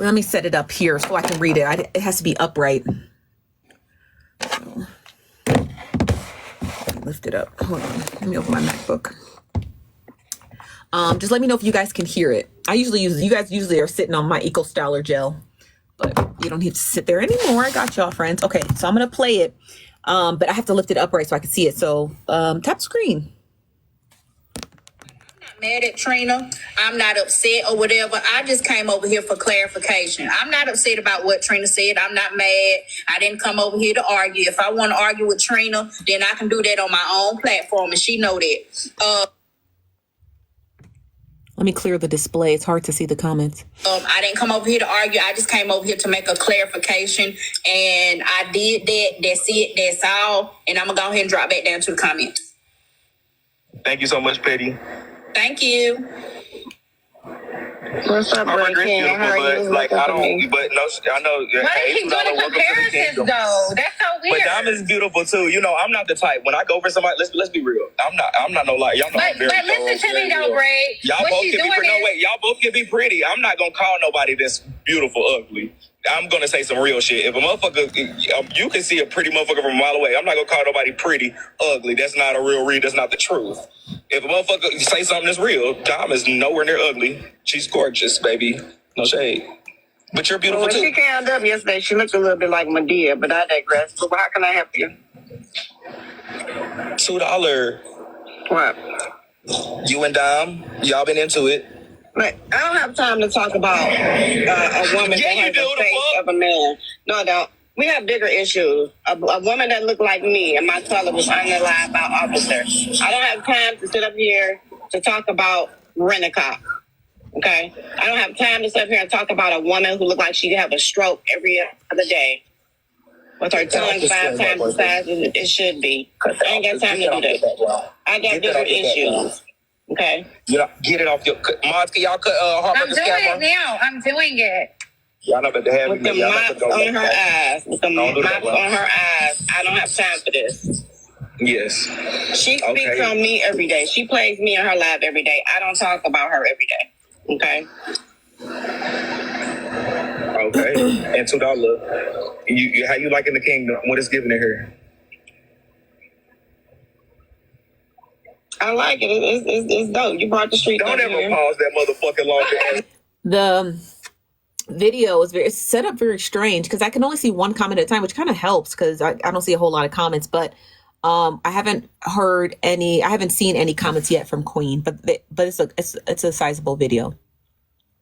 A: Let me set it up here so I can read it. It has to be upright. So, lift it up. Hold on. Let me open my MacBook. Just let me know if you guys can hear it. You guys usually are sitting on my Eco Styler gel, but you don't need to sit there anymore. I got y'all, friends. Okay, so I'm going to play it, but I have to lift it upright so I can see it. So tap screen.
R: Mad at Trina. I'm not upset or whatever. I just came over here for clarification. I'm not upset about what Trina said. I'm not mad. I didn't come over here to argue. If I want to argue with Trina, then I can do that on my own platform, and she know that.
A: Let me clear the display. It's hard to see the comments.
R: I didn't come over here to argue. I just came over here to make a clarification, and I did that. That's it. That's all. And I'm going to go ahead and drop back down to the comments.
L: Thank you so much, Petty.
R: Thank you.
G: What's up,
L: Margaret's
G: King? How are you?
L: like, I don't, but no, I know.
R: Why do you keep doing the comparisons, though? That's so weird.
L: But Diamond's beautiful too. You know, I'm not the type. When I go for somebody, let's be real. I'm not no lie. Y'all know I'm very.
R: But listen to me though, Bray.
L: Y'all both can be pretty. No, wait. Y'all both can be pretty. I'm not gonna call nobody that's beautiful ugly. I'm gonna say some real shit. If a motherfucker, you can see a pretty motherfucker from a mile away. I'm not gonna call nobody pretty ugly. That's not a real read. That's not the truth. If a motherfucker say something that's real, Dom is nowhere near ugly. She's gorgeous, baby. No shade. But you're beautiful too.
G: When she came up yesterday, she looked a little bit like Medea, but I digress. So how can I help you?
L: $2.
G: What?
L: You and Dom, y'all been into it.
G: But I don't have time to talk about a woman that has the face of a man. No, I don't. We have bigger issues. A woman that looked like me and my color was unalive by officer. I don't have time to sit up here to talk about rent-a-cop. Okay? I don't have time to sit up here and talk about a woman who looked like she'd have a stroke every other day with her tongue 5 times the size it should be. I ain't got time to do that. I got bigger issues. Okay.
L: Get it off your mods. Can y'all cut Harper's camera?
R: I'm doing it now. I'm doing it.
L: Y'all know that they have
G: with the mops on her eyes. With the mops on her eyes. I don't have time for this.
L: Yes.
G: She speaks on me every day. She plays me in her live every day. I don't talk about her every day. Okay.
L: Okay. And $2. You how you liking the kingdom? What is given to her?
G: I like it. It's dope. You brought the street.
L: Don't ever pause that motherfucking long.
A: The video is it's set up very strange because I can only see one comment at a time, which kind of helps because I don't see a whole lot of comments. But I haven't seen any comments yet from Queen. But it's a sizable video.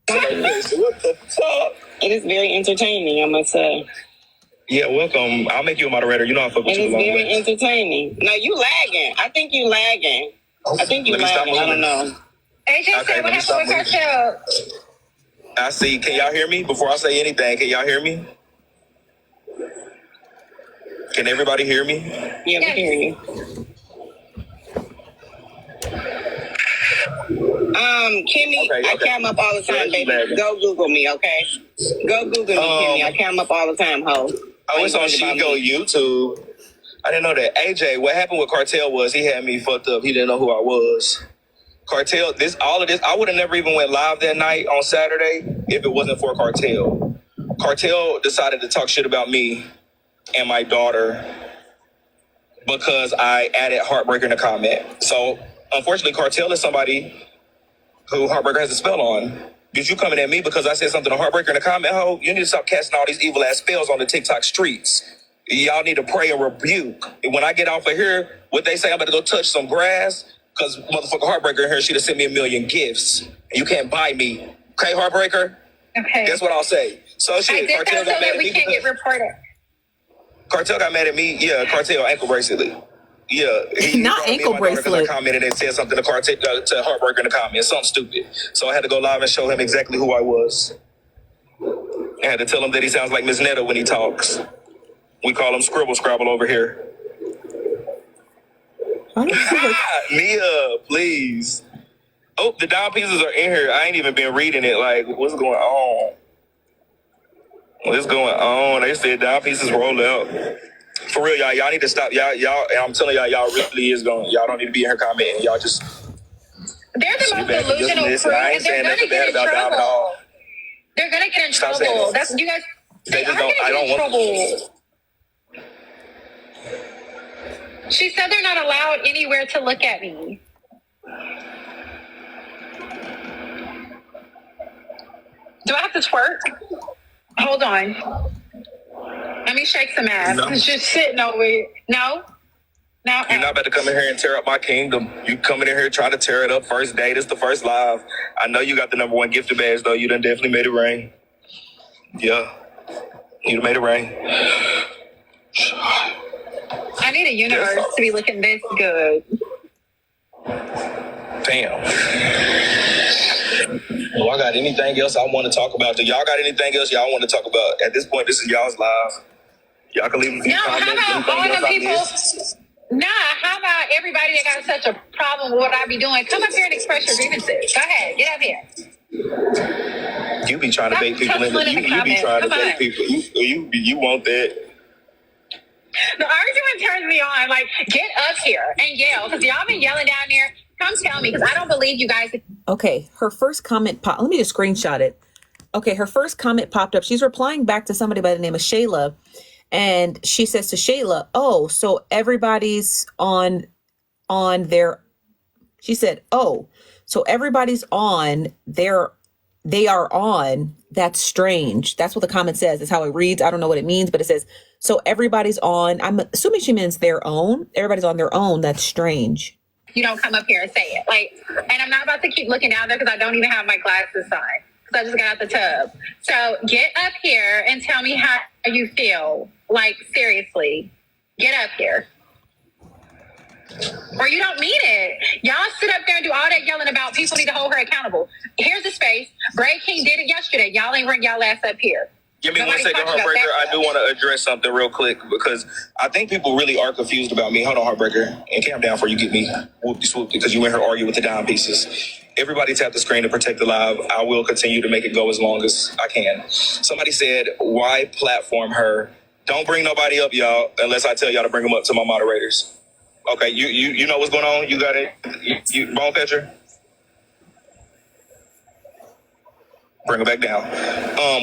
L: What the fuck?
G: It is very entertaining, I must say.
L: Yeah, welcome. I'll make you a moderator. You know I fuck with you.
G: It is very entertaining. No, you lagging. I think you lagging. I don't know.
R: AJ said what happened with her show?
L: I see. Can y'all hear me? Before I say anything, can y'all hear me? Can everybody hear me?
G: Yeah, we can hear you. Kimmy, I cam up all the time, baby. Go Google me, okay? Go Google me, Kimmy. I cam up all the time, ho.
L: Oh, it's on Go YouTube. I didn't know that. AJ, what happened with Cartel was he had me fucked up. He didn't know who I was. Cartel, all of this, I would have never even went live that night on Saturday if it wasn't for Cartel. Cartel decided to talk shit about me and my daughter because I added Heartbreaker in a comment. So, unfortunately, Cartel is somebody who Heartbreaker has a spell on. Did you coming at me because I said something to Heartbreaker in a comment? Ho, you need to stop casting all these evil ass spells on the TikTok streets. Y'all need to pray and rebuke. And when I get off of here, what they say, I'm going to go touch some grass because motherfucker Heartbreaker in here, she'd have sent me $1 million gifts. And you can't buy me. Okay, Heartbreaker?
R: Okay.
L: That's what I'll say. So shit, Cartel got mad at me.
R: We can't get reported.
L: Cartel got mad at me. Yeah, Cartel ankle bracelet. Yeah.
A: Not ankle bracelet.
L: I commented and said something to Cartel to Heartbreaker in the comments. Something stupid. So I had to go live and show him exactly who I was. I had to tell him that he sounds like Miss Netta when he talks. We call him Scribble Scrabble over here. Mia, please. Oh, the dime pieces are in here. I ain't even been reading it. Like, what's going on? What's going on? They said dime pieces roll out. For real, y'all need to stop. Y'all, I'm telling y'all really is going. Y'all don't need to be in her commenting. Y'all just.
R: They're the most delusional crew, and they're gonna get in trouble. They're gonna get in
L: Stop
R: trouble. That's you guys.
L: They just don't. I don't want
R: trouble. She said they're not allowed anywhere to look at me. Do I have to twerk? Hold on. Let me shake some ass.
L: No.
R: It's just sitting over here. No? No.
L: You're not about to come in here and tear up my kingdom. You coming in here trying to tear it up first day. This the first live. I know you got the number 1 gifted badge, though. You done definitely made it rain. Yeah. You done made it rain.
R: I need a universe to be looking this good.
L: Damn. Do I got anything else I want to talk about? Do y'all got anything else y'all want to talk about? At this point, this is y'all's live. Y'all can leave a few comments.
R: How about all the people? Nah, how about everybody that got such a problem with what I be doing? Come up here and express your grievances. Go ahead, get up here.
L: You be trying to bait people in. You be trying to bait people. You want that.
R: The argument turns me on. Like, get up here and yell. Because y'all been yelling down there. Come tell me, because I don't believe you guys.
A: Okay, her first comment let me just screenshot it. Okay, her first comment popped up. She's replying back to somebody by the name of Shayla. And she says to Shayla, oh, so everybody's on their, she said, oh, so everybody's on they are on. That's strange. That's what the comment says. That's how it reads. I don't know what it means, but it says, so everybody's on. I'm assuming she means their own. Everybody's on their own. That's strange.
R: You don't come up here and say it. Like, and I'm not about to keep looking down there because I don't even have my glasses on. Because I just got out the tub. So get up here and tell me how you feel. Like, seriously. Get up here. Or you don't mean it. Y'all sit up there and do all that yelling about people need to hold her accountable. Here's the space. Bray King did it yesterday. Y'all ain't bring y'all ass up here.
L: Give me 1 second, Heartbreaker. I do want to address something real quick because I think people really are confused about me. Hold on, Heartbreaker. And calm down before you get me whoopty-swoopty because you and her argue with the dime pieces. Everybody tap the screen to protect the live. I will continue to make it go as long as I can. Somebody said, why platform her? Don't bring nobody up, y'all, unless I tell y'all to bring them up to my moderators. Okay, you know what's going on? You got it? You Bone Catcher? Bring her back down.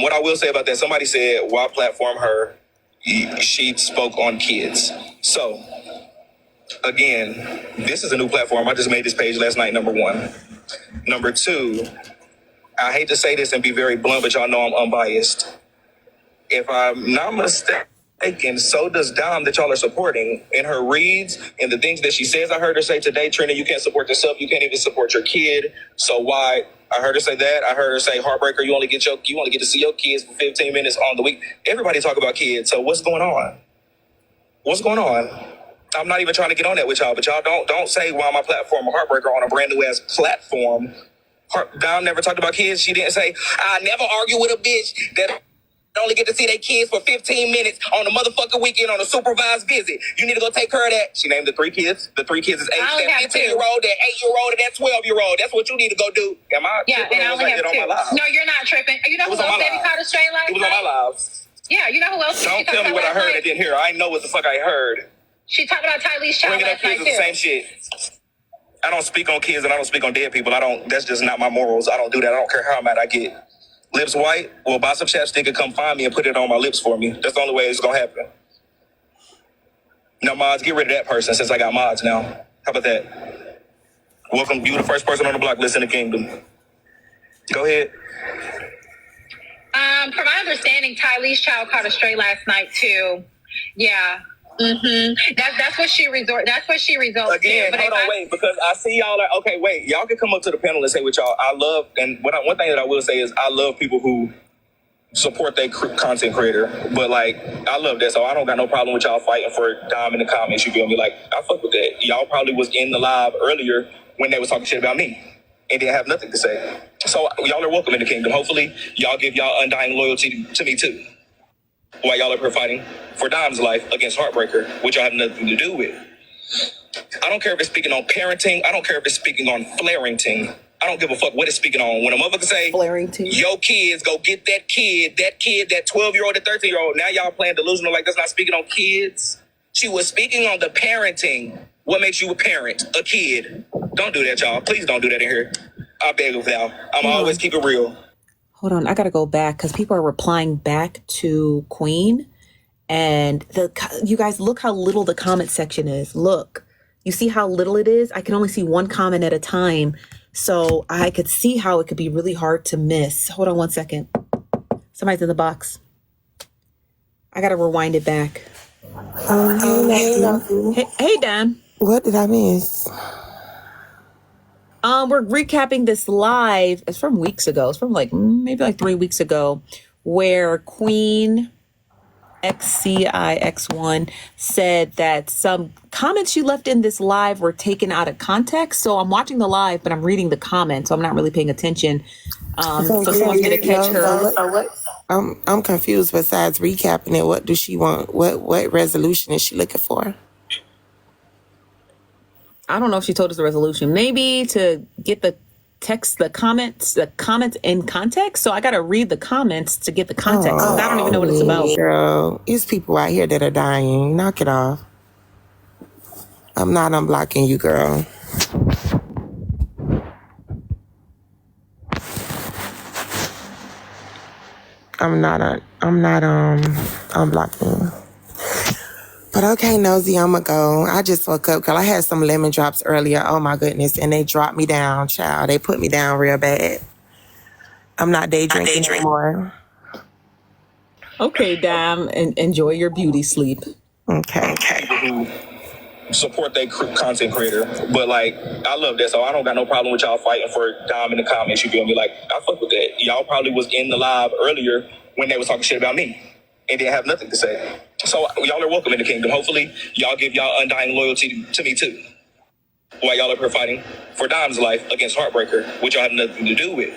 L: What I will say about that, somebody said, why platform her? She spoke on kids. So, again, this is a new platform. I just made this page last night, number 1. Number 2, I hate to say this and be very blunt, but y'all know I'm unbiased. If I'm not mistaken, so does Dom that y'all are supporting in her reads and the things that she says. I heard her say today, Trina, you can't support yourself. You can't even support your kid. So why? I heard her say that. I heard her say, Heartbreaker, you only get to see your kids for 15 minutes on the week. Everybody talk about kids. So what's going on? What's going on? I'm not even trying to get on that with y'all, but y'all don't say why my platform a Heartbreaker on a brand new ass platform. Dom never talked about kids. She didn't say, I never argue with a bitch that only get to see their kids for 15 minutes on a motherfucking weekend on a supervised visit. You need to go take care of that. She named the 3 kids. The 3 kids is age. That 15-year-old, that 8-year-old, and that 12-year-old. That's what you need to go do. Am I?
R: Yeah, and I only have 2. No, you're not tripping. You know who else Baby caught a straight last night?
L: It was on my live.
R: Yeah, you know who else?
L: Don't tell me what I heard I didn't hear. I know what the fuck I heard.
R: She talked about Tylee's child
L: last night, too. Bringing up kids is the same shit. I don't speak on kids and I don't speak on dead people. That's just not my morals. I don't do that. I don't care how mad I get. Lips white? Well, buy some chapstick and come find me and put it on my lips for me. That's the only way it's gonna happen. Now, mods, get rid of that person since I got mods now. How about that? Welcome, you the first person on the block list in the kingdom. Go ahead.
R: From my understanding, Tylee's child caught a stray last night too. Yeah. Mm-hmm. That's what she resorts
L: again,
R: to.
L: Hold on, wait, because I see y'all are, okay, wait, y'all can come up to the panel and say what y'all, I love, and one thing that I will say is I love people who support their content creator, but like, I love that, so I don't got no problem with y'all fighting for Dom in the comments, you feel me? Like, I fuck with that. Y'all probably was in the live earlier when they was talking shit about me and didn't have nothing to say. So y'all are welcome in the kingdom. Hopefully y'all give y'all undying loyalty to me too. While y'all are here fighting for Dom's life against Heartbreaker, which y'all have nothing to do with. I don't care if it's speaking on parenting. I don't care if it's speaking on flarenting. I don't give a fuck what it's speaking on. When a motherfucker say, yo kids, go get that 12-year-old, that 13-year-old. Now y'all playing delusional like that's not speaking on kids. She was speaking on the parenting. What makes you a parent? A kid. Don't do that, y'all. Please don't do that in here. I beg of y'all. I'm always keep it real.
A: Hold on, I gotta go back because people are replying back to Queen. And you guys, look how little the comment section is. Look, you see how little it is? I can only see one comment at a time. So I could see how it could be really hard to miss. Hold on one second. Somebody's in the box. I got to rewind it back. Hey, Dan.
F: What did I miss?
A: We're recapping this live. It's from weeks ago. It's from maybe 3 weeks ago, where Queen XCIX1 said that some comments she left in this live were taken out of context. So I'm watching the live, but I'm reading the comments, so I'm not really paying attention. So someone's gonna catch her.
F: I'm confused. Besides recapping it, what does she want? What resolution is she looking for?
A: I don't know if she told us the resolution. Maybe to get the comments in context. So I got to read the comments to get the context. I don't even know what it's about.
F: Girl, it's people out here that are dying. Knock it off. I'm not unblocking you, girl. I'm not unblocking you. But okay, Nosy, I'ma go. I just woke up, girl. I had some lemon drops earlier. Oh my goodness. And they dropped me down, child. They put me down real bad. I'm not day drinking anymore.
A: Okay, damn. And enjoy your beauty sleep.
F: Okay.
L: Who support their content creator. But I love that. So I don't got no problem with y'all fighting for Dom in the comments. You feel me? I fuck with that. Y'all probably was in the live earlier when they was talking shit about me and didn't have nothing to say. So y'all are welcome in the kingdom. Hopefully y'all give y'all undying loyalty to me too. While y'all up here fighting for Dom's life against Heartbreaker, which y'all have nothing to do with.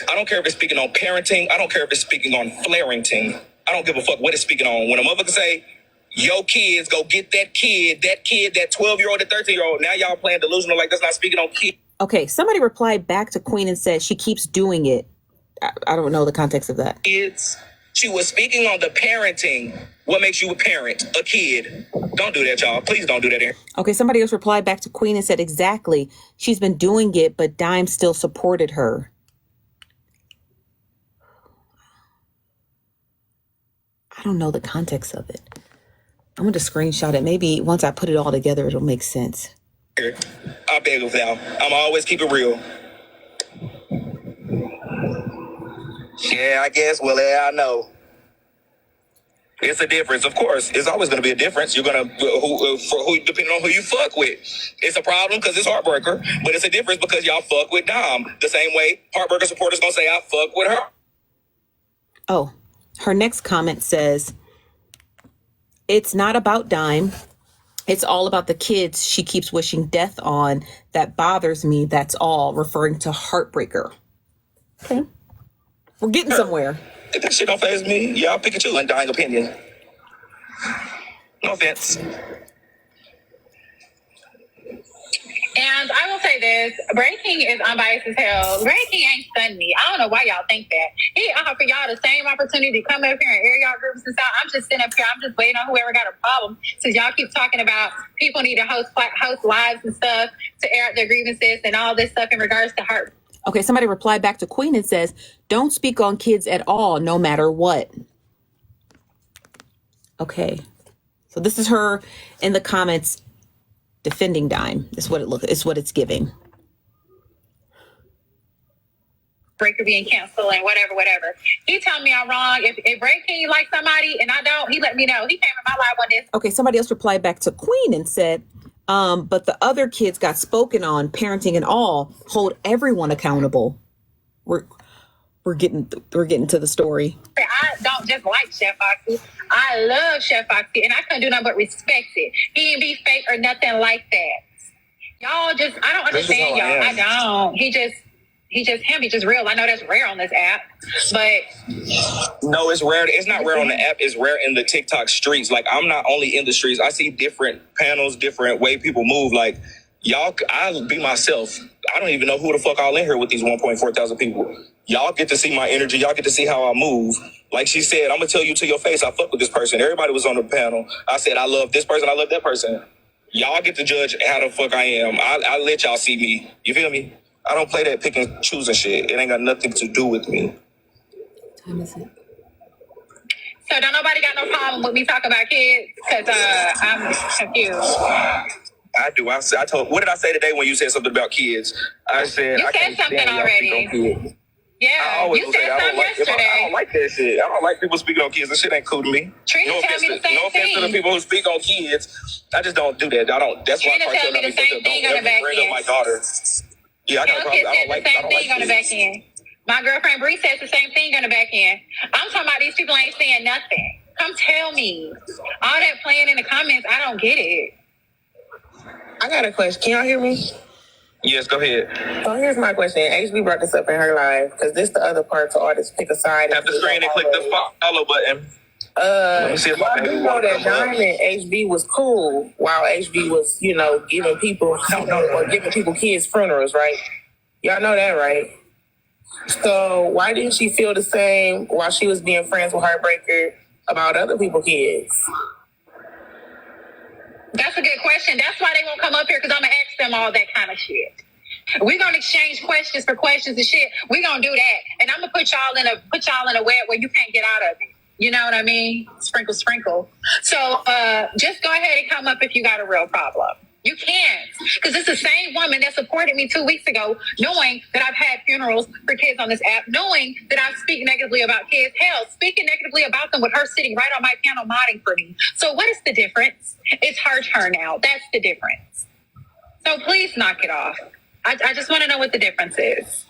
L: I don't care if it's speaking on parenting. I don't care if it's speaking on flarenting. I don't give a fuck what it's speaking on. When a motherfucker say, yo kids, go get that 12-year-old, that 13-year-old, now y'all playing delusional like that's not speaking on kids.
A: Okay, somebody replied back to Queen and said she keeps doing it. I don't know the context of that.
L: Kids. She was speaking on the parenting. What makes you a parent? A kid. Don't do that, y'all. Please don't do that here.
A: Okay, somebody else replied back to Queen and said exactly. She's been doing it, but Dime still supported her. I don't know the context of it. I'm going to screenshot it. Maybe once I put it all together, it'll make sense.
L: I beg of y'all. I'ma always keep it real. Yeah, I guess. Well, yeah, I know. It's a difference, of course. It's always going to be a difference. You're going to, depending on who you fuck with. It's a problem because it's Heartbreaker, but it's a difference because y'all fuck with Dom. The same way Heartbreaker supporters going to say, I fuck with her.
A: Oh, her next comment says, it's not about Dime. It's all about the kids she keeps wishing death on. That bothers me. That's all. Referring to Heartbreaker. Okay. We're getting somewhere.
L: That shit don't faze me. Y'all pick and choose. Undying opinion. No offense.
R: And I will say this, Breaking is unbiased as hell. Breaking ain't stunned me. I don't know why y'all think that. He offered y'all the same opportunity to come up here and air y'all groups and stuff. I'm just sitting up here. I'm just waiting on whoever got a problem. Since y'all keep talking about people need to host lives and stuff to air out their grievances and all this stuff in regards to heart.
A: Okay, somebody replied back to Queen and says, don't speak on kids at all, no matter what. Okay. So this is her in the comments defending Dime. It's what it's giving.
R: Breaker being canceled and whatever. He told me I'm wrong. If Breaking like somebody and I don't, he let me know. He came in my live on this.
A: Okay, somebody else replied back to Queen and said, but the other kids got spoken on, parenting and all. Hold everyone accountable. We're getting to the story.
R: I don't just like Chef Foxy. I love Chef Foxy, and I couldn't do nothing but respect it. He ain't be fake or nothing like that. Y'all just, I don't understand y'all. I don't. He just real. I know that's rare on this app, but
L: no, it's rare. It's not rare on the app. It's rare in the TikTok streets. I'm not only in the streets. I see different panels, different way people move. Y'all, I'll be myself. I don't even know who the fuck all in here with these 1.4 thousand people. Y'all get to see my energy. Y'all get to see how I move. Like she said, I'm going to tell you to your face, I fuck with this person. Everybody was on the panel. I said, I love this person. I love that person. Y'all get to judge how the fuck I am. I let y'all see me. You feel me? I don't play that pick and choosing shit. It ain't got nothing to do with me.
A: What time is it?
R: So don't nobody got no problem with me talking about kids? Because I'm confused.
L: I do. I told. What did I say today when you said something about kids? I said
R: you
L: I
R: said
L: can't
R: something
L: stand
R: already.
L: Y'all speak on kids.
R: Yeah, you said something yesterday.
L: I don't like that shit. I don't like people speaking on kids. That shit ain't cool to me.
R: Trina tell me the same
L: no offense
R: thing.
L: to the people who speak on kids. I just don't do that. I don't. That's
R: Trina
L: why I
R: tell me the same thing on the back end.
L: My daughter. Yeah, I got a problem. I don't like.
R: The same thing on the back end. My girlfriend Bree says the same thing on the back end. I'm talking about these people ain't saying nothing. Come tell me. All that playing in the comments, I don't get it.
H: I got a question. Can y'all hear me?
L: Yes, go ahead.
H: So here's my question. HB brought this up in her live because this the other part to artists pick a side.
L: Tap the screen and click the follow button. Let me see if my baby
H: know that Diamond HB was cool while HB was, giving people or giving people kids funerals, right? Y'all know that, right? So why didn't she feel the same while she was being friends with Heartbreaker about other people's kids?
R: That's a good question. That's why they won't come up here, because I'm going to ask them all that kind of shit. We're going to exchange questions for questions and shit. We're going to do that. And I'm going to put y'all in a web where you can't get out of it. You know what I mean? Sprinkle, sprinkle. So just go ahead and come up if you got a real problem. You can't. Because it's the same woman that supported me 2 weeks ago, knowing that I've had funerals for kids on this app, knowing that I speak negatively about kids. Hell, speaking negatively about them with her sitting right on my panel modding for me. So what is the difference? It's her turn now. That's the difference. So please knock it off. I just want to know what the difference is.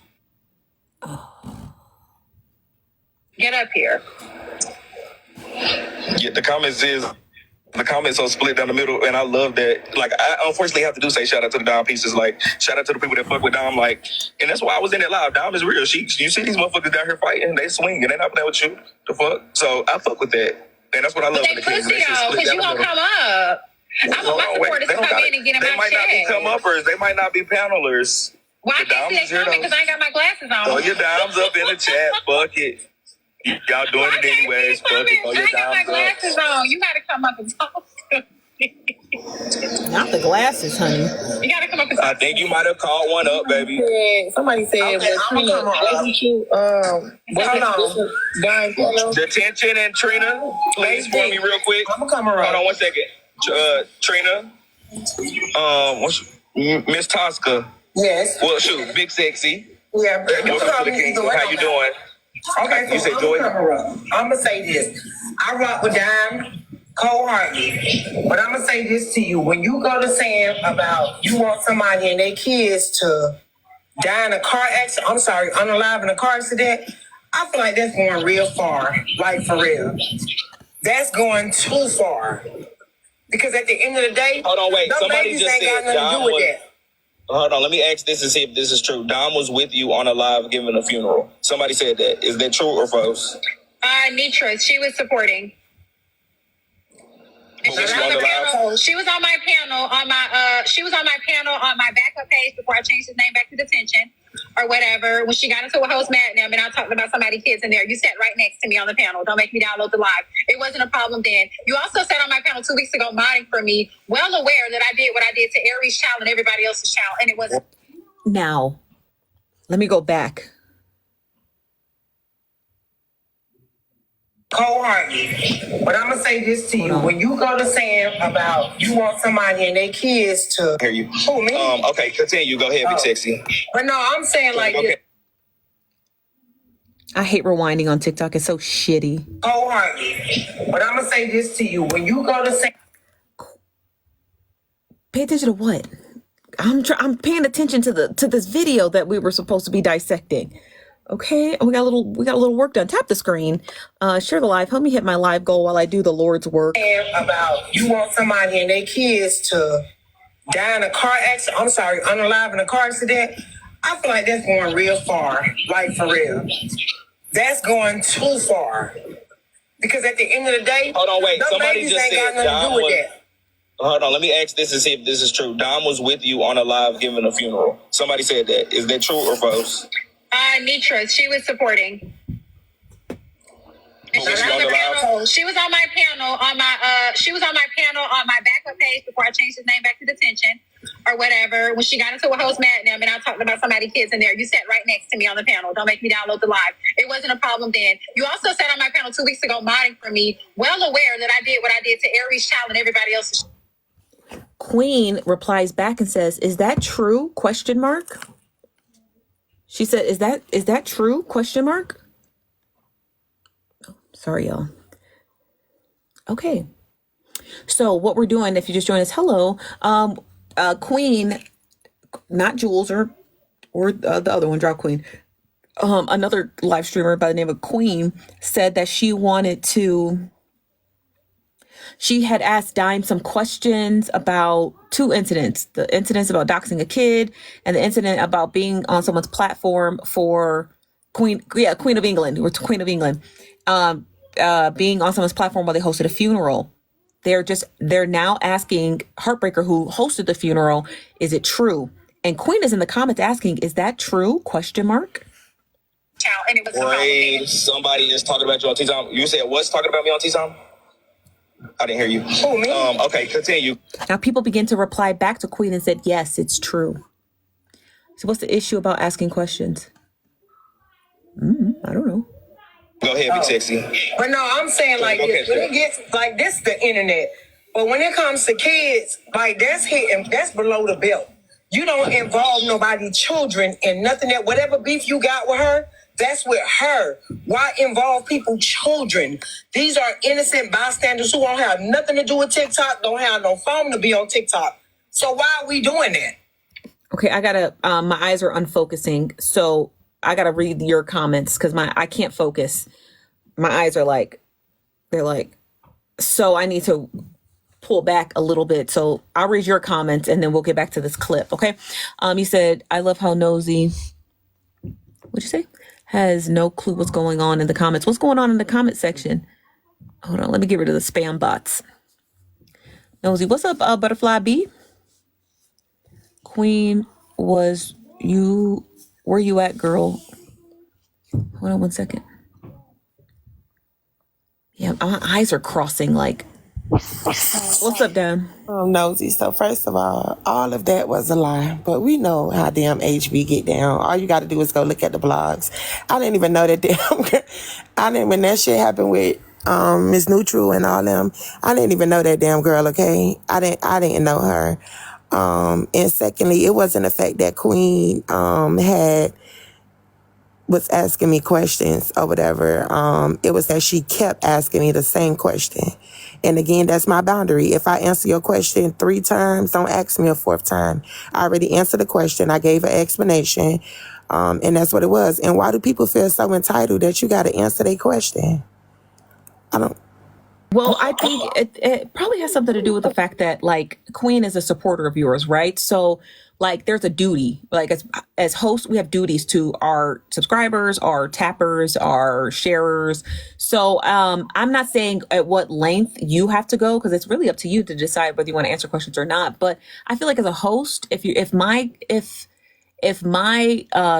R: Get up here.
L: Yeah, the comments are split down the middle, and I love that. Like, I unfortunately have to say shout out to the Dom pieces. Like, shout out to the people that fuck with Dom. Like, and that's why I was in that live. Dom is real. You see these motherfuckers down here fighting, they swing, and they not playing with you. The fuck? So I fuck with that, and that's what I love.
R: But they pussy though, because you gonna come up. I want my supporters to come in and get in my
L: They might not be come-uppers. They might not be panelers.
R: Why can't they come in? Because I ain't got my glasses on.
L: Throw your dimes up in the chat. Fuck it. Y'all doing it anyways. Fuck it. Throw your
R: I ain't got my glasses on. You gotta come up and talk to me.
A: Not the glasses, honey.
R: You gotta come up and talk.
L: I think you might have called one up, baby.
H: Somebody said,
L: okay,
H: I'm gonna come up.
L: Detention and Trina, please for me real quick.
H: I'm gonna come around.
L: Hold on 1 second. Trina, Miss Tosca.
H: Yes.
L: Well, shoot, Big Sexy.
H: Yeah.
L: Welcome to the Kingdom. How you doing?
H: Okay,
L: you
H: so
L: say Joy?
H: I'm gonna say this. I rock with Dime cold-heartedly, but I'm gonna say this to you: when you go to Sam about you want somebody and their kids to die in a car accident, unalive in a car accident, I feel like that's going real far. Like for real, that's going too far. Because at the end of the day,
L: hold on, wait. Somebody just
H: ain't
L: said
H: got nothing to do with that.
L: Hold on, let me ask this and see if this is true. Dom was with you on a live giving a funeral. Somebody said that. Is that true or false?
R: Nitra, she was supporting. She was on my panel on my backup page before I changed his name back to detention or whatever. When she got into a host madness and I talked about somebody's kids in there, you sat right next to me on the panel. Don't make me download the live. It wasn't a problem then. You also sat on my panel 2 weeks ago modding for me, well aware that I did what I did to Aries' child and everybody else's child, and it wasn't.
A: Now, let me go back.
H: Cold-hearted. But I'm gonna say this to you: when you go to Sam about you want somebody and their kids to
L: hear you.
H: Who, me?
L: Okay, continue. Go ahead, Big Sexy.
H: But no, I'm saying like this.
A: I hate rewinding on TikTok. It's so shitty.
H: Cold-hearted. But I'm gonna say this to you: when you go to Sam,
A: pay attention to what? I'm paying attention to this video that we were supposed to be dissecting. Okay, we got a little work done. Tap the screen, share the live. Help me hit my live goal while I do the Lord's work.
H: About you want somebody and their kids to die in a car accident. Unalive in a car accident. I feel like that's going real far. Like for real, that's going too far. Because at the end of the day,
L: hold on, wait. Somebody just
H: ain't
L: said
H: got nothing to do with that.
L: Hold on, let me ask this and see if this is true. Dom was with you on a live giving a funeral. Somebody said that. Is that true or false?
R: Nitra, she was supporting. She was on my panel on my backup page before I changed his name back to detention or whatever. When she got into a host madam and I talked about somebody's kids in there, you sat right next to me on the panel. Don't make me download the live. It wasn't a problem then. You also sat on my panel 2 weeks ago modding for me, well aware that I did what I did to Aries Child and everybody else's.
A: Queen replies back and says, "Is that true?" Question mark. She said, "Is that true?" Question mark. Oh, sorry, y'all. Okay. So what we're doing, if you just joined us, hello, Queen, not Jules or the other one, Drop Queen. Another live streamer by the name of Queen said that she had asked Dime some questions about two incidents: the incidents about doxing a kid, and the incident about being on someone's platform for Queen of England, or Queen of England, being on someone's platform while they hosted a funeral. They're now asking Heartbreaker, who hosted the funeral, is it true? And Queen is in the comments asking, is that true? Question mark.
R: And it was
L: Wait, somebody is talking about you on T-Time. You said what's talking about me on T-Time? I didn't hear you.
R: Who, me?
L: Okay, continue.
A: Now people begin to reply back to Queen and said, yes, it's true. So what's the issue about asking questions? I don't know.
L: Go ahead, Big Sexy.
S: But no, I'm saying like this. When it gets like this, the internet. But when it comes to kids, like that's below the belt. You don't involve nobody's children in nothing. That whatever beef you got with her, that's with her. Why involve people's children? These are innocent bystanders who don't have nothing to do with TikTok, don't have no phone to be on TikTok. So why are we doing that?
A: Okay, I gotta, my eyes are unfocusing. So I gotta read your comments because I can't focus. My eyes are they're like, so I need to pull back a little bit. So I'll read your comments and then we'll get back to this clip. Okay. You said, I love how Nosy, what'd you say? Has no clue what's going on in the comments. What's going on in the comment section? Hold on. Let me get rid of the spam bots. Nosy, what's up, Butterfly B? Queen, where you at, girl? Hold on 1 second. Yeah, my eyes are crossing like. What's up, Dan?
F: Nosy. So first of all of that was a lie, but we know how damn HB get down. All you got to do is go look at the blogs. I didn't even know that when that shit happened with Miss Neutral and all them. I didn't even know that damn girl. Okay, I didn't know her. And secondly, it wasn't the fact that Queen was asking me questions or whatever. It was that she kept asking me the same question. And again, that's my boundary. If I answer your question 3 times, don't ask me a 4th time. I already answered the question. I gave an explanation. And that's what it was. And why do people feel so entitled that you got to answer their question?
A: Well, I think it probably has something to do with the fact that, like, Queen is a supporter of yours, right? So, like, there's a duty. Like, as hosts, we have duties to our subscribers, our tappers, our sharers. So, I'm not saying at what length you have to go, because it's really up to you to decide whether you want to answer questions or not. But I feel like as a host, if my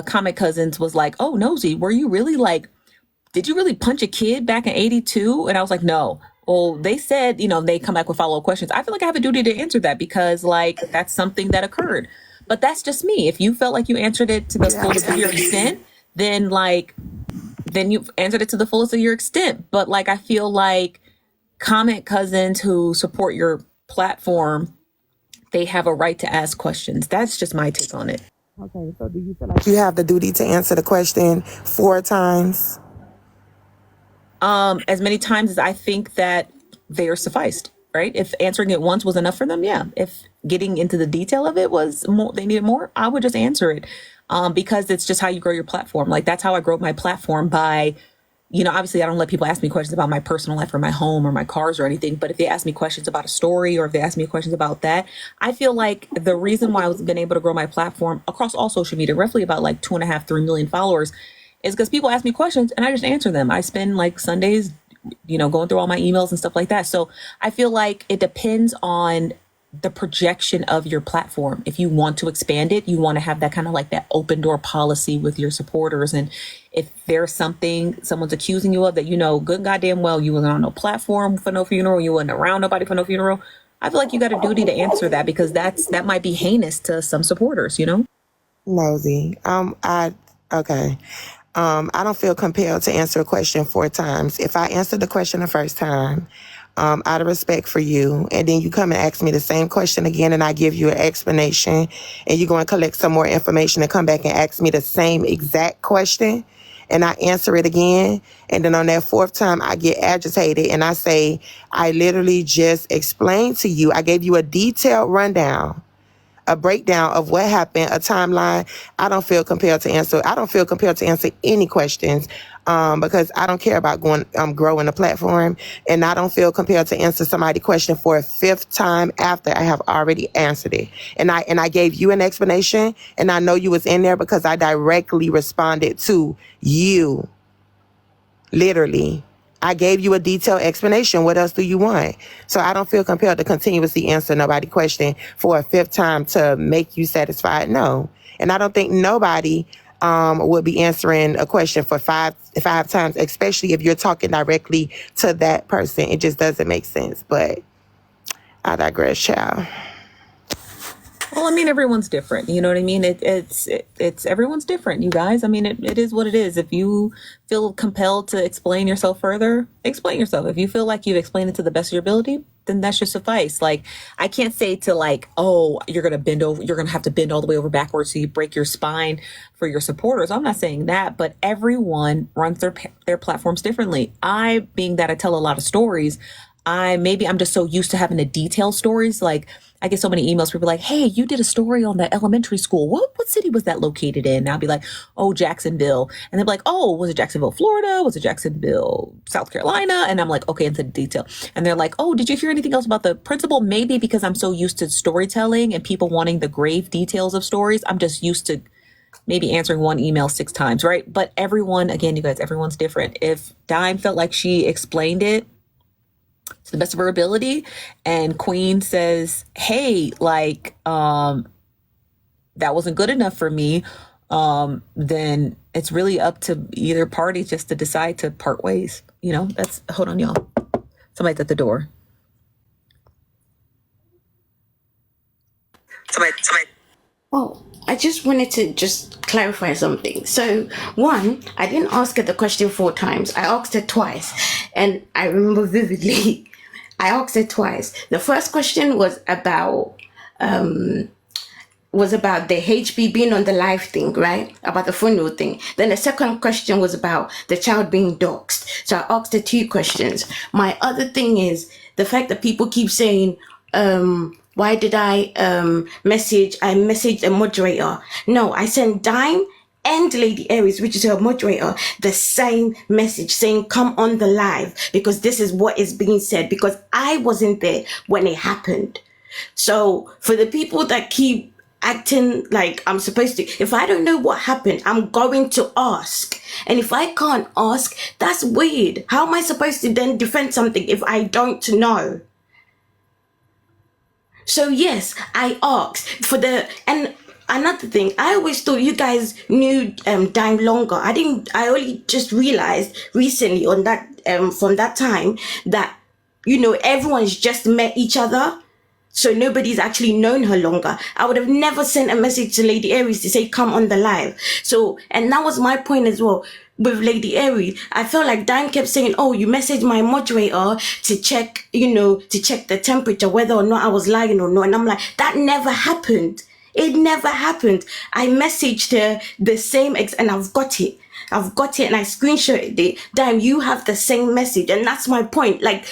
A: comic cousins was like, "Oh, Nosy, were you really like, did you really punch a kid back in 82?" And I was like, "No." Well, they said, they come back with follow-up questions. I feel like I have a duty to answer that because, like, that's something that occurred. But that's just me. If you felt like you answered it to the fullest of your extent, then you answered it to the fullest of your extent. But, like, I feel like comment cousins who support your platform, they have a right to ask questions. That's just my take on it.
F: Okay, so do you feel like you have the duty to answer the question 4 times?
A: As many times as I think that they are sufficed, right? If answering it once was enough for them, yeah. If getting into the detail of it was more, they needed more, I would just answer it. Because it's just how you grow your platform. Like, that's how I grow my platform by, obviously I don't let people ask me questions about my personal life or my home or my cars or anything. But if they ask me questions about a story or if they ask me questions about that, I feel like the reason why I've been able to grow my platform across all social media, roughly about like 2.5-3 million followers, is because people ask me questions and I just answer them. I spend like Sundays, going through all my emails and stuff like that. So I feel like it depends on the projection of your platform. If you want to expand it, you want to have that kind of like that open door policy with your supporters. And if there's something someone's accusing you of that, good goddamn well, you wasn't on no platform for no funeral, you wasn't around nobody for no funeral, I feel like you got a duty to answer that, because that might be heinous to some supporters, you know?
F: Nosy. Okay. I don't feel compelled to answer a question 4 times. If I answer the question the first time, out of respect for you, and then you come and ask me the same question again, and I give you an explanation, and you go and collect some more information and come back and ask me the same exact question, and I answer it again, and then on that 4th time, I get agitated, and I say, I literally just explained to you, I gave you a detailed rundown, a breakdown of what happened, a timeline. I don't feel compelled to answer. I don't feel compelled to answer any questions because I don't care about growing a platform, and I don't feel compelled to answer somebody's question for a 5th time after I have already answered it. And I gave you an explanation, and I know you was in there because I directly responded to you. Literally. I gave you a detailed explanation. What else do you want? So I don't feel compelled to continuously answer nobody's question for a 5th time to make you satisfied. No. And I don't think nobody would be answering a question for five times, especially if you're talking directly to that person. It just doesn't make sense. But I digress, child.
A: Well, I mean, everyone's different. You know what I mean? It's everyone's different, you guys. I mean, it is what it is. If you feel compelled to explain yourself further, explain yourself. If you feel like you've explained it to the best of your ability, then that should suffice. Like, I can't say to like, oh, you're going to have to bend all the way over backwards so you break your spine for your supporters. I'm not saying that, but everyone runs their platforms differently. Being that I tell a lot of stories, I'm just so used to having the detailed stories. Like, I get so many emails, people like, hey, you did a story on the elementary school. What city was that located in? And I'll be like, oh, Jacksonville. And they'll be like, oh, was it Jacksonville, Florida? Was it Jacksonville, South Carolina? And I'm like, okay, into the detail. And they're like, oh, did you hear anything else about the principal? Maybe because I'm so used to storytelling and people wanting the grave details of stories. I'm just used to maybe answering one email 6 times, right? But everyone, again, you guys, everyone's different. If Dime felt like she explained it to the best of her ability, and Queen says, hey, like, that wasn't good enough for me, then it's really up to either party just to decide to part ways. You know, hold on, y'all. Somebody's at the door.
O: Oh, I just wanted to just clarify something. So, one, I didn't ask her the question 4 times. I asked her twice. And I remember vividly, I asked her twice. The first question was about the HB being on the live thing, right? About the funeral thing. Then the second question was about the child being doxxed. So I asked her 2 questions. My other thing is the fact that people keep saying, why did I messaged a moderator? No, I sent Dime and Lady Aries, which is her moderator, the same message saying, come on the live because this is what is being said, because I wasn't there when it happened. So for the people that keep acting like I'm supposed to, if I don't know what happened, I'm going to ask. And if I can't ask, that's weird. How am I supposed to then defend something if I don't know? So yes, I asked and another thing, I always thought you guys knew Dime longer. I only just realized recently on that from that time that, you know, everyone's just met each other. So nobody's actually known her longer. I would have never sent a message to Lady Aries to say, come on the live. So, and that was my point as well. With Lady Aries, I felt like Dime kept saying, oh, you messaged my moderator to check, to check the temperature, whether or not I was lying or not. And I'm like, that never happened. It never happened. I messaged her the same and I've got it and I screenshotted it. Dime, you have the same message. And that's my point. Like,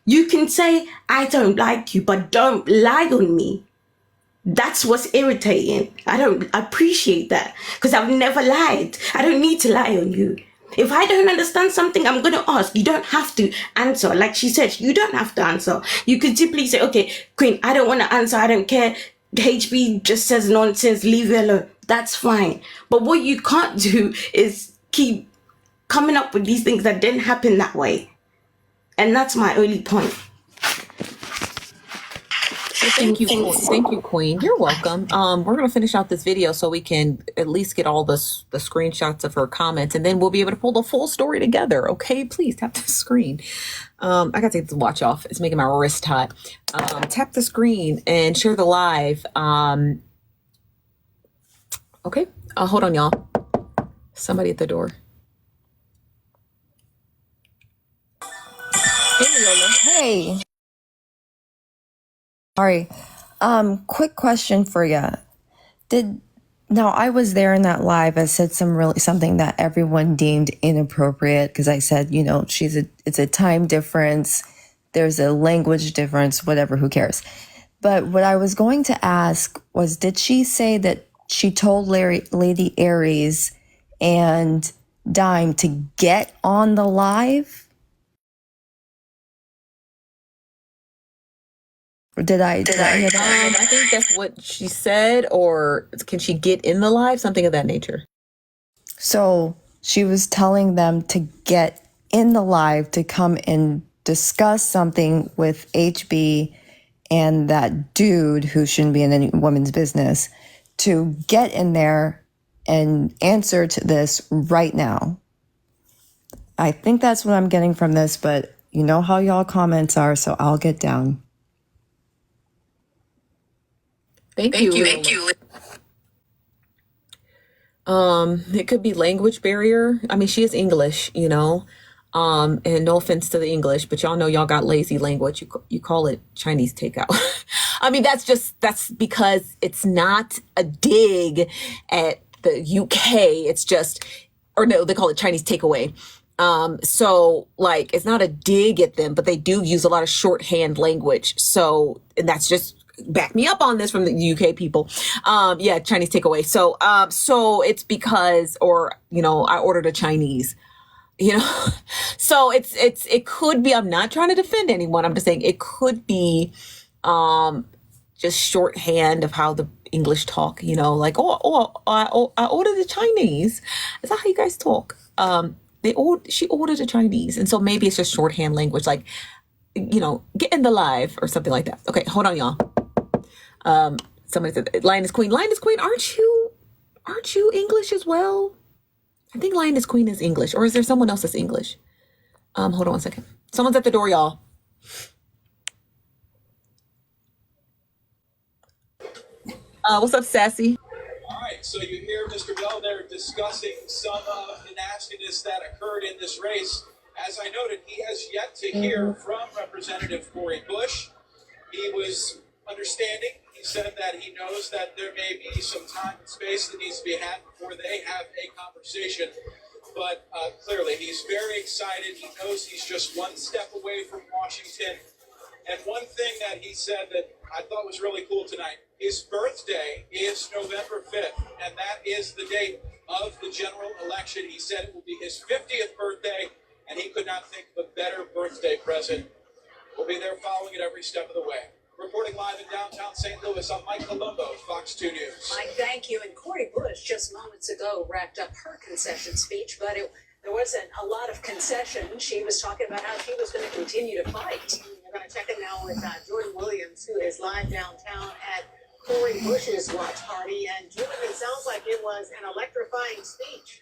O: you can say, I don't like you, but don't lie on me. That's what's irritating. I don't appreciate that because I've never lied. I don't need to lie on you. If I don't understand something, I'm going to ask. You don't have to answer. Like she said, you don't have to answer. You could simply say, okay, Queen, I don't want to answer. I don't care. HB just says nonsense. Leave it alone. That's fine. But what you can't do is keep coming up with these things that didn't happen that way. And that's my only point.
A: Thank you, thank you, Queen. You're welcome. We're gonna finish out this video so we can at least get all the screenshots of her comments, and then we'll be able to pull the full story together. Okay, please tap the screen. I gotta take the watch off. It's making my wrist hot. Tap the screen and share the live. Okay. Hold on, y'all. Somebody at the door. Hey, Viola.
T: Hey. Sorry. Quick question for you. Now I was there in that live. I said something that everyone deemed inappropriate because I said, you know, it's a time difference. There's a language difference, whatever, who cares? But what I was going to ask was, did she say that she told Lady Aries and Dime to get on the live? Or did I hear that?
A: I think that's what she said, or can she get in the live? Something of that nature.
T: So she was telling them to get in the live to come and discuss something with HB and that dude who shouldn't be in any woman's business, to get in there and answer to this right now. I think that's what I'm getting from this, but you know how y'all comments are, so I'll get down.
A: Thank you. It could be language barrier. I mean, she is English, you know. And no offense to the English, but y'all know y'all got lazy language. You call it Chinese takeout. I mean, that's because it's not a dig at the UK. It's just, or no, they call it Chinese takeaway. So like, it's not a dig at them, but they do use a lot of shorthand language. So, and that's just, back me up on this from the UK people. Yeah, Chinese takeaway. So it's because, or, you know, I ordered a Chinese, you know, so it could be, I'm not trying to defend anyone. I'm just saying it could be, just shorthand of how the English talk, you know, like, I ordered a Chinese. Is that how you guys talk? She ordered a Chinese. And so maybe it's just shorthand language, like, you know, get in the live or something like that. Okay, hold on, y'all. Somebody said, Lioness Queen, aren't you English as well? I think Lioness Queen is English, or is there someone else that's English? Hold on one second. Someone's at the door, y'all. What's up, Sassy?
U: All right, so you hear Mr. Bell there discussing some of the nastiness that occurred in this race. As I noted, he has yet to hear from Representative Cori Bush. He was understanding. He said that he knows that there may be some time and space that needs to be had before they have a conversation. But clearly, he's very excited. He knows he's just one step away from Washington. And one thing that he said that I thought was really cool tonight, his birthday is November 5th, and that is the date of the general election. He said it will be his 50th birthday, and he could not think of a better birthday present. We'll be there following it every step of the way. Reporting live in downtown St. Louis, I'm Mike Colombo, Fox 2 News.
V: Mike, thank you. And Cori Bush just moments ago wrapped up her concession speech, but there wasn't a lot of concession. She was talking about how she was going to continue to fight. We're going to check in now with Jordan Williams, who is live downtown at Cori Bush's watch party. And Jordan, it sounds like it was an electrifying speech.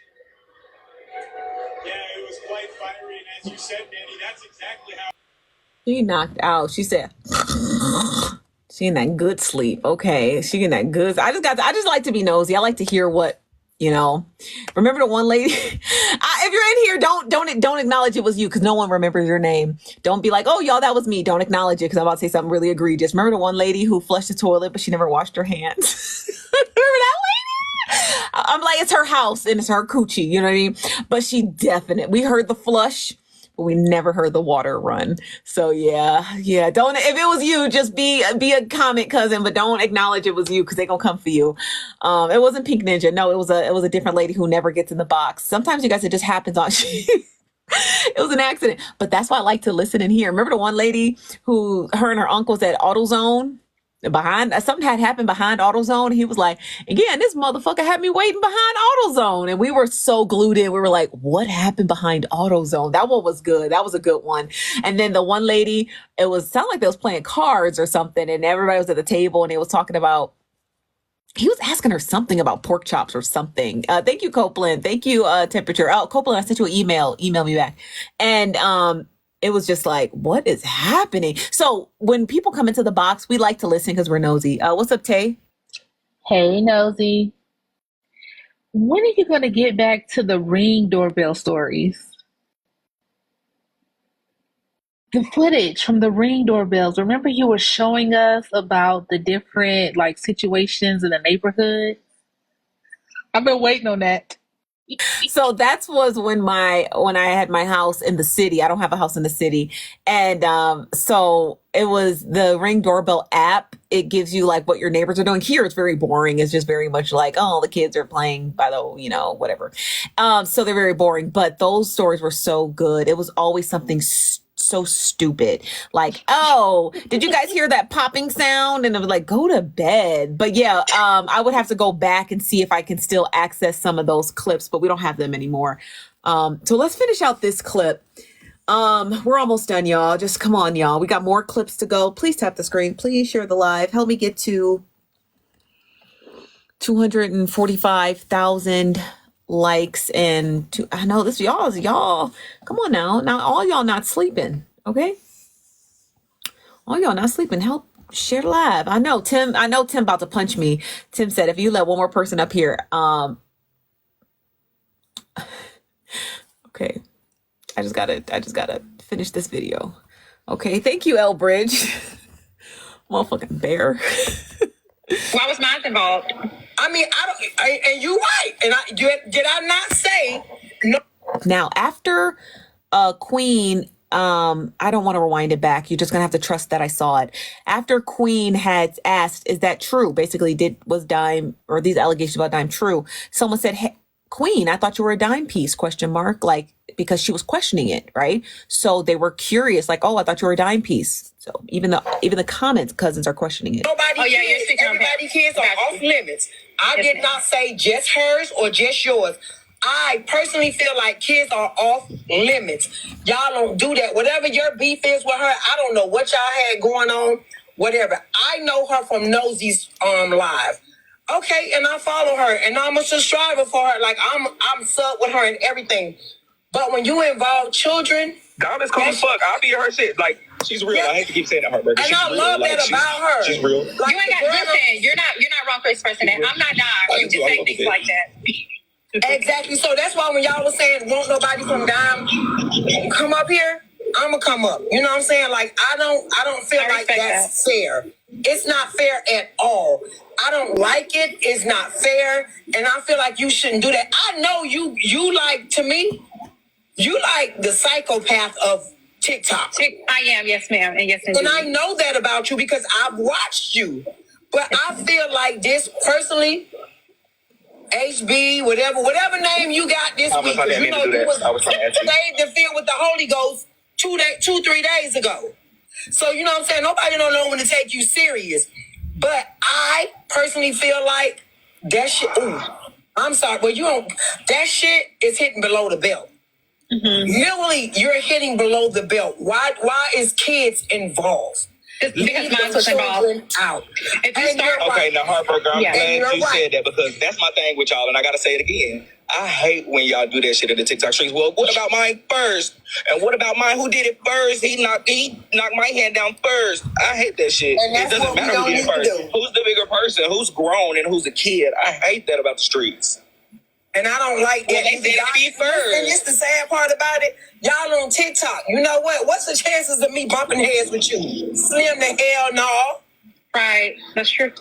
U: Yeah, it was quite fiery, and as you said, Danny, that's exactly how.
A: She knocked out. She said, she in that good sleep. Okay. She in that good. I just like to be nosy. I like to hear what, you know, remember the one lady, if you're in here, don't acknowledge it was you, because no one remembers your name. Don't be like, oh, y'all, that was me. Don't acknowledge it, because I'm about to say something really egregious. Remember the one lady who flushed the toilet, but she never washed her hands? Remember that lady? I'm like, it's her house and it's her coochie, you know what I mean? But we heard the flush, but we never heard the water run. So yeah. Don't, if it was you, just be a comment cousin, but don't acknowledge it was you, because they're gonna come for you. It wasn't Pink Ninja. No, it was a different lady who never gets in the box. Sometimes, you guys, it just happens on it was an accident. But that's why I like to listen and hear. Remember the one lady who, her and her uncle's at AutoZone? something had happened behind AutoZone. He was like, again, this motherfucker had me waiting behind AutoZone. And we were so glued in. We were like, what happened behind AutoZone? That one was good. That was a good one. And then the one lady, sounded like they was playing cards or something. And everybody was at the table and they was talking about, he was asking her something about pork chops or something. Thank you, Copeland. Thank you, Temperature. Oh, Copeland, I sent you an email. Email me back. And, it was just like, what is happening? So when people come into the box, we like to listen because we're nosy. What's up, Tay?
E: Hey, Nosy. When are you going to get back to the Ring doorbell stories? The footage from the Ring doorbells. Remember you were showing us about the different situations in the neighborhood? I've been waiting on that.
A: So that was when I had my house in the city. I don't have a house in the city. And so it was the Ring doorbell app. It gives you what your neighbors are doing. Here it's very boring. It's just very much the kids are playing by the, whatever. So they're very boring. But those stories were so good. It was always something so stupid. Oh, did you guys hear that popping sound? And it was go to bed. But yeah, I would have to go back and see if I can still access some of those clips, but we don't have them anymore. So let's finish out this clip. We're almost done, y'all. Just come on, y'all. We got more clips to go. Please tap the screen. Please share the live. Help me get to 245,000 likes and I know this y'all. Come on now. Now all y'all not sleeping, okay? All y'all not sleeping. Help share the live. I know Tim about to punch me. Tim said if you let one more person up here, okay. I just gotta finish this video. Okay, thank you, Elbridge. Motherfucking bear.
I: Why was mine involved?
S: I mean, and you're right. And did I not say no?
A: Now, after Queen, I don't want to rewind it back. You're just gonna have to trust that I saw it. After Queen had asked, "Is that true?" Basically, was Dime or these allegations about Dime true? Someone said, "Hey, Queen, I thought you were a dime piece?" ? Because she was questioning it, right? So they were curious, oh, I thought you were a dime piece. So even the comments cousins are questioning it.
S: Everybody kids are off limits. I did not say just hers or just yours. I personally feel like kids are off limits. Y'all don't do that. Whatever your beef is with her, I don't know what y'all had going on. Whatever. I know her from Nosy's live. Okay, and I follow her, and I'm a subscriber for her. I'm sub with her and everything. But when you involve children,
L: Dom is cool as fuck. I'll be her shit. She's real. Yeah. I hate to keep saying that, heartbreaker.
S: And I love that about her.
L: She's real.
I: You ain't got listen. You're not wrong for expressing that. I'm not Dime. You just say things like that.
S: Exactly. So that's why when y'all was saying won't nobody from Dime come up here, I'ma come up. You know what I'm saying? I don't feel like that's fair. It's not fair at all. I don't like it. It's not fair. And I feel like you shouldn't do that. I know you to me, you like the psychopath of TikTok.
I: I am, yes, ma'am. And yes, indeed.
S: And I know that about you because I've watched you. But I feel like this personally, HB, whatever name you got this week, you know you was saved and filled with the Holy Ghost 3 days ago. So you know what I'm saying? Nobody don't know when to take you serious. But I personally feel like that shit. Ooh, I'm sorry, but that shit is hitting below the belt. Mm-hmm. Literally, you're hitting below the belt. Why is kids involved?
I: Because mine was involved.
S: Out.
L: Okay, now Heartbreaker, I'm glad you said that because that's my thing with y'all, and I gotta say it again. I hate when y'all do that shit in the TikTok streets. Well, what about mine first? And what about mine? Who did it first? He knocked my hand down first. I hate that shit. It doesn't matter who did it first. Who's the bigger person? Who's grown and who's a kid? I hate that about the streets.
S: And I don't like that.
L: They said be first.
S: And this the sad part about it. Y'all on TikTok. You know what? What's the chances of me bumping heads with you? Slim to hell no.
I: Right. That's true.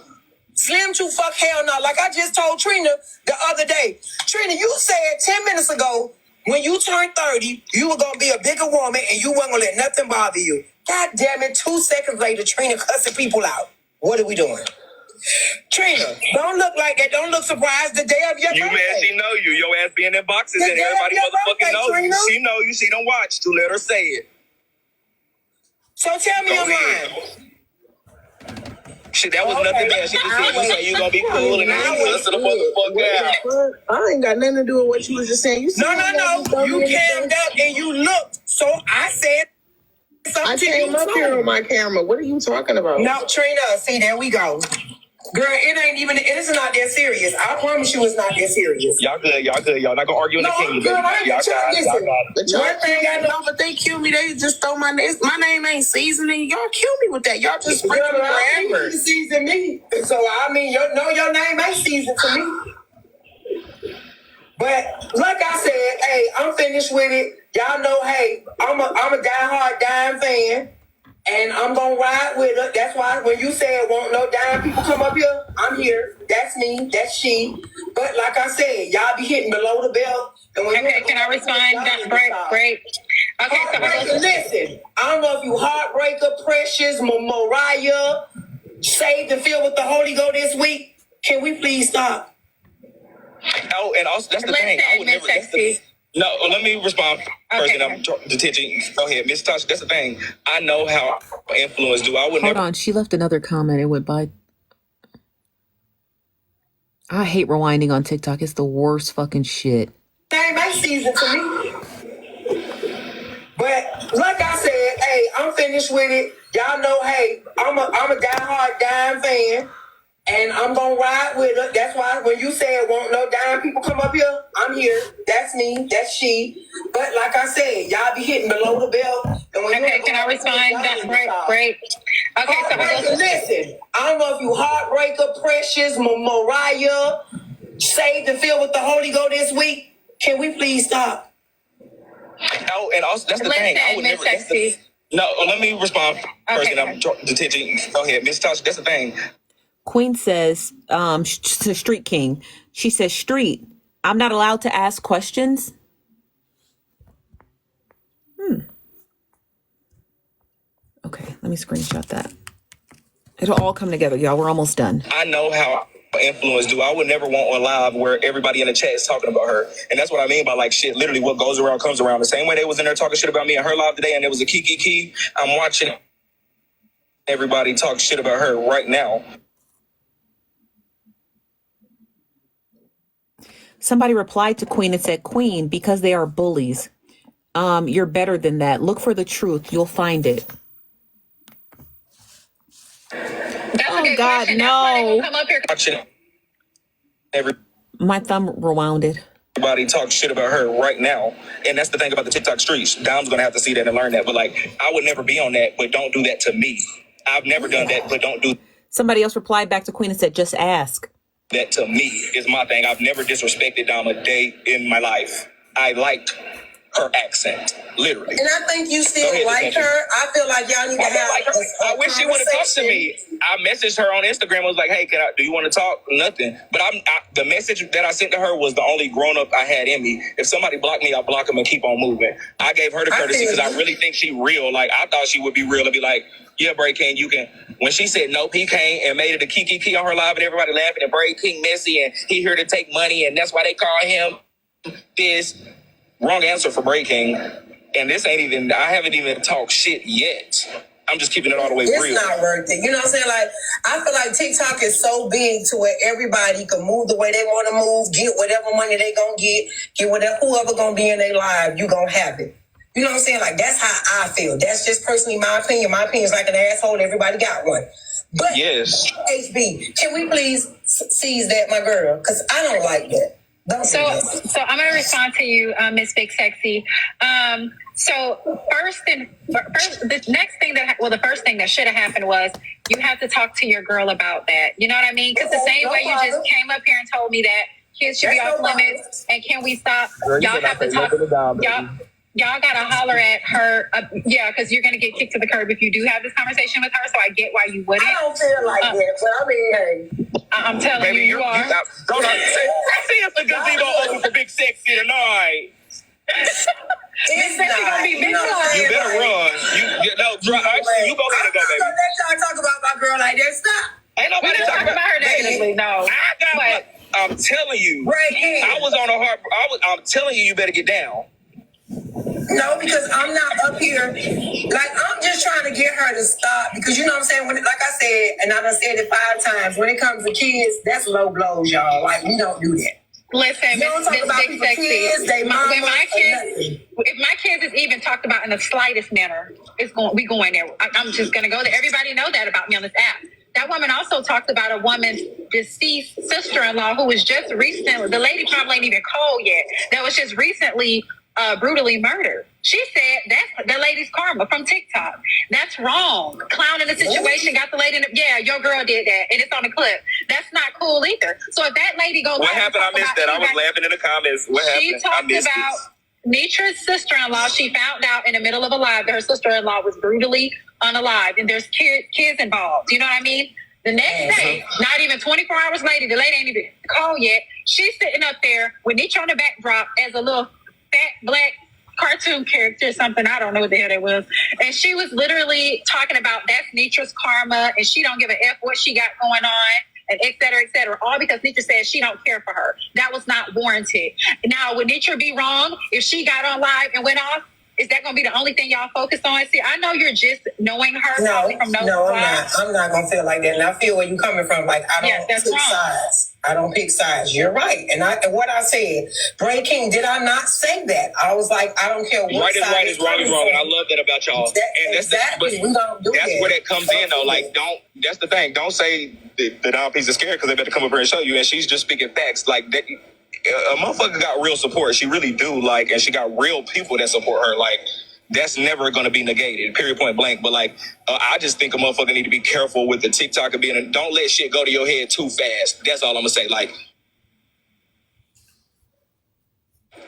S: Slim to fuck hell no. Like I just told Trina the other day. Trina, you said 10 minutes ago, when you turned 30, you were going to be a bigger woman and you weren't going to let nothing bother you. God damn it. 2 seconds later, Trina cussing people out. What are we doing? Trina, don't look like that. Don't look surprised the day of your birthday.
L: You mad she know you. Your ass be in them boxes and everybody motherfucking knows you. She know you. She don't watch. To let her say it.
S: So tell me your mind.
L: Shit, that was nothing bad. She just said, you say you gonna be cool and then you cuss the fuck out.
S: I ain't got nothing to do with what you was just saying. You no. You cammed up and you looked. So I said something to you. I came up here on my camera. What are you talking about? No, Trina, see, there we go. Girl, it is not that serious. I promise you it's not that serious.
L: Y'all good. Y'all not gonna argue in the kingdom.
S: Girl, I
L: Y'all
S: listen. One thing I know, but they kill me. They just throw my name. My name ain't seasoning. Y'all kill me with that. Y'all just sprinkle forever. You season me. So, I mean, your name ain't seasoned to me. But, like I said, hey, I'm finished with it. Y'all know, hey, I'm a diehard Dime fan. And I'm going to ride with her. That's why when you said won't no Dime people come up here, I'm here. That's me. That's she. But like I said, y'all be hitting below the belt. And when okay, can I respond? Break. Okay, so listen. I don't know if you Heartbreaker, Precious, Mariah, Saved and Filled with the Holy Ghost this week. Can we please stop?
L: Oh, and also, that's the thing. I would never... No, let me respond first, and I'm detention. Go ahead, Miss Tasha. That's the thing. I know how influence do. I would
A: Hold on. She left another comment. It went by. I hate rewinding on TikTok. It's the worst fucking shit.
S: Same season to me. But like I said, hey, I'm finished with it. Y'all know, hey, I'm a diehard Dime fan. And I'm going to ride with her. That's why when you said won't no Dime people come up here, I'm here. That's me. That's she. But like I said, y'all be hitting below the belt. And when can I respond? Break. Okay, so listen. I don't know if you Heartbreaker, Precious, Mariah, Saved and Filled with the Holy Ghost this week. Can we please stop?
L: Oh, and also, that's the thing. I would never... No, let me respond first, and I'm detention. Go ahead, Miss Tasha. That's the thing.
A: Queen says to Street King, she says, Street, I'm not allowed to ask questions. Okay, let me screenshot that. It'll all come together, y'all. We're almost done.
L: I know how influence do. I would never want a live where everybody in the chat is talking about her. And that's what I mean by like shit. Literally what goes around comes around. The same way they was in there talking shit about me and her live today and it was a key. I'm watching everybody talk shit about her right now.
A: Somebody replied to Queen and said, Queen, because they are bullies. You're better than that. Look for the truth. You'll find it.
J: That's God, question. No. Come up here.
A: My thumb rewinded.
L: Everybody talk shit about her right now. And that's the thing about the TikTok streets. Dom's going to have to see that and learn that. But like, I would never be on that, but don't do that to me. I've never done that, but don't do.
A: Somebody else replied back to Queen and said, just ask.
L: That to me is my thing. I've never disrespected Dom a day in my life. I liked her accent, literally.
S: And I think you still like her. I feel like y'all need to have
L: like her. I wish she would have talked to me. I messaged her on Instagram. I was like, hey, do you want to talk? Nothing. But the message that I sent to her was the only grown-up I had in me. If somebody blocked me, I'll block them and keep on moving. I gave her the courtesy because I really think she real. Like, I thought she would be real and be like, yeah, Bray King, you can. When she said nope, he came and made it a key on her live and everybody laughing and Bray King messy and he here to take money and that's why they call him this. Wrong answer for Bray King. And this ain't even, I haven't even talked shit yet. I'm just keeping it all the way real.
S: It's not worth it. You know what I'm saying? Like, I feel like TikTok is so big to where everybody can move the way they want to move, get whatever money they gonna get whatever, whoever gonna be in their live, you gonna have it. You know what I'm saying? Like, that's how I feel. That's just personally my opinion. My opinion is like an asshole. Everybody got one. But,
L: yes.
S: HB, can we please seize that, my girl? Because I don't like that.
J: So I'm going to respond to you, Miss Big Sexy. So the first thing that should have happened was you have to talk to your girl about that. You know what I mean? Because the same way you just came up here and told me that kids should be off limits and can we stop? Y'all have to talk. Y'all gotta holler at her. Because you're gonna get kicked to the curb if you do have this conversation with her. So I get why you wouldn't.
S: I don't feel like that, but I mean, hey.
J: I'm telling you are.
L: Hold on. See if the gazebo open for Big Sexy tonight.
J: It's gonna be big.
L: You better run. You go ahead and go, baby.
S: So let y'all talk about my girl like that. Stop.
L: Ain't nobody talking about her
J: negatively. No.
L: I'm telling you.
S: Right here.
L: I'm telling you, you better get down.
S: No, because I'm not up here. Like, I'm just trying to get her to stop. Because you know what I'm saying? Like I said, and I done said it 5 times, when it comes to kids, that's low blows, y'all. Like, we don't do that.
J: Listen,
S: you don't talk about people's kids, they mama,
J: when my kids, if my kids is even talked about in the slightest manner, we going there. I'm just going to go there. Everybody know that about me on this app. That woman also talked about a woman's deceased sister-in-law who was just recently, the lady probably ain't even called yet, that was just recently brutally murdered. She said that's the lady's karma from TikTok. That's wrong. Clowning the situation, got the lady in the, yeah, your girl did that, and it's on the clip. That's not cool either. So if that lady goes,
L: what happened? I missed that. I was laughing in the comments. What happened?
J: She talked about Nitra's sister-in-law. She found out in the middle of a live that her sister-in-law was brutally unalived, and there's kids involved. You know what I mean? The next day, not even 24 hours later, the lady ain't even called yet. She's sitting up there with Nitra on the backdrop as a little fat black cartoon character or something. I don't know what the hell that was. And she was literally talking about that's Nitra's karma and she don't give a F what she got going on and et cetera, all because Nitra said she don't care for her. That was not warranted. Now, would Nitra be wrong if she got on live and went off? Is that going to be the only thing y'all focus on? See, I know you're just knowing her.
S: No,
J: from
S: I'm not. I'm not going to feel like that. And I feel where you're coming from. Like, I don't pick sides. I don't pick sides. You're right. And what I said, Bray King, did I not say that? I was like, I don't care what
L: right
S: side.
L: Right is wrong is wrong. And I love that about y'all. And
S: exactly. We don't do that.
L: That's where that comes in, though. Like, that's the thing. Don't say the down piece is scared because they better come up here and show you. And she's just speaking facts. Like, that. A motherfucker got real support. She really do. Like, and she got real people that support her. Like, that's never going to be negated, period, point blank. But, like, I just think a motherfucker need to be careful with the TikTok and being don't let shit go to your head too fast. That's all I'm going to say. Like,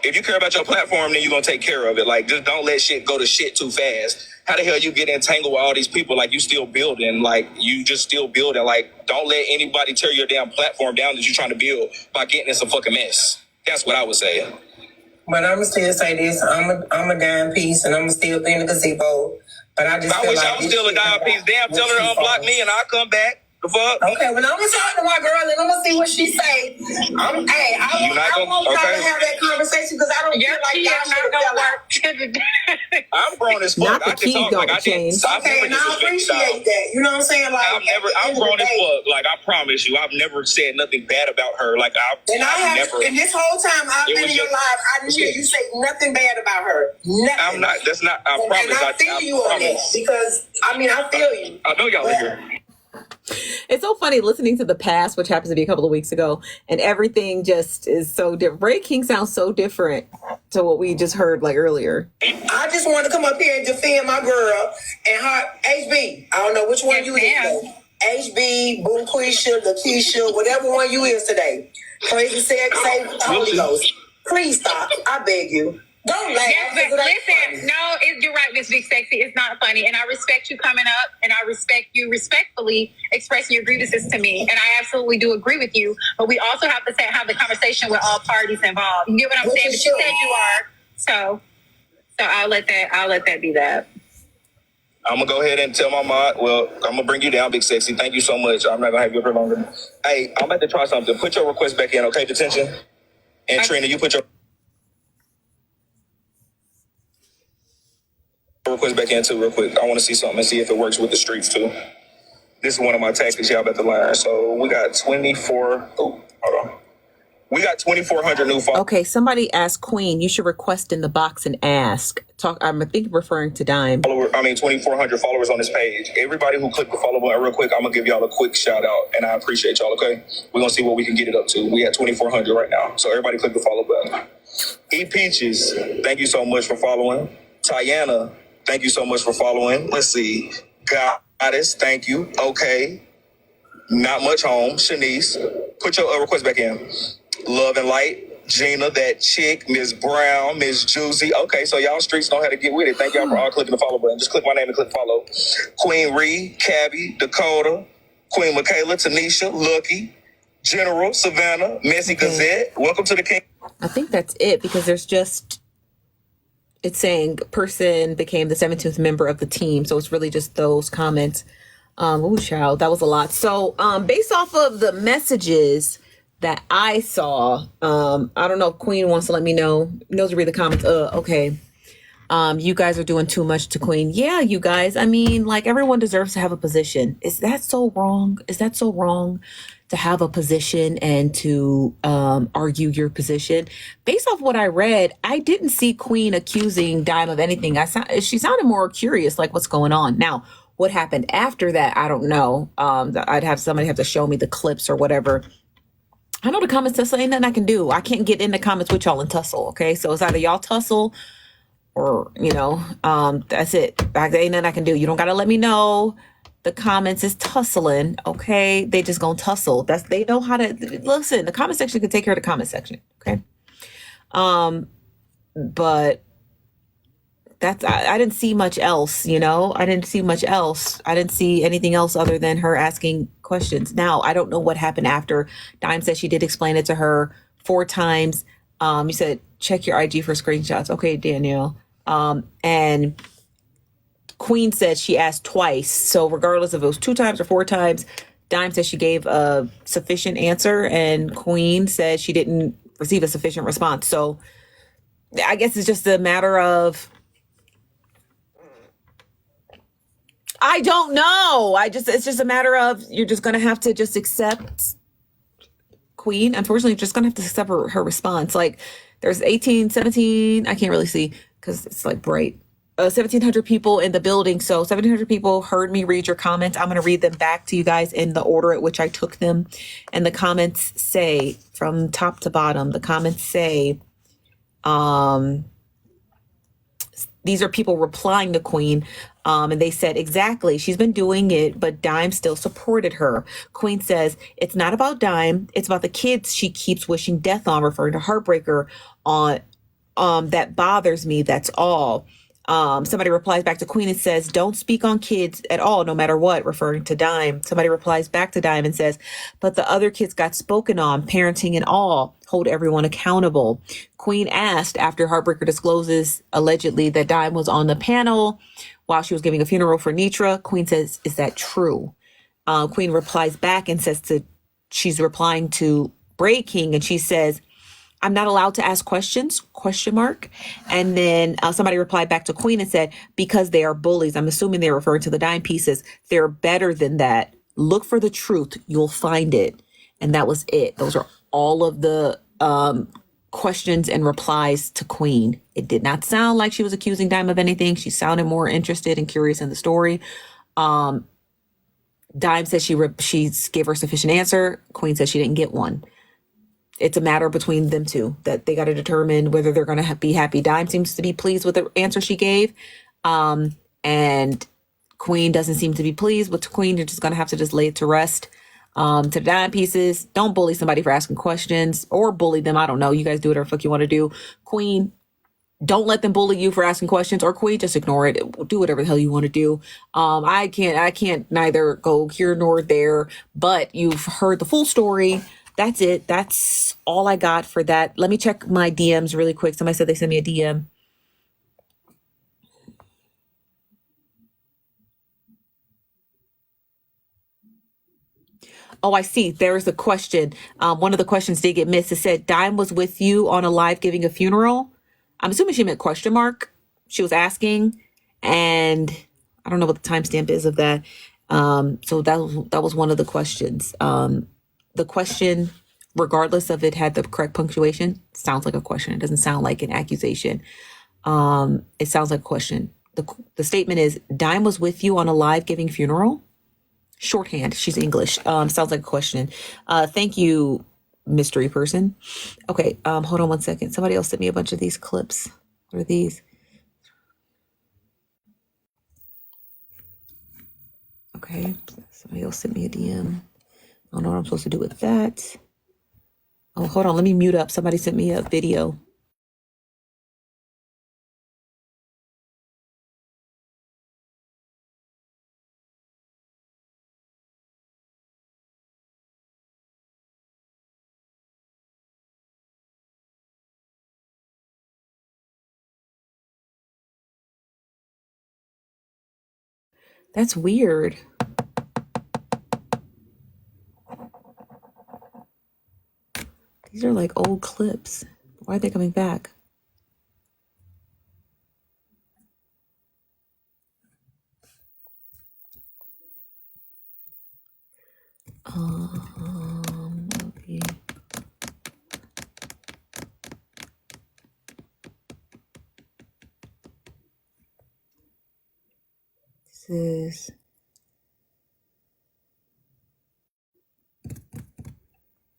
L: if you care about your platform, then you're going to take care of it. Like, just don't let shit go to shit too fast. How the hell you get entangled with all these people? Like, you still building. Like, you just still building. Like, don't let anybody tear your damn platform down that you're trying to build by getting in some fucking mess. That's what I would say.
S: But I'm going to still say this. I'm a dime piece, and I'm going to still be in the gazebo. But I just
L: I wish I was still a dime piece. Damn, tell her to unblock me, and I'll come back. The fuck?
S: Okay, well, I'm going to talk to my girl, and I'm going to see what she say. I want y'all to have that conversation, because I don't feel like y'all should have fell out.
L: I'm grown as fuck.
M: Not the key don't change.
S: Okay, and I appreciate that. You know what I'm saying? Like,
L: I'm grown as fuck. Like, I promise you, I've never said nothing bad about her. Like, I've never.
S: And this whole time I've been in your life, I didn't hear you say nothing bad about her. Nothing.
L: I'm not. That's not. I promise.
S: And I feel you on this because I feel you.
L: I know y'all are here.
M: It's so funny listening to the past, which happens to be a couple of weeks ago, and everything just is so different. Ray King sounds so different to what we just heard like earlier.
S: I just want to come up here and defend my girl and her HB. I don't know which one you is. HB, Boomquisha, Lakeisha, whatever one you is today. Crazy sex, save Holy Ghost. Please stop. I beg you. Don't laugh.
J: Yes, but listen, you're right, Miss Big Sexy. It's not funny. And I respect you coming up, and I respect you respectfully expressing your grievances to me. And I absolutely do agree with you. But we also have to have the conversation with all parties involved. You get what I'm saying? But you said you are. So I'll let that be that.
L: I'm going to go ahead and tell my mod, well, I'm going to bring you down, Big Sexy. Thank you so much. I'm not going to have you up here longer. Hey, I'm about to try something. Put your request back in, okay, detention? And Trina, you put your request back in too real quick. I want to see something and see if it works with the streets too. This is one of my tactics y'all about to learn. So we got 2,400 new followers.
M: Okay, somebody asked Queen, you should request in the box and ask. I think referring to Dime.
L: 2,400 followers on this page. Everybody who clicked the follow button real quick, I'm going to give y'all a quick shout out. And I appreciate y'all, okay? We're going to see what we can get it up to. We at 2,400 right now. So everybody click the follow button. E Peaches, thank you so much for following. Tiana, thank you so much for following. Let's see. Goddess, thank you. Okay. Not much home. Shanice, put your request back in. Love and Light, Gina, that chick, Miss Brown, Miss Juicy. Okay, so y'all streets know how to get with it. Thank y'all for all clicking the follow button. Just click my name and click follow. Queen Ree, Cabby, Dakota, Queen Michaela, Tanisha, Lucky, General, Savannah, Messy Gazette. Welcome to the King.
M: I think that's it because there's just... It's saying person became the 17th member of the team. So it's really just those comments. Child, that was a lot. So based off of the messages that I saw, I don't know if Queen wants to let me know. Knows to read the comments. Okay.
A: You guys are doing too much to Queen. Yeah, you guys. I mean, like, everyone deserves to have a position. Is that so wrong? Is that so wrong to have a position and to argue your position? Based off what I read, I didn't see Queen accusing Dime of anything. She sounded more curious, like, what's going on. Now, what happened after that, I don't know. I'd have somebody have to show me the clips or whatever. I know the comments tussle ain't nothing I can do. I can't get in the comments with y'all and tussle, okay? So it's either y'all tussle or, that's it. Ain't nothing I can do. You don't got to let me know the comments is tussling, okay? They just gonna tussle. They know how to, listen, the comment section can take care of the comment section, okay? But I didn't see much else, I didn't see much else. I didn't see anything else other than her asking questions. Now, I don't know what happened after. Dime said she did explain it to her 4 times. You said, check your IG for screenshots. Okay, Danielle. And Queen said she asked twice. So regardless if it was 2 times or 4 times, Dime said she gave a sufficient answer and Queen said she didn't receive a sufficient response. So I guess it's just a matter of, I don't know. It's just a matter of, you're just going to have to just accept Queen. Unfortunately, you're just going to have to accept her response. Like, there's 17, I can't really see because it's like bright. 1,700 people in the building. So 1,700 people heard me read your comments. I'm going to read them back to you guys in the order at which I took them. And the comments say, from top to bottom, the comments say, these are people replying to Queen. And they said, exactly, she's been doing it, but Dime still supported her. Queen says, it's not about Dime. It's about the kids she keeps wishing death on, referring to Heartbreaker on, that bothers me. That's all. Somebody replies back to Queen and says, don't speak on kids at all, no matter what, referring to Dime. Somebody replies back to Dime and says, but the other kids got spoken on, parenting and all, hold everyone accountable. Queen asked, after Heartbreaker discloses allegedly that Dime was on the panel while she was giving a funeral for Nitra, Queen says, is that true? Queen replies back and says she's replying to Bray King, and she says, I'm not allowed to ask questions, ? And then somebody replied back to Queen and said, because they are bullies. I'm assuming they're referring to the Dime pieces. They're better than that. Look for the truth. You'll find it. And that was it. Those are all of the questions and replies to Queen. It did not sound like she was accusing Dime of anything. She sounded more interested and curious in the story. Dime said she gave her a sufficient answer. Queen said she didn't get one. It's a matter between them two that they got to determine whether they're going to be happy. Dime seems to be pleased with the answer she gave. And Queen doesn't seem to be pleased with Queen. You're just going to have to just lay it to rest. To the Dime pieces, don't bully somebody for asking questions or bully them. I don't know. You guys do whatever the fuck you want to do. Queen, don't let them bully you for asking questions, or Queen, just ignore it. Do whatever the hell you want to do. I can't neither go here nor there, but you've heard the full story. That's it. That's all I got for that. Let me check my DMs really quick. Somebody said they sent me a DM. Oh, I see. There's a question. One of the questions did get missed. It said, Dime was with you on a live giving a funeral. I'm assuming she meant ? She was asking. And I don't know what the timestamp is of that. So that was one of the questions. The question, regardless of it had the correct punctuation, sounds like a question. It doesn't sound like an accusation. It sounds like a question. The statement is, Dime was with you on a live giving funeral. Shorthand. She's English. Sounds like a question. Thank you, mystery person. Okay. Hold on one second. Somebody else sent me a bunch of these clips. What are these? Okay. Somebody else sent me a DM. I don't know what I'm supposed to do with that. Oh, hold on. Let me mute up. Somebody sent me a video. That's weird. These are like old clips. Why are they coming back? Okay. This is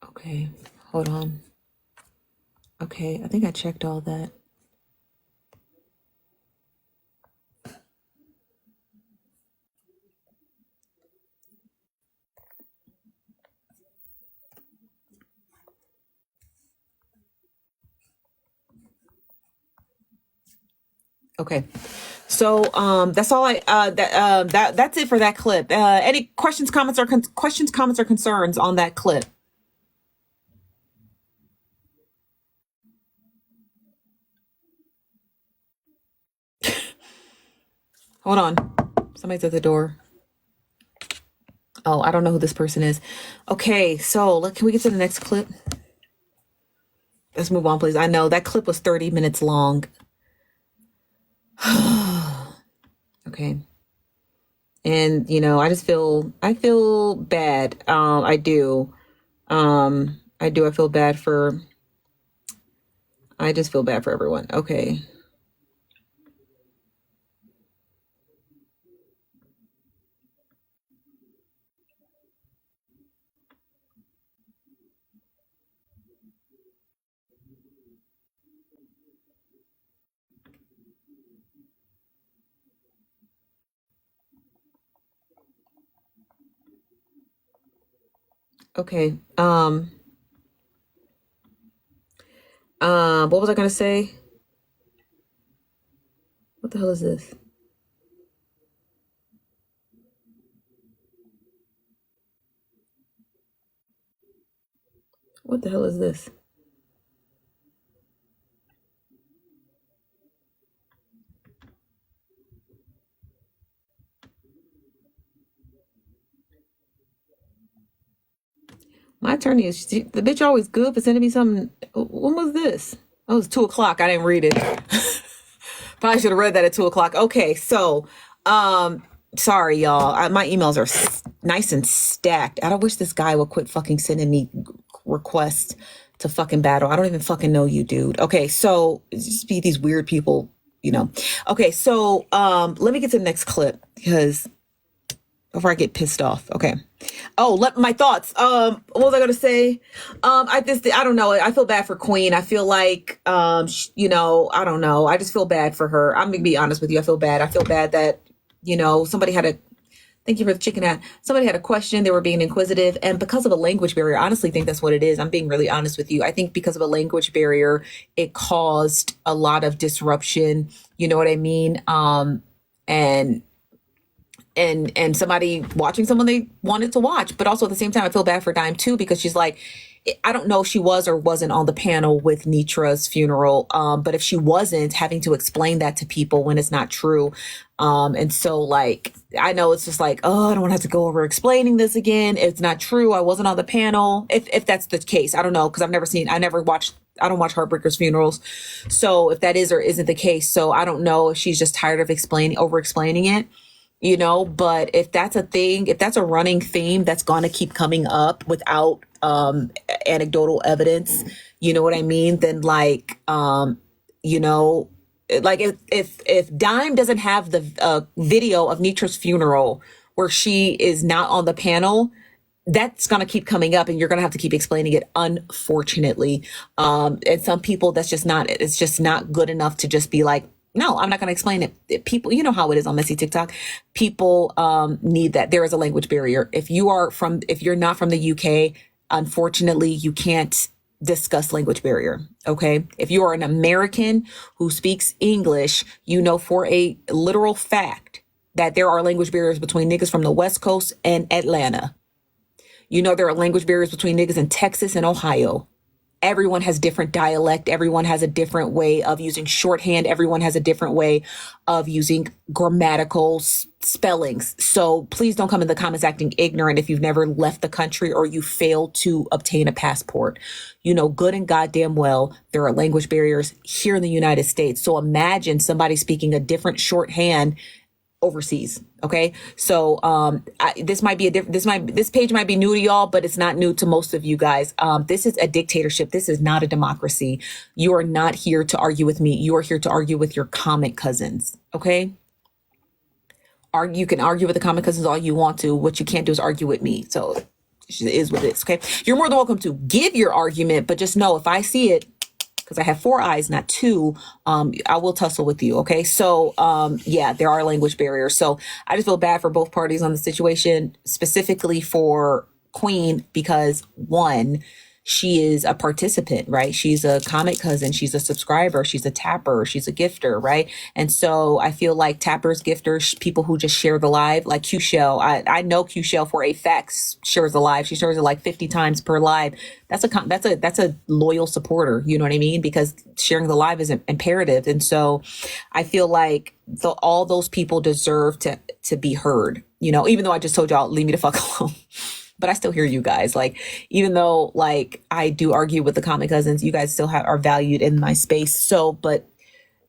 A: okay. Hold on. Okay, I think I checked all that. Okay. So that's all that's it for that clip. Any questions, comments, or concerns on that clip? Hold on. Somebody's at the door. Oh, I don't know who this person is. Okay, so can we get to the next clip? Let's move on, please. I know that clip was 30 minutes long. Okay. And I feel bad. I do. I feel bad for I just feel bad for everyone. Okay. Okay. What was I gonna say? What the hell is this? What the hell is this? My attorney is the bitch always good for sending me something. When was this? Oh, it was 2:00. I didn't read it. Probably should have read that at 2:00. Okay, so sorry y'all. My emails are nice and stacked. I don't wish this guy would quit fucking sending me requests to fucking battle. I don't even fucking know you, dude. Okay, so just be these weird people, Okay, so let me get to the next clip because before I get pissed off. Okay. Oh, my thoughts. What was I gonna say? I don't know. I feel bad for Queen. I feel like, I don't know. I just feel bad for her. I'm gonna be honest with you. I feel bad. I feel bad that, somebody thank you for the chicken hat. Somebody had a question. They were being inquisitive. And because of a language barrier, I honestly think that's what it is. I'm being really honest with you. I think because of a language barrier, it caused a lot of disruption. You know what I mean? And somebody watching someone they wanted to watch. But also at the same time, I feel bad for Dime too, because she's like, I don't know if she was or wasn't on the panel with Nitra's funeral. But if she wasn't, having to explain that to people when it's not true. And so like, I know it's just like, oh, I don't want to have to go over explaining this again. It's not true. I wasn't on the panel. If that's the case, I don't know. Cause I don't watch Heartbreakers funerals. So if that is or isn't the case, so I don't know if she's just tired of over explaining it. But if that's a thing, if that's a running theme that's going to keep coming up without anecdotal evidence, you know what I mean? Then like, like if Dime doesn't have the video of Nitra's funeral where she is not on the panel, that's going to keep coming up and you're going to have to keep explaining it, unfortunately. And some people it's just not good enough to just be like, no, I'm not going to explain it. People, you know how it is on Messy TikTok. People need that. There is a language barrier. If you're not from the UK, unfortunately, you can't discuss language barrier. Okay. If you are an American who speaks English, you know for a literal fact that there are language barriers between niggas from the West Coast and Atlanta. There are language barriers between niggas in Texas and Ohio. Everyone has different dialect. Everyone has a different way of using shorthand. Everyone has a different way of using grammatical spellings. So please don't come in the comments acting ignorant if you've never left the country or you failed to obtain a passport. Good and goddamn well, there are language barriers here in the United States. So imagine somebody speaking a different shorthand overseas. Okay. So, this page might be new to y'all, but it's not new to most of you guys. This is a dictatorship. This is not a democracy. You are not here to argue with me. You are here to argue with your comic cousins. Okay. You can argue with the comic cousins all you want to. What you can't do is argue with me. So it is what it is. Okay. You're more than welcome to give your argument, but just know if I see it, because I have 4 eyes, not 2, I will tussle with you. Okay. So, yeah, there are language barriers. So I just feel bad for both parties on the situation, specifically for Queen, because 1, she is a participant, right? She's a comic cousin. She's a subscriber. She's a tapper. She's a gifter, right? And so I feel like tappers, gifters, people who just share the live, like Q Shell. I know Q Shell for a fact shares the live. She shares it like 50 times per live. That's a loyal supporter. You know what I mean? Because sharing the live is imperative. And so I feel like all those people deserve to be heard. You know, even though I just told y'all, leave me the fuck alone. But I still hear you guys. Like, even though like I do argue with the comic cousins, you guys still are valued in my space. So, but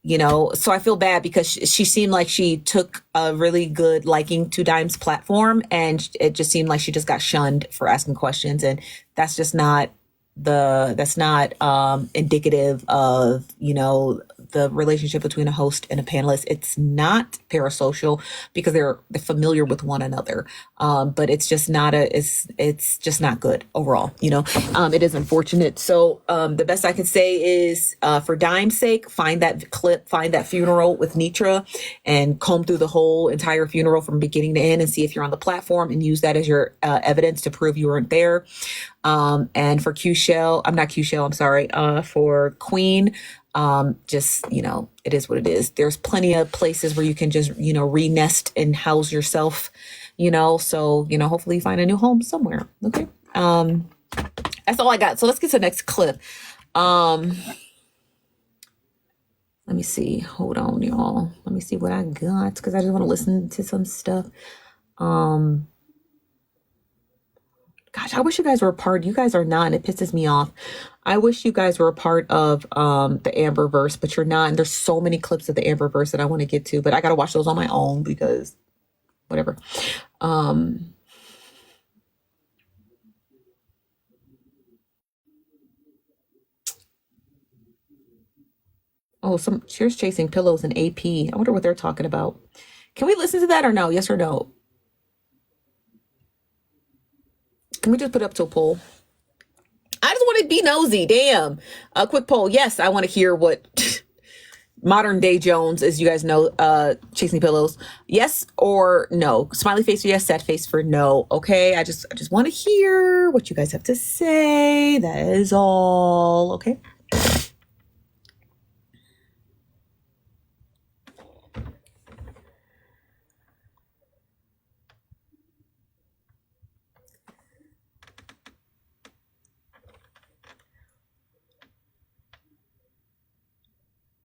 A: you know, so I feel bad because she seemed like she took a really good liking to Dime's platform, and it just seemed like she just got shunned for asking questions, and that's just not indicative of, you know, the relationship between a host and a panelist. It's not parasocial because they're familiar with one another. But it's just not it's just not good overall, you know. It is unfortunate. So the best I can say is for Dime's sake, find that clip, find that funeral with Nitra, and comb through the whole entire funeral from beginning to end and see if you're on the platform, and use that as your evidence to prove you weren't there. And for for Queen, just, you know, it is what it is. There's plenty of places where you can just, you know, re-nest and house yourself, you know, so, you know, hopefully you find a new home somewhere. Okay. That's all I got. So let's get to the next clip. Let me see. Hold on, y'all. Let me see what I got, because I just want to listen to some stuff. Gosh, I wish you guys were a part. You guys are not, and it pisses me off. I wish you guys were a part of the Amberverse, but you're not. And there's so many clips of the Amberverse that I want to get to, but I got to watch those on my own because whatever. Oh, some Cheers Chasing Pillows and AP. I wonder what they're talking about. Can we listen to that or no? Yes or no? Can we just put it up to a poll? I just want to be nosy. Damn. A quick poll. Yes, I want to hear what modern day Jones, as you guys know, Chasing Pillows. Yes or no? Smiley face for yes, sad face for no. Okay. I just want to hear what you guys have to say. That is all. Okay.